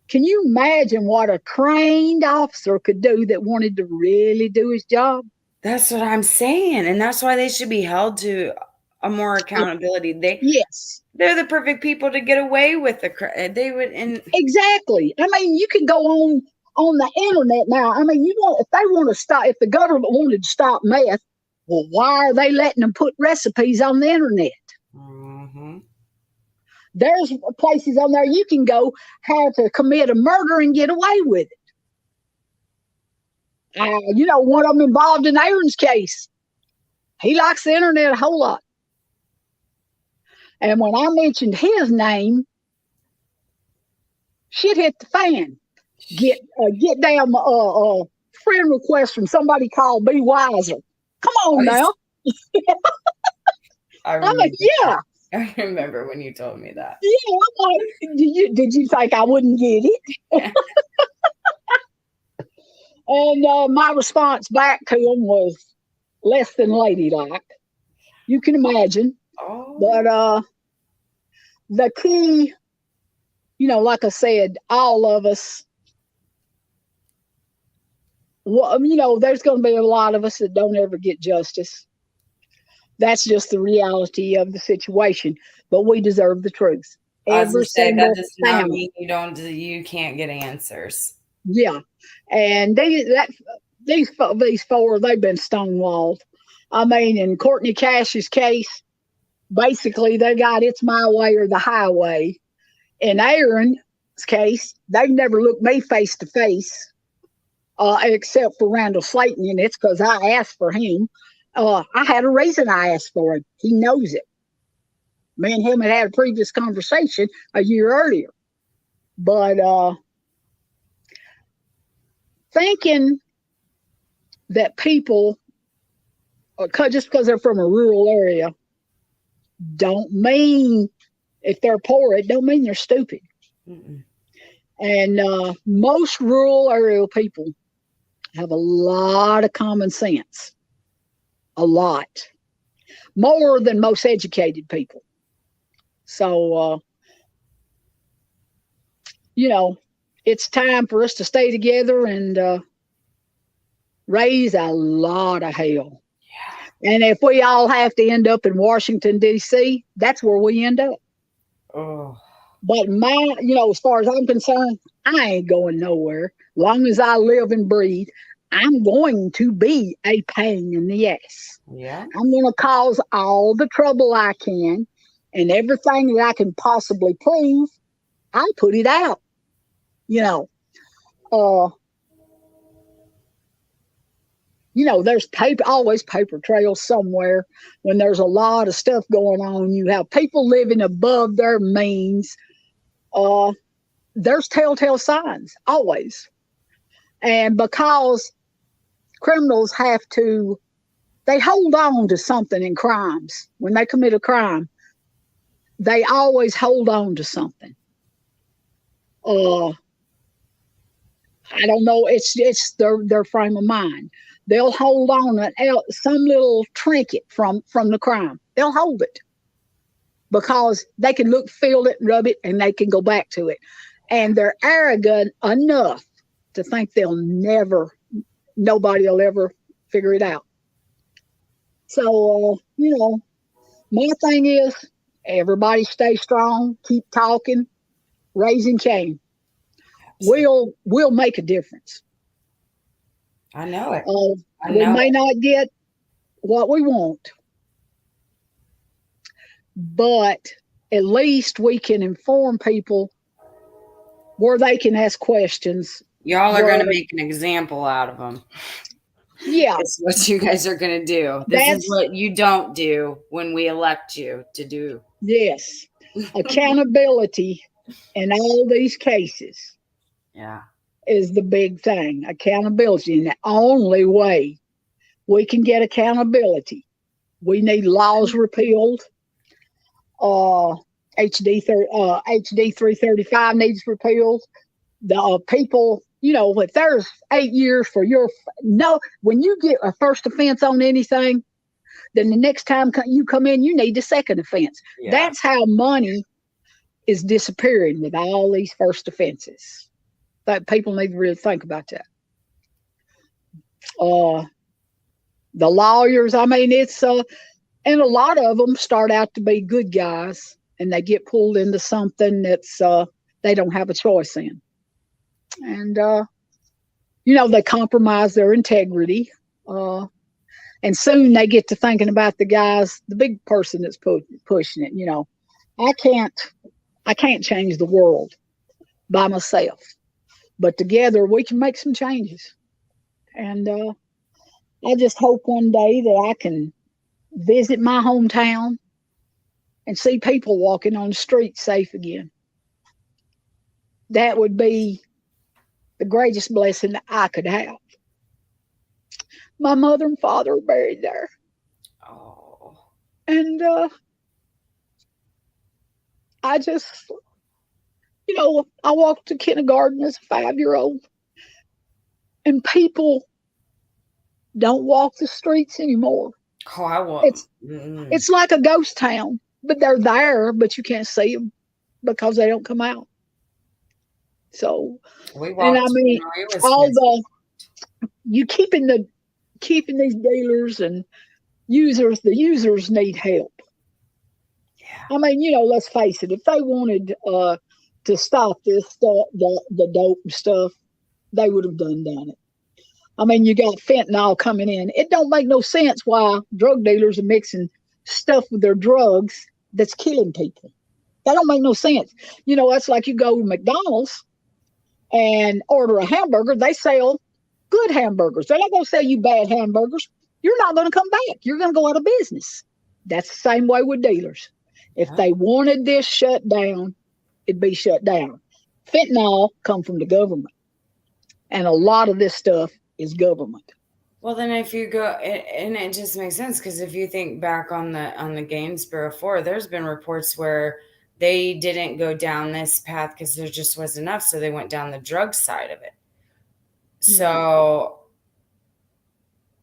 can you imagine what a trained officer could do that wanted to really do his job? That's what I'm saying. And that's why they should be held to a more accountability. Yes. They're the perfect people to get away with they would. And exactly. I mean, you can go on the internet now. I mean, if they want to stop, if the government wanted to stop meth, well, why are they letting them put recipes on the internet? Mm-hmm. There's places on there you can go how to commit a murder and get away with it. One of them involved in Aaron's case. He likes the internet a whole lot. And when I mentioned his name, shit hit the fan. Get down friend request from somebody called Be Wiser. Come on now. Yeah. I remember when you told me that. Yeah, I'm like, did you think I wouldn't get it? And my response back to him was less than ladylike. You can imagine. Oh. But the key, like I said, all of us, there's going to be a lot of us that don't ever get justice. That's just the reality of the situation. But we deserve the truth. Every single that does not mean you can't get answers. Yeah, and these four, they've been stonewalled. I mean, in Courtney Cash's case, basically they got it's my way or the highway. In Aaron's case, they've never looked me face to face, except for Randall Slayton, and it's because I asked for him. I had a reason I asked for him. He knows it. Me and him had a previous conversation a year earlier. But thinking that people, just because they're from a rural area, don't mean if they're poor, it don't mean they're stupid. Mm-mm. And most rural area people have a lot of common sense. A lot. More than most educated people. So, it's time for us to stay together and raise a lot of hell. Yeah. And if we all have to end up in Washington, D.C., that's where we end up. Oh. But as far as I'm concerned, I ain't going nowhere. Long as I live and breathe, I'm going to be a pain in the ass. Yeah. I'm going to cause all the trouble I can, and everything that I can possibly prove, I'll put it out. There's always paper trails somewhere. When there's a lot of stuff going on, you have people living above their means. There's telltale signs, always. And because criminals they hold on to something in crimes. When they commit a crime, they always hold on to something. I don't know. It's their frame of mind. They'll hold on to some little trinket from the crime. They'll hold it because they can feel it, rub it, and they can go back to it. And they're arrogant enough to think nobody will ever figure it out. So, my thing is everybody stay strong, keep talking, raising Cain. We'll make a difference. I know it. We may not get what we want, but at least we can inform people where they can ask questions. Y'all are Where, going to make an example out of them. yeah, It's what you guys are going to do. This is that's, what you don't do when we elect you to do. yes, accountability in all these cases Yeah. is the big thing. Accountability. And the only way we can get accountability, we need laws repealed. Uh, HD 335 needs repealed. The people, if there's 8 years for your no, when you get a first offense on anything, then the next time you come in, you need a second offense. Yeah. That's how money is disappearing with all these first offenses. That people need to really think about that. The lawyers, I mean, it's and a lot of them start out to be good guys, and they get pulled into something that's they don't have a choice in, and they compromise their integrity, and soon they get to thinking about the big person that's pushing it. I can't change the world by myself, but together we can make some changes. And I just hope one day that I can visit my hometown and see people walking on the street safe again. That would be the greatest blessing that I could have. My mother and father are buried there. Oh. And I just, I walked to kindergarten as a 5-year-old, and people don't walk the streets anymore. Oh, I won't. It's like a ghost town, but they're there, but you can't see them because they don't come out. So, and I mean, all you keeping these dealers and users, the users need help. Yeah. I mean, let's face it, if they wanted to stop this stuff, the dope and stuff, they would have done it. I mean, you got fentanyl coming in. It don't make no sense why drug dealers are mixing stuff with their drugs that's killing people. That don't make no sense. That's like you go to McDonald's and order a hamburger. They sell good hamburgers. They're not going to sell you bad hamburgers. You're not going to come back. You're going to go out of business. That's the same way with dealers. If they wanted this shut down, it'd be shut down. Fentanyl come from the government, and a lot of this stuff is government. Well, then if you go, and it just makes sense, because if you think back on the Gainesboro Four, there's been reports where they didn't go down this path because there just wasn't enough, so they went down the drug side of it. So,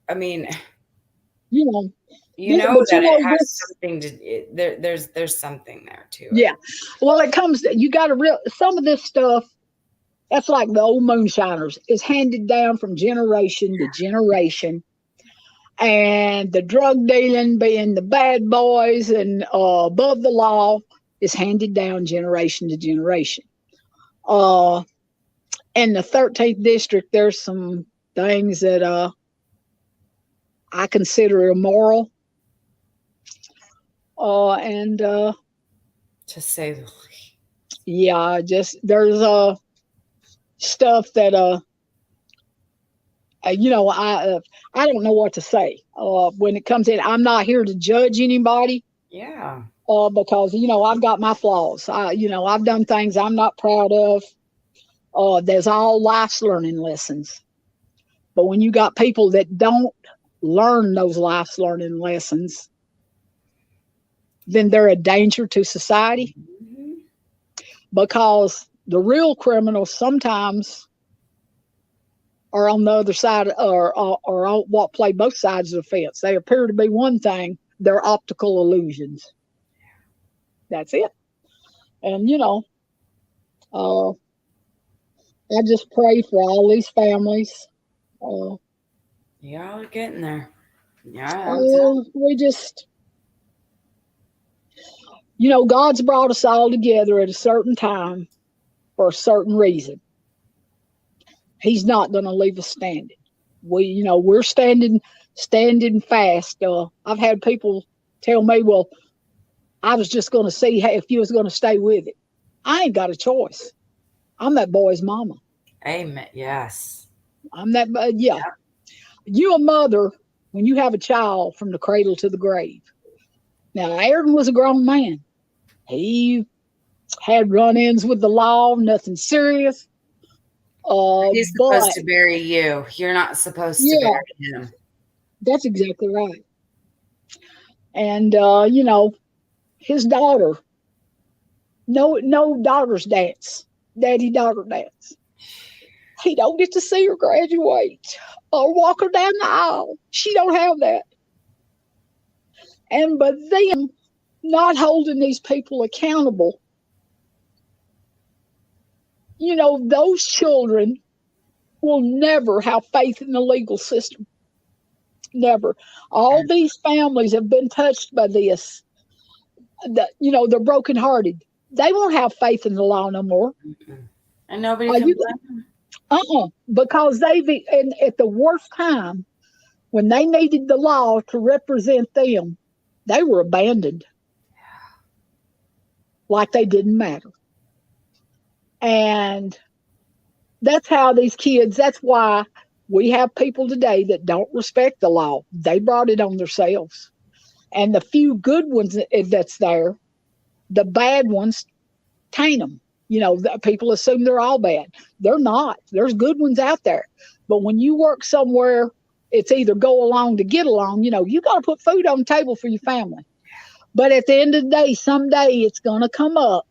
I mean, that it has something to. There's something there too. Yeah, well, it comes. You got to some of this stuff. That's like the old moonshiners. Is handed down from generation to generation. And the drug dealing, being the bad boys and above the law, is handed down generation to generation. In the 13th district, there's some things that I consider immoral. To say the least. Yeah, there's stuff that I don't know what to say when it comes in. I'm not here to judge anybody. Yeah. Because I've got my flaws. I've done things I'm not proud of. There's all life's learning lessons, but when you got people that don't learn those life's learning lessons, then they're a danger to society. Mm-hmm. Because the real criminals sometimes are on the other side, or what play both sides of the fence. They appear to be one thing. They're optical illusions. That's it. And I just pray for all these families. Y'all are getting there. Yeah. We just, God's brought us all together at a certain time for a certain reason. He's not going to leave us standing. We're standing fast. I've had people tell me, well, I was just going to see if you was going to stay with it. I ain't got a choice. I'm that boy's mama. Amen. Yes. I'm that, yeah. You a mother when you have a child from the cradle to the grave. Now, Aaron was a grown man. He had run ins with the law, nothing serious. He's supposed But to bury you. You're not supposed to yeah, bury him. that's exactly right. And, his daughter, no daughters dance, daddy daughter dance. He don't get to see her graduate or walk her down the aisle. She don't have that. And but them not holding these people accountable, those children will never have faith in the legal system. Never. All these families have been touched by this. They're brokenhearted. They won't have faith in the law no more. And nobody Are can you? blame him. Because and at the worst time when they needed the law to represent them, they were abandoned, like they didn't matter. And that's how these kids. That's why we have people today that don't respect the law. They brought it on themselves. And the few good ones that's there, the bad ones taint them. People assume they're all bad. They're not. There's good ones out there. But when you work somewhere, it's either go along to get along. You got to put food on the table for your family. But at the end of the day, someday it's going to come up.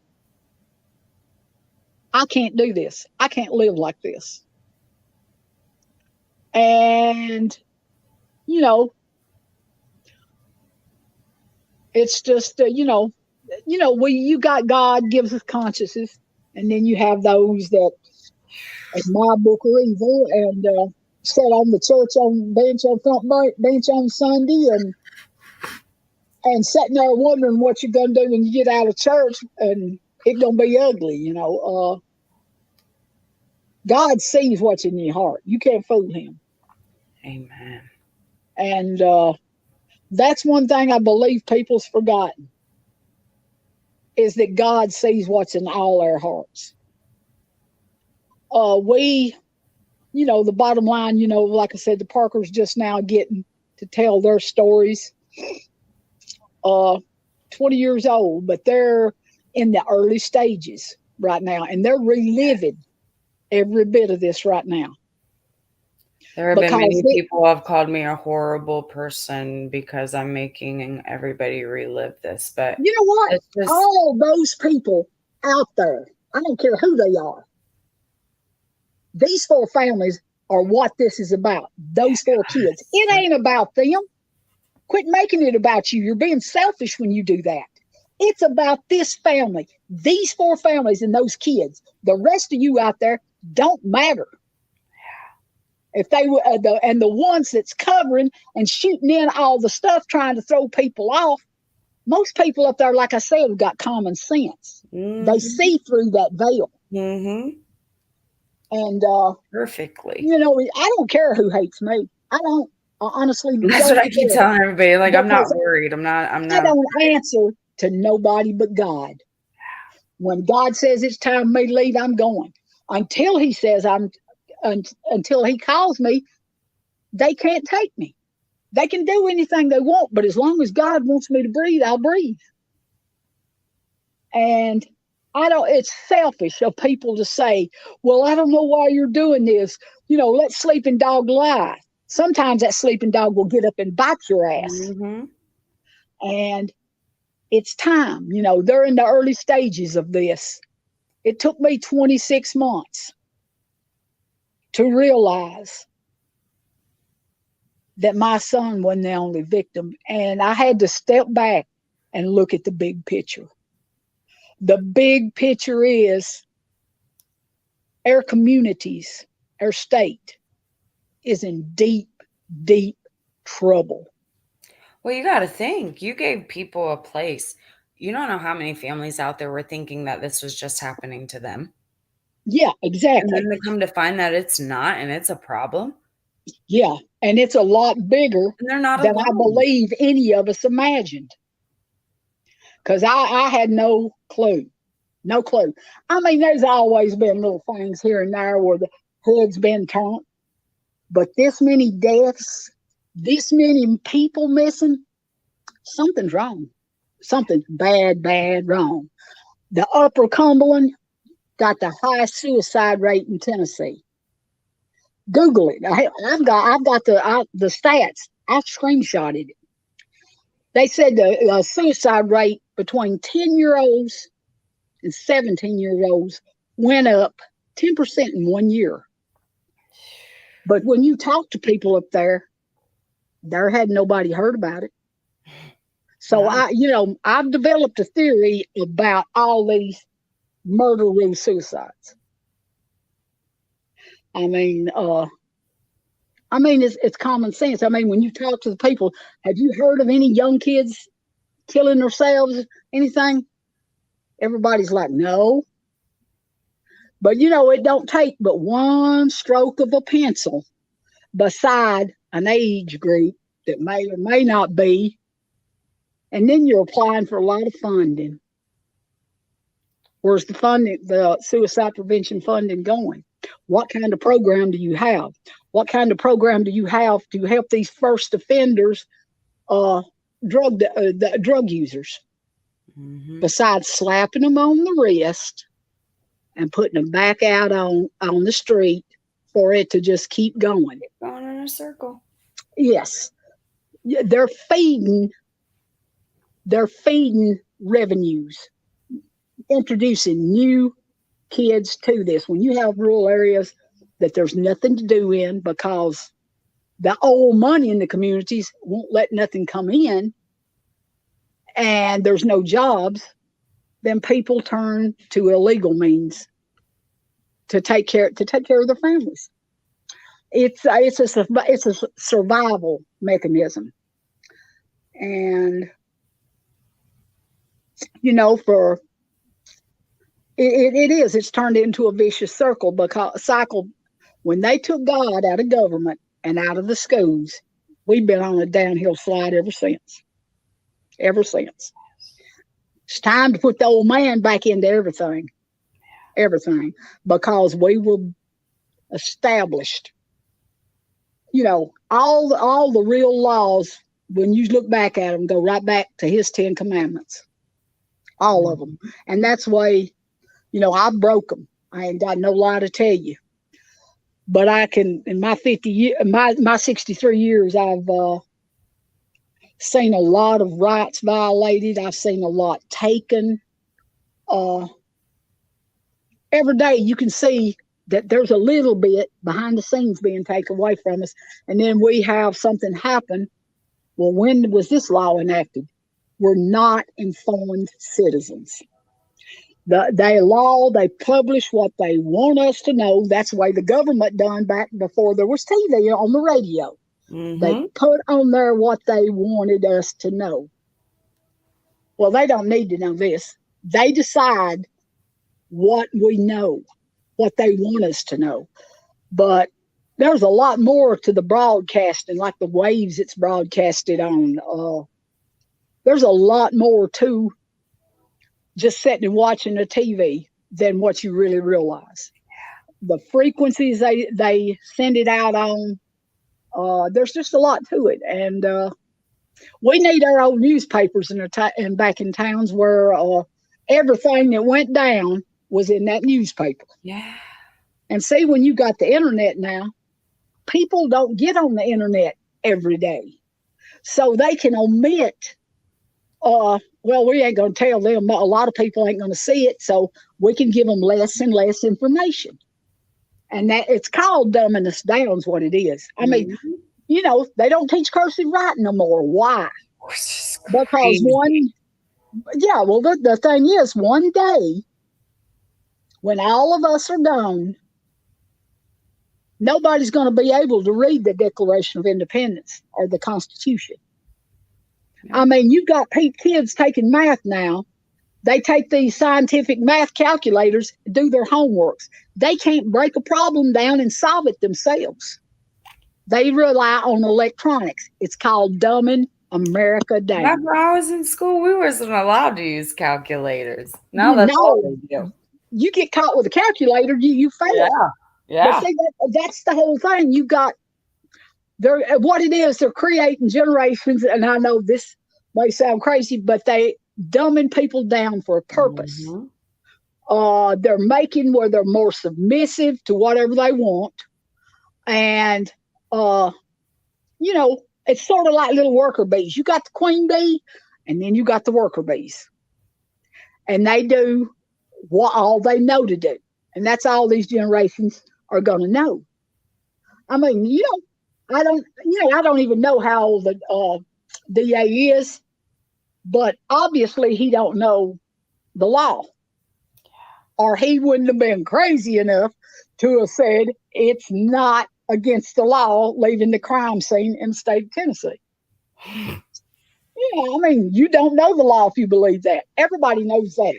I can't do this. I can't live like this. And, you know, it's just, you got God gives us consciences. And then you have those that, as my book are evil and sat on the church bench on front bench on Sunday and sitting there wondering what you're gonna do when you get out of church, and it's gonna be ugly. God sees what's in your heart. You can't fool him. Amen. And that's one thing I believe people's forgotten is that God sees what's in all our hearts. The bottom line, like I said, the Parkers just now getting to tell their stories. 20 years old, but they're in the early stages right now, and they're reliving every bit of this right now. There have been many people who have called me a horrible person because I'm making everybody relive this. But you know what? All those people out there, I don't care who they are, these 4 families are what this is about. Those 4 kids. It ain't about them. Quit making it about you. You're being selfish when you do that. It's about this family, these 4 families and those kids. The rest of you out there don't matter. If they were the ones that's covering and shooting in all the stuff, trying to throw people off, most people up there, like I said, have got common sense. Mm-hmm. They see through that veil. Mm-hmm. And perfectly. I don't care who hates me. I don't. Honestly, that's what I keep telling everybody. Like, I'm not worried. I'm not. I don't answer to nobody but God. When God says it's time for me to leave, I'm going. Until He says until He calls me, they can't take me. They can do anything they want, but as long as God wants me to breathe, I'll breathe. And it's selfish of people to say, well, I don't know why you're doing this. Let sleeping dog lie. Sometimes that sleeping dog will get up and bite your ass. Mm-hmm. And it's time. They're in the early stages of this. It took me 26 months to realize that my son wasn't the only victim. And I had to step back and look at the big picture. The big picture is our communities, our state is in deep, deep trouble. Well, you got to think. You gave people a place. You don't know how many families out there were thinking that this was just happening to them. Yeah, exactly. And then they come to find that it's not, and it's a problem. Yeah, and it's a lot bigger and they're not than alone. I believe any of us imagined. because I had no clue. No clue. I mean, there's always been little things here and there where the hood's been turned, but this many deaths, this many people missing, something's wrong. Something's bad, bad wrong. The Upper Cumberland got the highest suicide rate in Tennessee. Google it. I've got the stats. I screenshotted it. They said the suicide rate between 10-year-olds and 17-year-olds went up 10% in 1 year. But when you talk to people up there had nobody heard about it. So I've developed a theory about all these murder suicides. I mean, it's common sense. I mean, when you talk to the people, have you heard of any young kids killing themselves? Anything? Everybody's like, no. But it don't take but one stroke of a pencil beside an age group that may or may not be, and then you're applying for a lot of funding. Where's the suicide prevention funding going? What kind of program do you have? What kind of program do you have to help these first offenders, drug users? Mm-hmm. Besides slapping them on the wrist and putting them back out on the street for it to just keep going. Going in a circle. Yes. They're feeding revenues, introducing new kids to this. When you have rural areas that there's nothing to do in because the old money in the communities won't let nothing come in and there's no jobs, then people turn to illegal means to take care of their families. It's a survival mechanism. And it's turned into a vicious cycle when they took God out of government and out of the schools. We've been on a downhill slide ever since. It's time to put the old man back into everything, because we were established. All the real laws, when you look back at them, go right back to his 10 commandments, all of them. And that's why, I broke them. I ain't got no lie to tell you. But I can, in my 63 years, I've seen a lot of rights violated. I've seen a lot taken. Every day you can see that there's a little bit behind the scenes being taken away from us. And then we have something happen. Well, when was this law enacted? We're not informed citizens. They publish what they want us to know. That's the way the government done back before there was TV on the radio. Mm-hmm. They put on there what they wanted us to know. Well, they don't need to know this. They decide what we know, what they want us to know. But there's a lot more to the broadcasting, like the waves it's broadcasted on. There's a lot more to just sitting and watching a TV than what you really realize. The frequencies they send it out on, there's just a lot to it. And we need our old newspapers and back in towns where everything that went down was in that newspaper. Yeah. And see, when you got the internet now, people don't get on the internet every day. So they can omit, we ain't going to tell them. A lot of people ain't going to see it, so we can give them less and less information. And that it's called dumbing us down is what it is. I mean, they don't teach cursive writing no more. Why? Because the thing is, one day, when all of us are gone, nobody's going to be able to read the Declaration of Independence or the Constitution. I mean, you've got kids taking math now. They take these scientific math calculators, do their homeworks. They can't break a problem down and solve it themselves. They rely on electronics. It's called dumbing America down. Whenever I was in school, we wasn't allowed to use calculators. Now You that's all know, they do. you get caught with a calculator, you fail. Yeah. But Yeah. see, that's the whole thing. You got they're what it is. They're creating generations, and I know this may sound crazy, but they dumbing people down for a purpose. Hmm. They're making where they're more submissive to whatever they want, and uh, it's sort of like little worker bees. You got the queen bee, and then you got the worker bees, and they do what all they know to do, and that's all these generations are going to know. I mean, I don't even know how old the DA is, but obviously he don't know the law, or he wouldn't have been crazy enough to have said it's not against the law leaving the crime scene in the state of Tennessee. Yeah, I mean, you don't know the law if you believe that. Everybody knows that.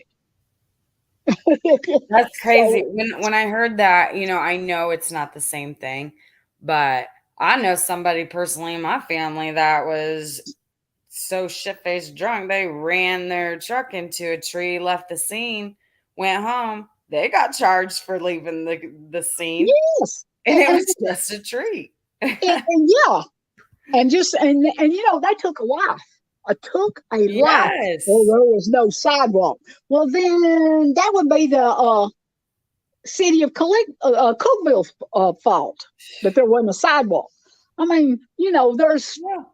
That's crazy. So, When I heard that, I know it's not the same thing, but I know somebody personally in my family that was so shit-faced drunk they ran their truck into a tree, left the scene, went home. They got charged for leaving the scene, yes, and it was just a tree. and yeah, and just and they took a life. I took a life. Well, Yes. there was no sidewalk. Well, then that would be the city of Cookville's fault that there wasn't a sidewalk. I mean, there's Yeah.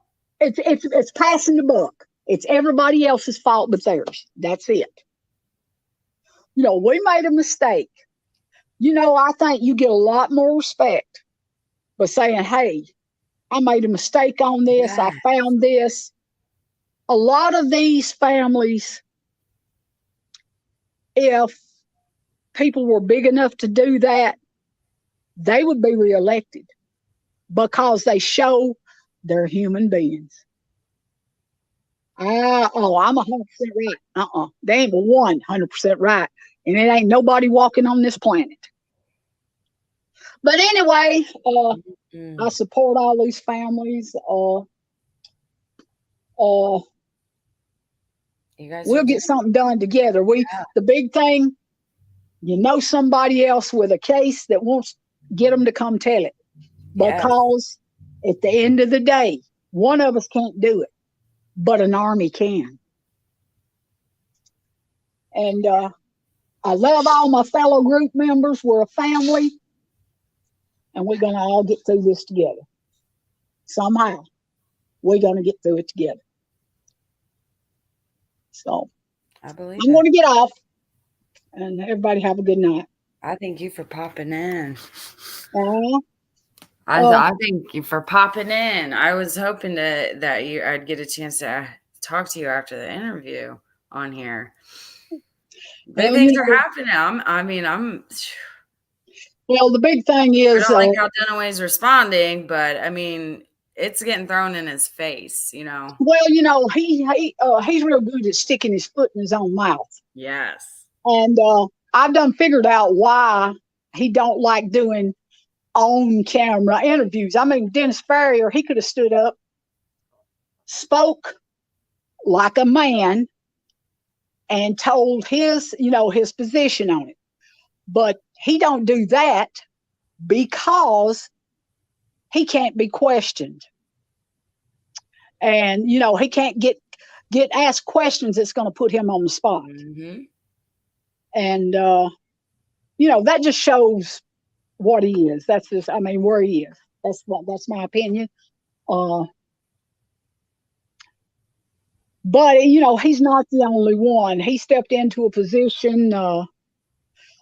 it's passing the buck. It's everybody else's fault but theirs. That's it. We made a mistake. I think you get a lot more respect by saying, "Hey, I made a mistake on this. I Yeah. found this." A lot of these families, if people were big enough to do that, they would be reelected because they show they're human beings. I'm 100% right. They ain't 100% right. And it ain't nobody walking on this planet. But anyway, I Mm. support all these families. Uh, You guys are we'll doing get something done together. The big thing, somebody else with a case that wants get them to come tell it. yes. Because at the end of the day, one of us can't do it, but an army can. And I love all my fellow group members. We're a family, and we're going to all get through this together. Somehow, we're going to get through it together. So I believe I'm it. going to get off, and everybody have a good night. I thank you for popping in. Uh, I uh, I thank you for popping in. I was hoping that I'd get a chance to talk to you after the interview on here. Big well, things are happening. I'm the big thing I is, don't like how Dunaway's responding, but I mean, it's getting thrown in his face. he's real good at sticking his foot in his own mouth. Yes. And I've done figured out why he don't like doing on camera interviews. I mean, Dennis Farrier, he could have stood up, spoke like a man, and told his position on it. But he don't do that because he can't be questioned, and he can't get asked questions that's going to put him on the spot. Hmm. And that just shows what he is. That's just, I mean, where he is. That's my opinion. Uh, but he's not the only one. He stepped into a position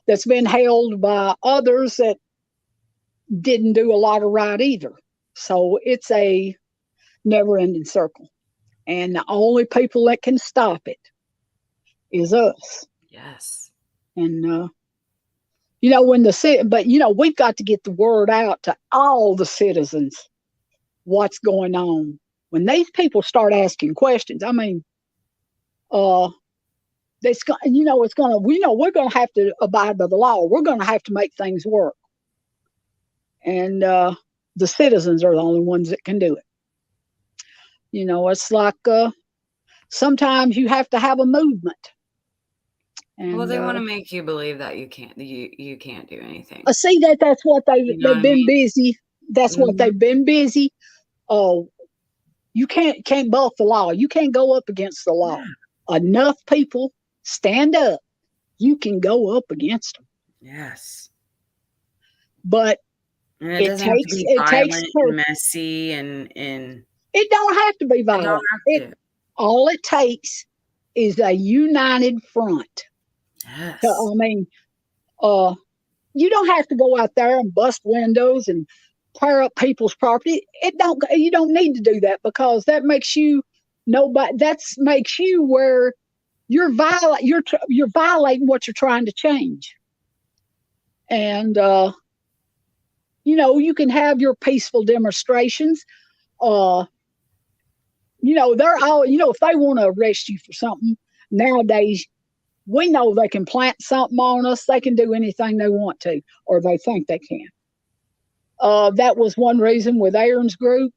that's been held by others that didn't do a lot of right either. So it's a never-ending circle, and the only people that can stop it is us. Yes. And we've got to get the word out to all the citizens what's going on. When these people start asking questions, I mean, uh, it's gonna, we're gonna have to abide by the law. We're gonna have to make things work, and the citizens are the only ones that can do it. It's like sometimes you have to have a movement. Well, And they want to make you believe that you can't do anything. I see that's what You know what they've I been mean? busy. That's what Mhm. they've been busy. Oh, you can't buck the law. You can't go up against the law. Yeah. Enough people stand up, you can go up against them. Yes. But And it it doesn't have to takes be it takes violent her. and messy and It don't have to be it don't violent. have It to. all it takes is a united front. Yes. I mean, uh, you don't have to go out there and bust windows and tear up people's property. It don't. You don't need to do that because that makes you nobody. That makes you where you're violating what you're trying to change. And you can have your peaceful demonstrations. Uh, they're all. If they want to arrest you for something nowadays, we know they can plant something on us. They can do anything they want to, or they think they can. That was one reason with Aaron's group.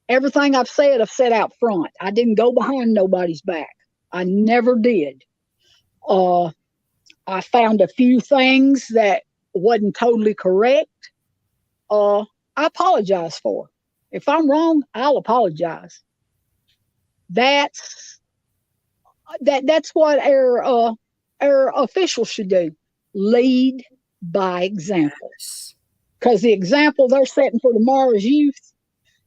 Everything I've said out front. I didn't go behind nobody's back. I never did. Uh, I found a few things that wasn't totally correct. Uh, I apologize for. If I'm wrong, I'll apologize. That's that's what our officials should do. Lead by example. Yes. Because the example they're setting for tomorrow's youth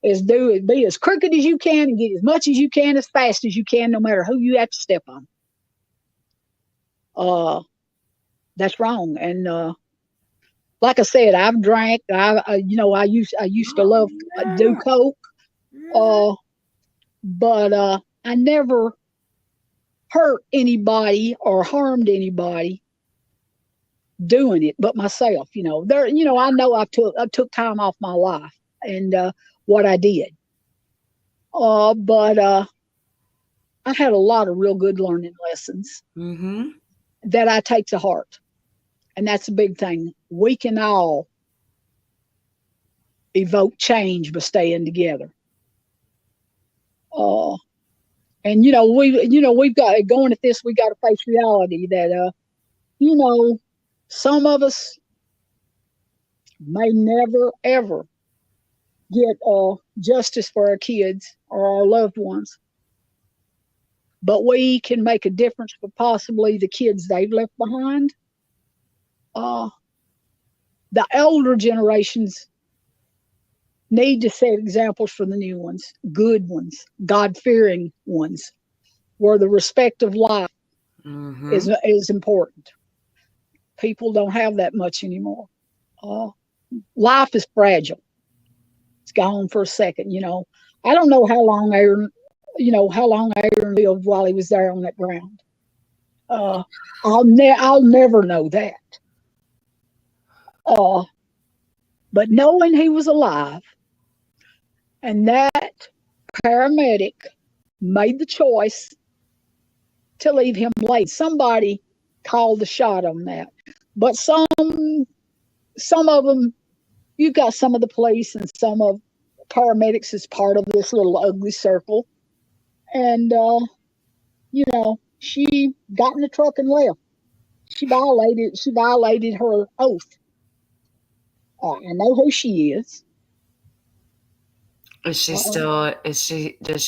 is be as crooked as you can and get as much as you can as fast as you can, no matter who you have to step on. Uh, that's wrong. And like I said, I've drank. I used to Oh love do no. coke. Mhm. Uh, but I never hurt anybody or harmed anybody doing it but myself. I know I took time off my life and what I did. But I had a lot of real good learning lessons Mhm. that I take to heart. And that's a big thing. We can all evoke change by staying together. Uh, and we've got going at this. We got to face reality that you know some of us may never ever get justice for our kids or our loved ones, but we can make a difference for possibly the kids they've left behind. Uh, the older generations need to set examples for the new ones, good ones, God fearing ones, where the respect of life is Mhm. is important. People don't have that much anymore. Uh, Life is fragile. It's gone for a second. I don't know how long Aaron lived while he was there on that ground. Uh, I'll never know that. Uh, but knowing he was alive and that paramedic made the choice to leave him late. Somebody called the shot on that. But some of them, you've got some of the police and some of paramedics as part of this little ugly circle. And she got in the truck and left. She violated her oath. I know who she is. Uh, Does she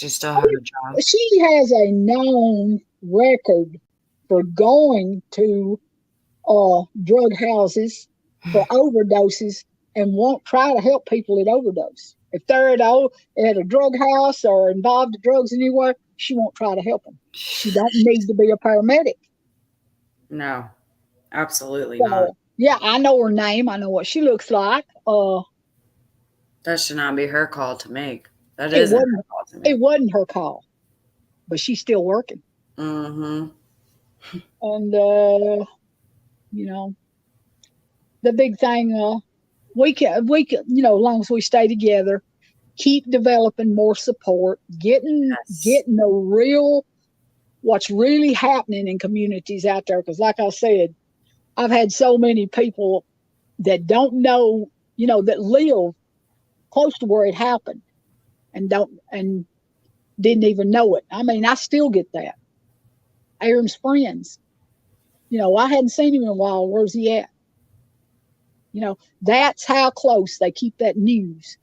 still have a job? she has a known record for going to drug houses for overdoses and won't try to help people that overdose. If they're at a drug house or involved in drugs anywhere, she won't try to help them. She don't need to be a paramedic. No, absolutely not. So yeah, I know her name. I know what she looks like. That should not be her call to make. That It isn't wasn't her call to it make. wasn't her call, but she's still working. Mhm. And you know, the big thing we can as long as we stay together, keep developing more support, Yes. getting the real what's really happening in communities out there. Because like I said, I've had so many people that don't know, that live close to where it happened and don't and didn't even know it. I mean, I still get that. Aaron's friends, I hadn't seen him in a while. Where's he at? That's how close they keep that news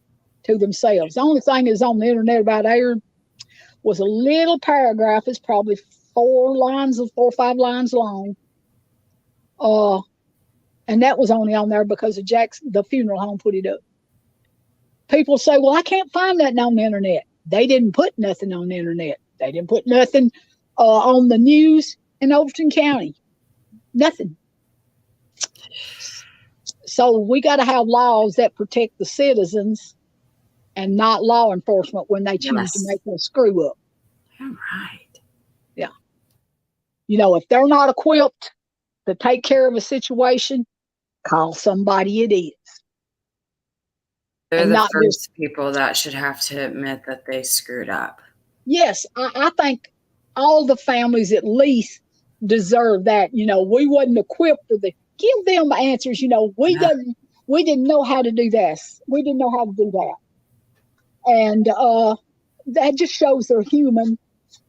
to themselves. The only thing is on the internet about Aaron was a little paragraph. It's probably 4 lines, 4 or 5 lines long. Uh, and that was only on there because of the funeral home put it up. People say, well, I can't find that on the internet. They didn't put nothing on the internet. They didn't put nothing on the news in Overton County. Nothing. So we got to have laws that protect the citizens and not law enforcement when they choose to Yes. make a screw up. All right. Yeah. If they're not equipped to take care of a situation, call somebody it is. They're And the not just, first people that should have to admit that they screwed up. yes, I think all the families at least deserve that. We wasn't equipped for give them answers. Yeah. We didn't know how to do this. We didn't know how to do that. And that just shows they're human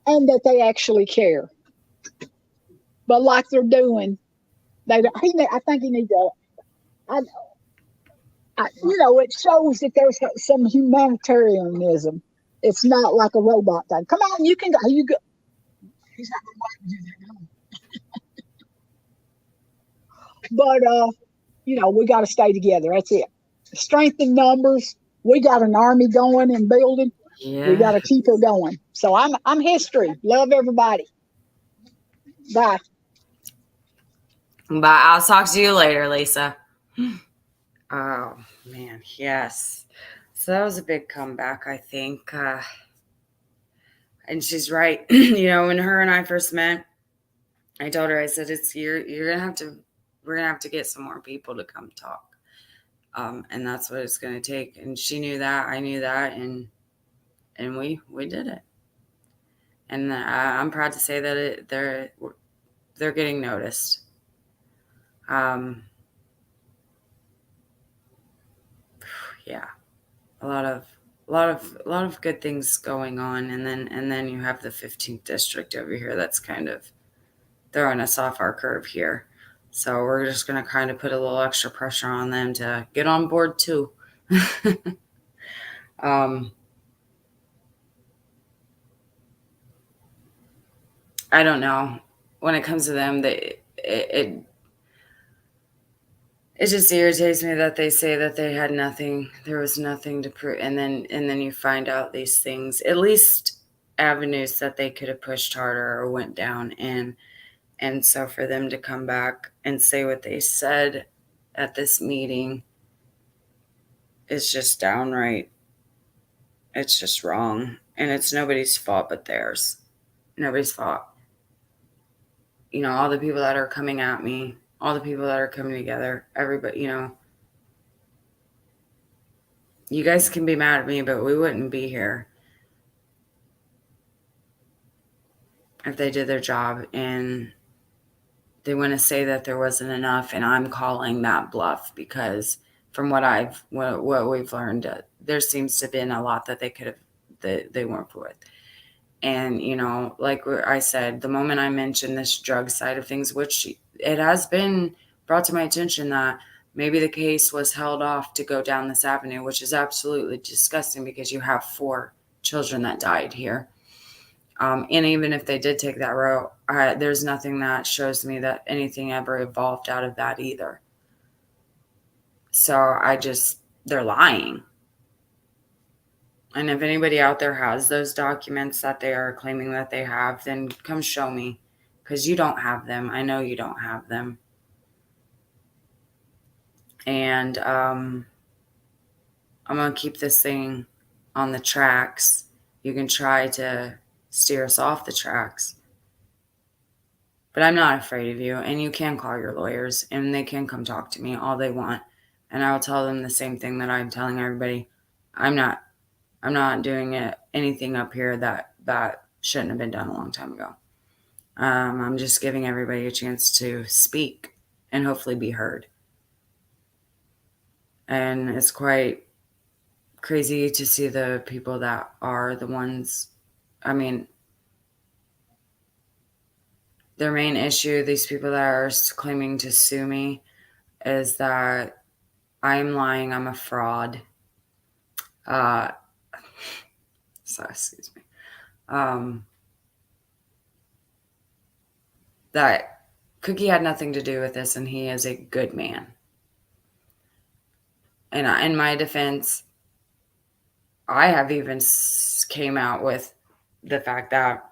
and that they actually care. But like they're doing, I think he needs to. I, it shows that there's some humanitarianism. It's not like a robot thing. Come on, you can go. You go. He's not going to do that. But we got to stay together. That's it. Strength in numbers. We got an army going and building. We Yeah. got to keep her going. So I'm history. Love everybody. Bye. But I'll talk to you later, Lisa. Oh, man. Yes. So that was a big comeback, I think. And she's right. When her and I first met, I told her, I said, you're gonna have to we're gonna have to get some more people to come talk. And that's what it's gonna take. And she knew that, I knew that, and we did it. And I'm proud to say that they're getting noticed. Um, yeah, a lot of good things going on, and then you have the 15th district over here that's kind of throwing us off our curve here. So we're just going to kind of put a little extra pressure on them to get on board too. um, I don't know. When it comes to them, it just irritates me that they say that they had nothing. There was nothing to prove, and then you find out these things. At least avenues that they could have pushed harder or went down, and so for them to come back and say what they said at this meeting is just downright. It's just wrong, and it's nobody's fault but theirs. Nobody's fault. All the people that are coming at me, all the people that are coming together, everybody. You guys can be mad at me, but we wouldn't be here if they did their job, and they want to say that there wasn't enough, and I'm calling that bluff because from what we've learned, there seems to have been a lot that they could have that they weren't with. And like I said, the moment I mentioned this drug side of things, which it has been brought to my attention that maybe the case was held off to go down this avenue, which is absolutely disgusting because you have 4 children that died here. And even if they did take that route, there's nothing that shows me that anything ever evolved out of that either. So they're lying. And if anybody out there has those documents that they are claiming that they have, then come show me because you don't have them. I know you don't have them. And I'm going to keep this thing on the tracks. You can try to steer us off the tracks. But I'm not afraid of you, and you can call your lawyers, and they can come talk to me all they want, and I will tell them the same thing that I'm telling everybody. I'm not, I'm not doing anything up here that shouldn't have been done a long time ago. I'm just giving everybody a chance to speak and hopefully be heard. And it's quite crazy to see the people that are the ones I mean, their main issue, these people that are claiming to sue me, is that I'm lying, I'm a fraud. So, excuse me. That Cookie had nothing to do with this, and he is a good man. And in my defense, I have even came out with the fact that,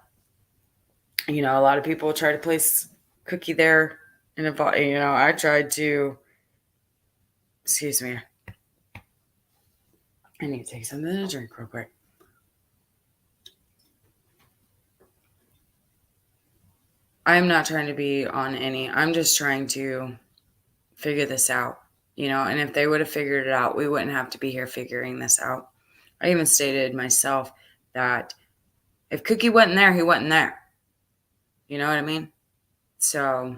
a lot of people try to place Cookie there, and I tried to. Excuse me. I need to take something to drink real quick. I'm not trying to be on any. I'm just trying to figure this out, and if they would have figured it out, we wouldn't have to be here figuring this out. I even stated myself that if Cookie wasn't there, he wasn't there. You know what I mean? So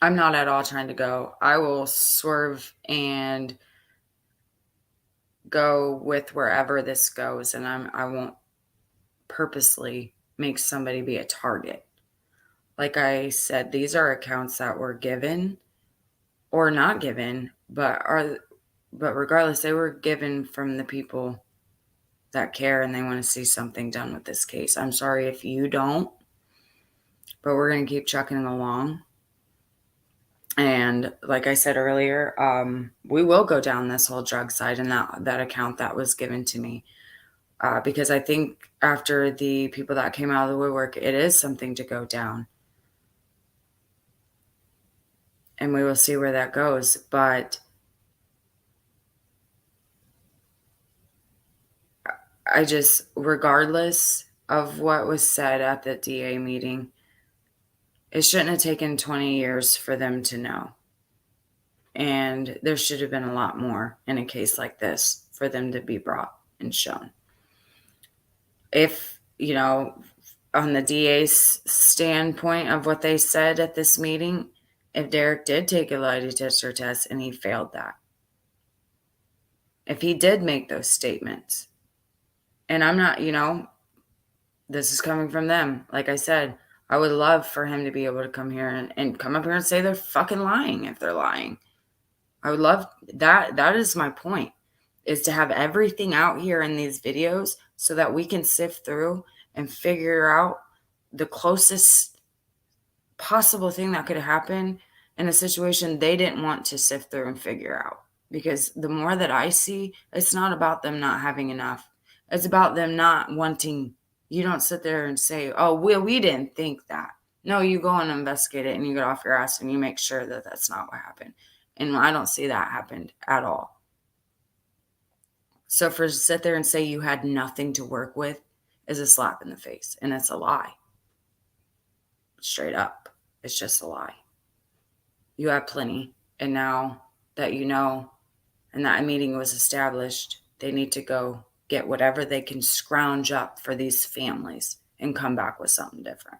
I'm not at all trying to go. I will swerve and go with wherever this goes, and I won't purposely make somebody be a target. Like I said, these are accounts that were given or not given, but regardless, they were given from the people that care and they want to see something done with this case. I'm sorry if you don't, but we're going to keep chucking along. And like I said earlier, we will go down this whole drug side and that account that was given to me. Because I think after the people that came out of the woodwork, it is something to go down. And we will see where that goes. But I just, regardless of what was said at the DA meeting, it shouldn't have taken 20 years for them to know. And there should have been a lot more in a case like this for them to be brought and shown. If, on the DA's standpoint of what they said at this meeting, if Derek did take a lie detector test and he failed that, if he did make those statements, and I'm not, this is coming from them. Like I said, I would love for him to be able to come here and come up here and say they're fucking lying if they're lying. I would love that. That is my point, is to have everything out here in these videos so that we can sift through and figure out the closest possible thing that could happen in a situation they didn't want to sift through and figure out. Because the more that I see, it's not about them not having enough. It's about them not wanting. You don't sit there and say, oh, we didn't think that. No, you go and investigate it and you get off your ass and you make sure that that's not what happened. And I don't see that happened at all. So for sit there and say you had nothing to work with is a slap in the face. And it's a lie. Straight up. It's just a lie. You have plenty. And now that you know and that a meeting was established, they need to go get whatever they can scrounge up for these families and come back with something different.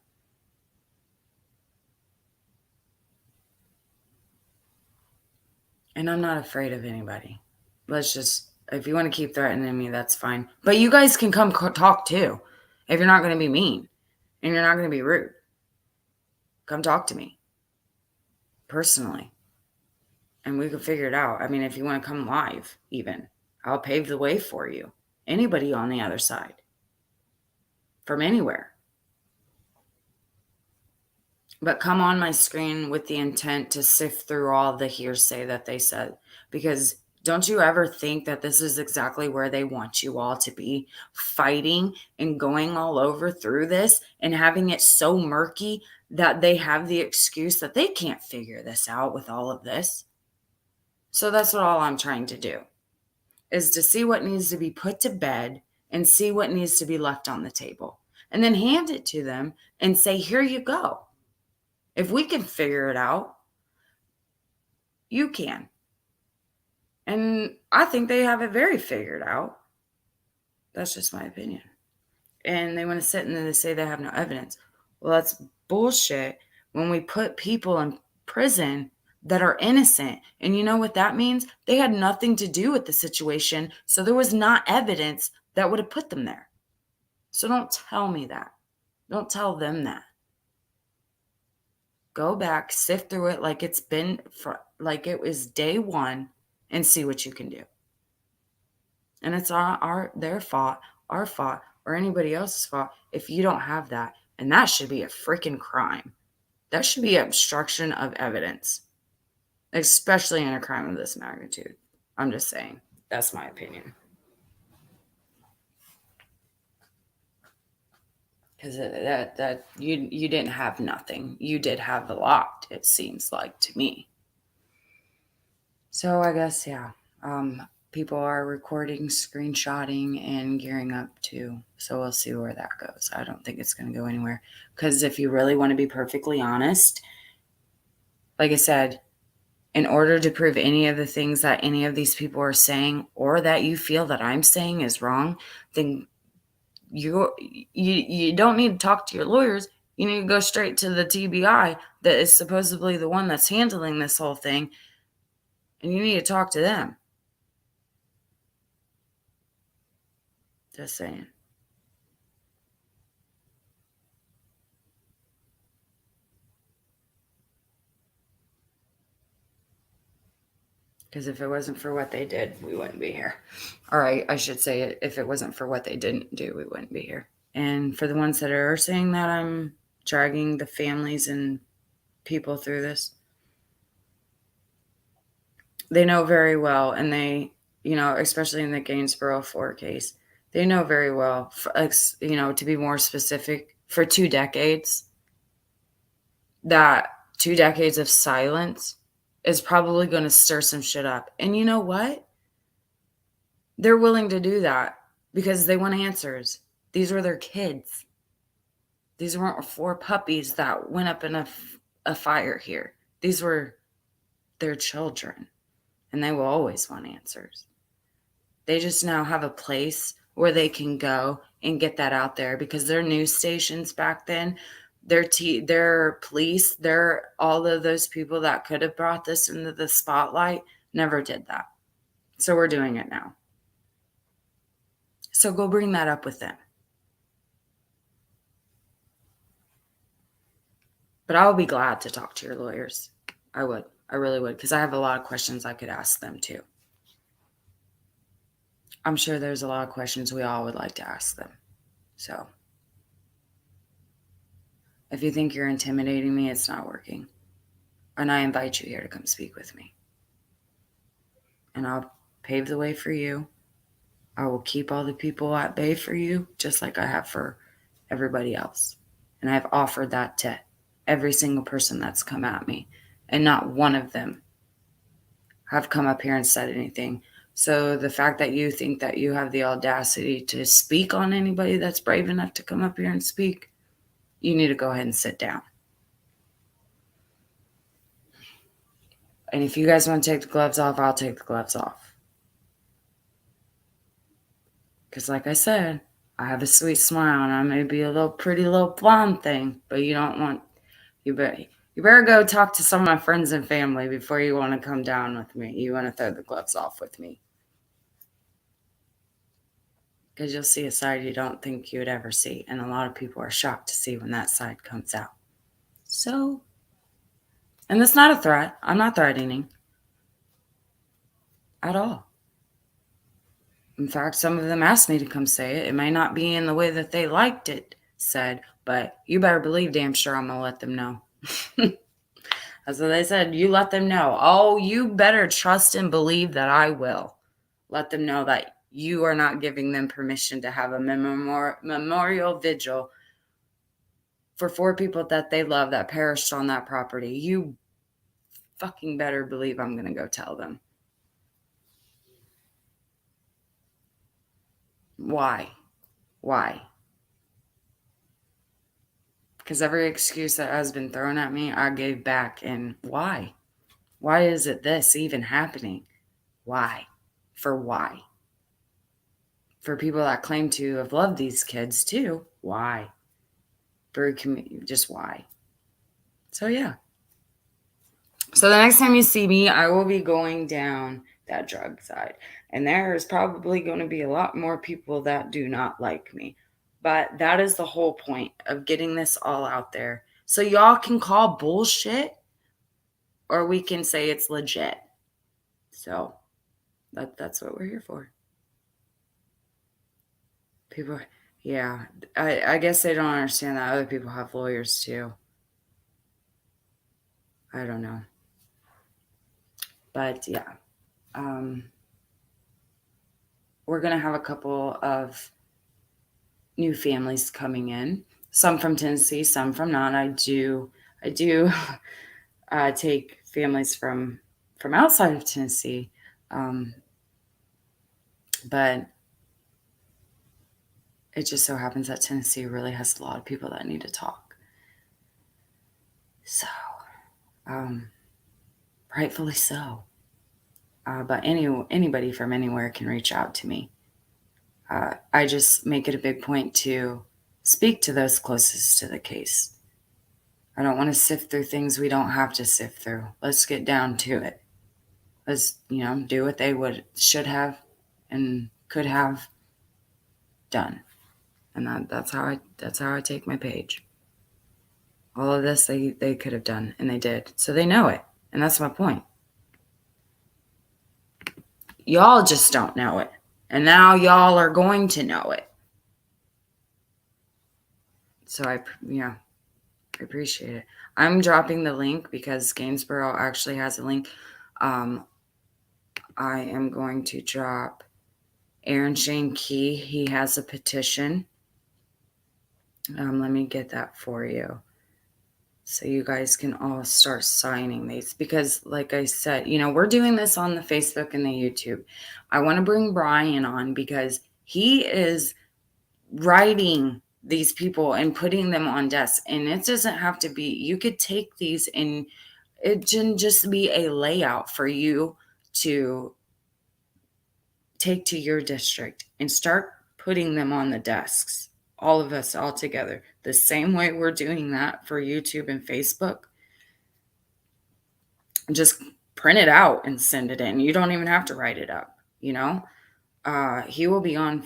And I'm not afraid of anybody. Let's just, if you want to keep threatening me, that's fine. But you guys can come talk too. If you're not going to be mean and you're not going to be rude, come talk to me personally. And we can figure it out. I mean, if you want to come live, even, I'll pave the way for you. Anybody on the other side. From anywhere. But come on my screen with the intent to sift through all the hearsay that they said. Because don't you ever think that this is exactly where they want you all to be? Fighting and going all over through this and having it so murky that they have the excuse that they can't figure this out with all of this. So that's what all I'm trying to do. Is to see what needs to be put to bed and see what needs to be left on the table. And then hand it to them and say, here you go. If we can figure it out, you can. And I think they have it very figured out. That's just my opinion. And they want to sit and they say they have no evidence. Well, that's bullshit when we put people in prison that are innocent. And you know what that means? They had nothing to do with the situation. So there was not evidence that would have put them there. So don't tell me that. Don't tell them that. Go back, sift through it like it's been like it was day one, and see what you can do. And it's their fault, our fault, or anybody else's fault if you don't have that. And that should be a freaking crime. That should be obstruction of evidence, especially in a crime of this magnitude. I'm just saying. That's my opinion. Because that you didn't have nothing. You did have a lot, it seems like to me. So I guess, yeah. People are recording, screenshotting, and gearing up too. So we'll see where that goes. I don't think it's going to go anywhere. Because if you really want to be perfectly honest, like I said, in order to prove any of the things that any of these people are saying or that you feel that I'm saying is wrong, then you don't need to talk to your lawyers. You need to go straight to the TBI that is supposedly the one that's handling this whole thing, and you need to talk to them. Just saying. Because if it wasn't for what they did, we wouldn't be here. All right, I should say it. If it wasn't for what they didn't do, we wouldn't be here. And for the ones that are saying that I'm dragging the families and people through this, they know very well, and they, especially in the Gainesboro Four case, they know very well, to be more specific, for 2 decades, that 2 decades of silence is probably going to stir some shit up. And you know what? They're willing to do that because they want answers. These were their kids. These weren't 4 puppies that went up in a fire here. These were their children, and they will always want answers. They just now have a place where they can go and get that out there, because their news stations back then, their police, their all of those people that could have brought this into the spotlight never did that. So we're doing it now. So go bring that up with them. But I would be glad to talk to your lawyers. I would. I really would, because I have a lot of questions I could ask them too. I'm sure there's a lot of questions we all would like to ask them. So if you think you're intimidating me, it's not working. And I invite you here to come speak with me. And I'll pave the way for you. I will keep all the people at bay for you, just like I have for everybody else. And I've offered that to every single person that's come at me. And not one of them have come up here and said anything. So the fact that you think that you have the audacity to speak on anybody that's brave enough to come up here and speak, you need to go ahead and sit down. And if you guys want to take the gloves off, I'll take the gloves off. Because like I said, I have a sweet smile, and I may be a little pretty little blonde thing, but you better go talk to some of my friends and family before you want to come down with me. You want to throw the gloves off with me. Because you'll see a side you don't think you would ever see. And a lot of people are shocked to see when that side comes out. So, and that's not a threat. I'm not threatening at all. In fact, some of them asked me to come say it. It may not be in the way that they liked it said, but you better believe damn sure I'm going to let them know. That's what they said. You let them know. Oh, you better trust and believe that I will. Let them know that you are not giving them permission to have a memorial vigil for 4 people that they love that perished on that property. You fucking better believe I'm going to go tell them. Why? Because every excuse that has been thrown at me, I gave back. And why? Why is it this even happening? Why? For why? For people that claim to have loved these kids too, why? Just why? So yeah. So the next time you see me, I will be going down that drug side. And there is probably going to be a lot more people that do not like me. But that is the whole point of getting this all out there. So y'all can call bullshit or we can say it's legit. So that's what we're here for. People, yeah, I guess they don't understand that other people have lawyers too. I don't know. But yeah, um, we're going to have a couple of new families coming in. Some from Tennessee, some from not. I do take families from outside of Tennessee, um, but it just so happens that Tennessee really has a lot of people that need to talk. So, um, rightfully so. But anybody from anywhere can reach out to me. I just make it a big point to speak to those closest to the case. I don't want to sift through things we don't have to sift through. Let's get down to it. Let's, do what they should have and could have done. And that's how I take my page. All of this they could have done and they did. So they know it. And that's my point. Y'all just don't know it. And now y'all are going to know it. So I appreciate it. I'm dropping the link because Gainesboro actually has a link. I am going to drop Aaron Shane Key. He has a petition. Let me get that for you. So you guys can all start signing these because, like I said, we're doing this on the Facebook and the YouTube. I want to bring Brian on because he is writing these people and putting them on desks. And it doesn't have to be, you could take these and it can just be a layout for you to take to your district and start putting them on the desks. All of us all together. The same way we're doing that for YouTube and Facebook. Just print it out and send it in. You don't even have to write it up, He will be on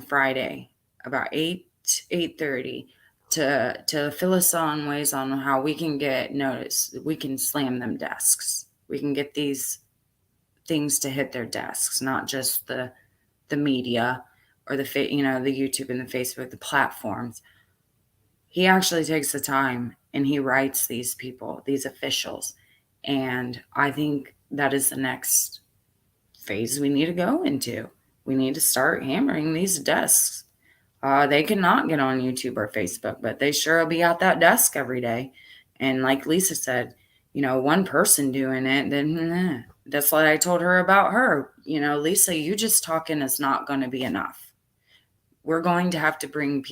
Friday about 8:30 to fill us on ways on how we can get notice. We can slam them desks. We can get these things to hit their desks, not just the media or the YouTube and the Facebook, the platforms. He actually takes the time and he writes these people, these officials. And I think that is the next phase we need to go into. We need to start hammering these desks. They cannot get on YouTube or Facebook, but they sure will be at that desk every day. And like Lisa said, one person doing it, then that's what I told her about her. Lisa, you just talking is not going to be enough. We're going to have to bring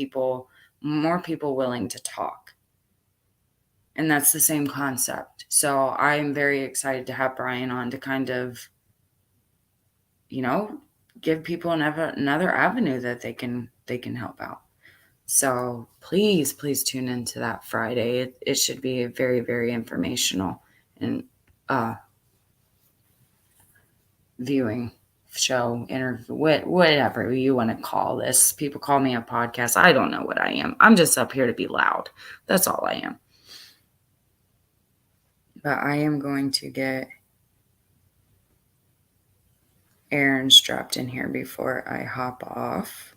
more people willing to talk. And that's the same concept. So I'm very excited to have Brian on to kind of, give people another avenue that they can help out. So please tune into that Friday. It should be a very, very informational and viewing show, interview, whatever you want to call this. People call me a podcast. I don't know what I am. I'm just up here to be loud. That's all I am. But I am going to get Aaron's dropped in here before I hop off.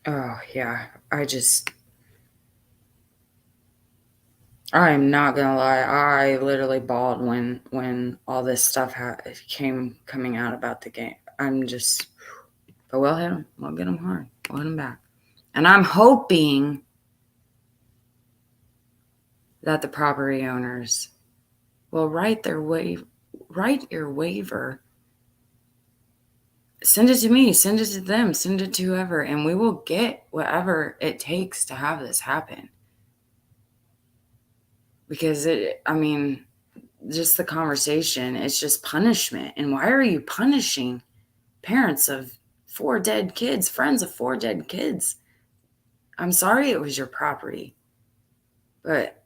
Oh, yeah. I'm not gonna lie. I literally bawled when all this stuff came coming out about the game. But we'll hit them. We'll get them hard. We'll hit them back. And I'm hoping that the property owners will write your waiver. Send it to me. Send it to them. Send it to whoever, and we will get whatever it takes to have this happen. Because just the conversation, it's just punishment. And why are you punishing parents of 4 dead kids, friends of 4 dead kids? I'm sorry it was your property, but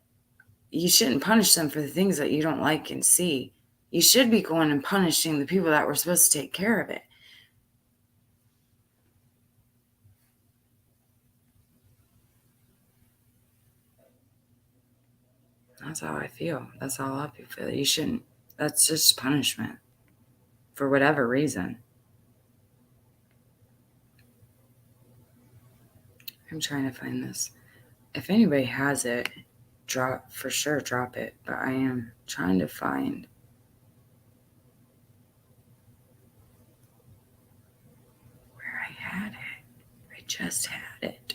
you shouldn't punish them for the things that you don't like and see. You should be going and punishing the people that were supposed to take care of it. That's how I feel. That's how a lot of people feel. You shouldn't. That's just punishment for whatever reason. I'm trying to find this. If anybody has it, drop it. But I am trying to find where I had it. I just had it.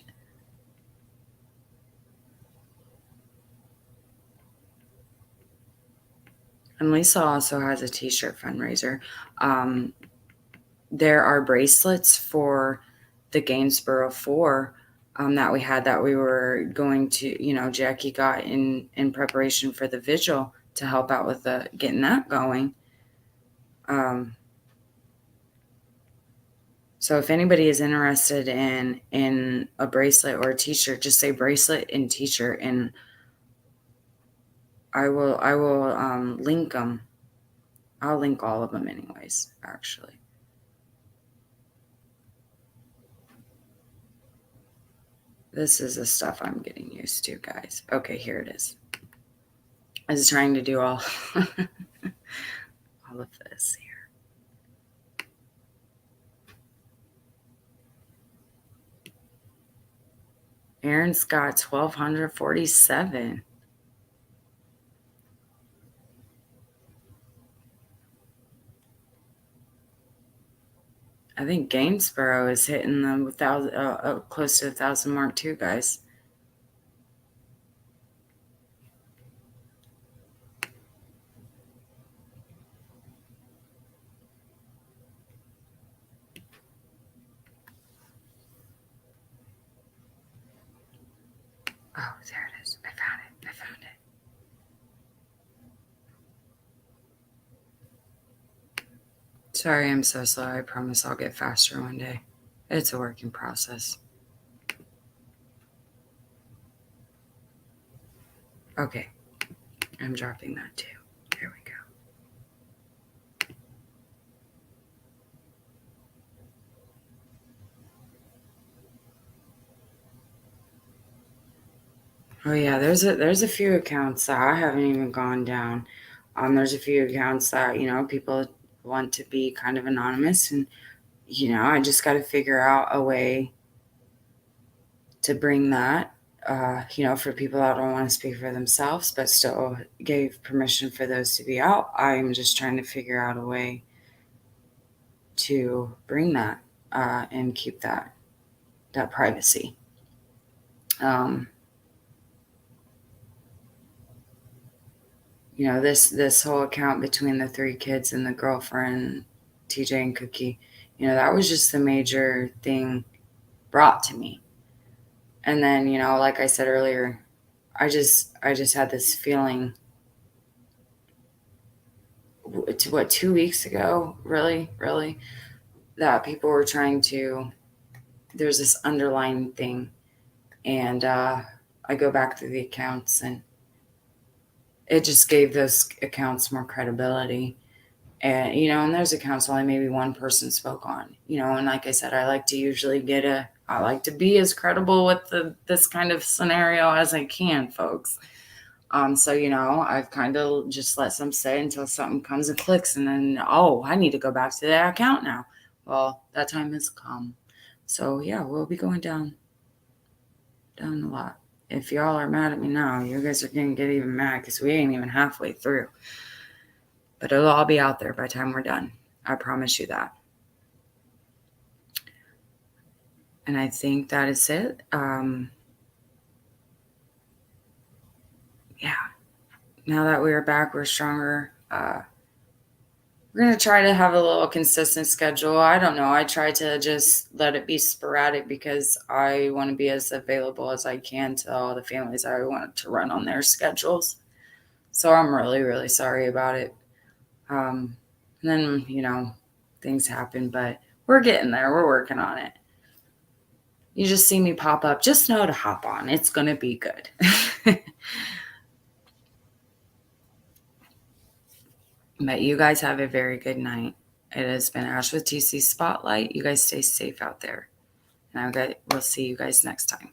And Lisa also has a t-shirt fundraiser. There are bracelets for the Gainesboro Four that we had that we were going to, Jackie got in preparation for the vigil to help out with getting that going. So if anybody is interested in a bracelet or a t-shirt, just say bracelet and t-shirt, and I will link them. I'll link all of them anyways, actually. This is the stuff I'm getting used to, guys. Okay, here it is. I was trying to do all of this here. Aaron's got 1,247. I think Gainesboro is hitting the close to 1,000 mark too, guys. Oh, there it is. I found it. Sorry, I'm so slow. I promise I'll get faster one day. It's a working process. Okay, I'm dropping that too. There we go. Oh yeah, there's a few accounts that I haven't even gone down. There's a few accounts that people want to be kind of anonymous, and I just got to figure out a way to bring that. For people that don't want to speak for themselves, but still gave permission for those to be out. I'm just trying to figure out a way to bring that and keep that privacy. This whole account between the three kids and the girlfriend, TJ and Cookie, that was just the major thing brought to me. And then, like I said earlier, I just had this feeling, 2 weeks ago, really, that people were trying to, there's this underlying thing. And I go back through the accounts, and it just gave those accounts more credibility. And and those accounts only maybe one person spoke on, and like I said, I like to usually I like to be as credible with this kind of scenario as I can, folks. So I've kind of just let some say until something comes and clicks, and then I need to go back to that account now. Well, that time has come. So yeah, we'll be going down a lot. If y'all are mad at me now, you guys are gonna get even mad because we ain't even halfway through. But it'll all be out there by the time we're done. I promise you that. And I think that is it. Yeah. Now that we are back, we're stronger. We're going to try to have a little consistent schedule. I don't know. I try to just let it be sporadic because I want to be as available as I can to all the families I want to run on their schedules. So I'm really, really sorry about it. And then, things happen, but we're getting there. We're working on it. You just see me pop up, just know to hop on. It's going to be good. But you guys have a very good night. It has been Ash with TC Spotlight. You guys stay safe out there. And we'll see you guys next time.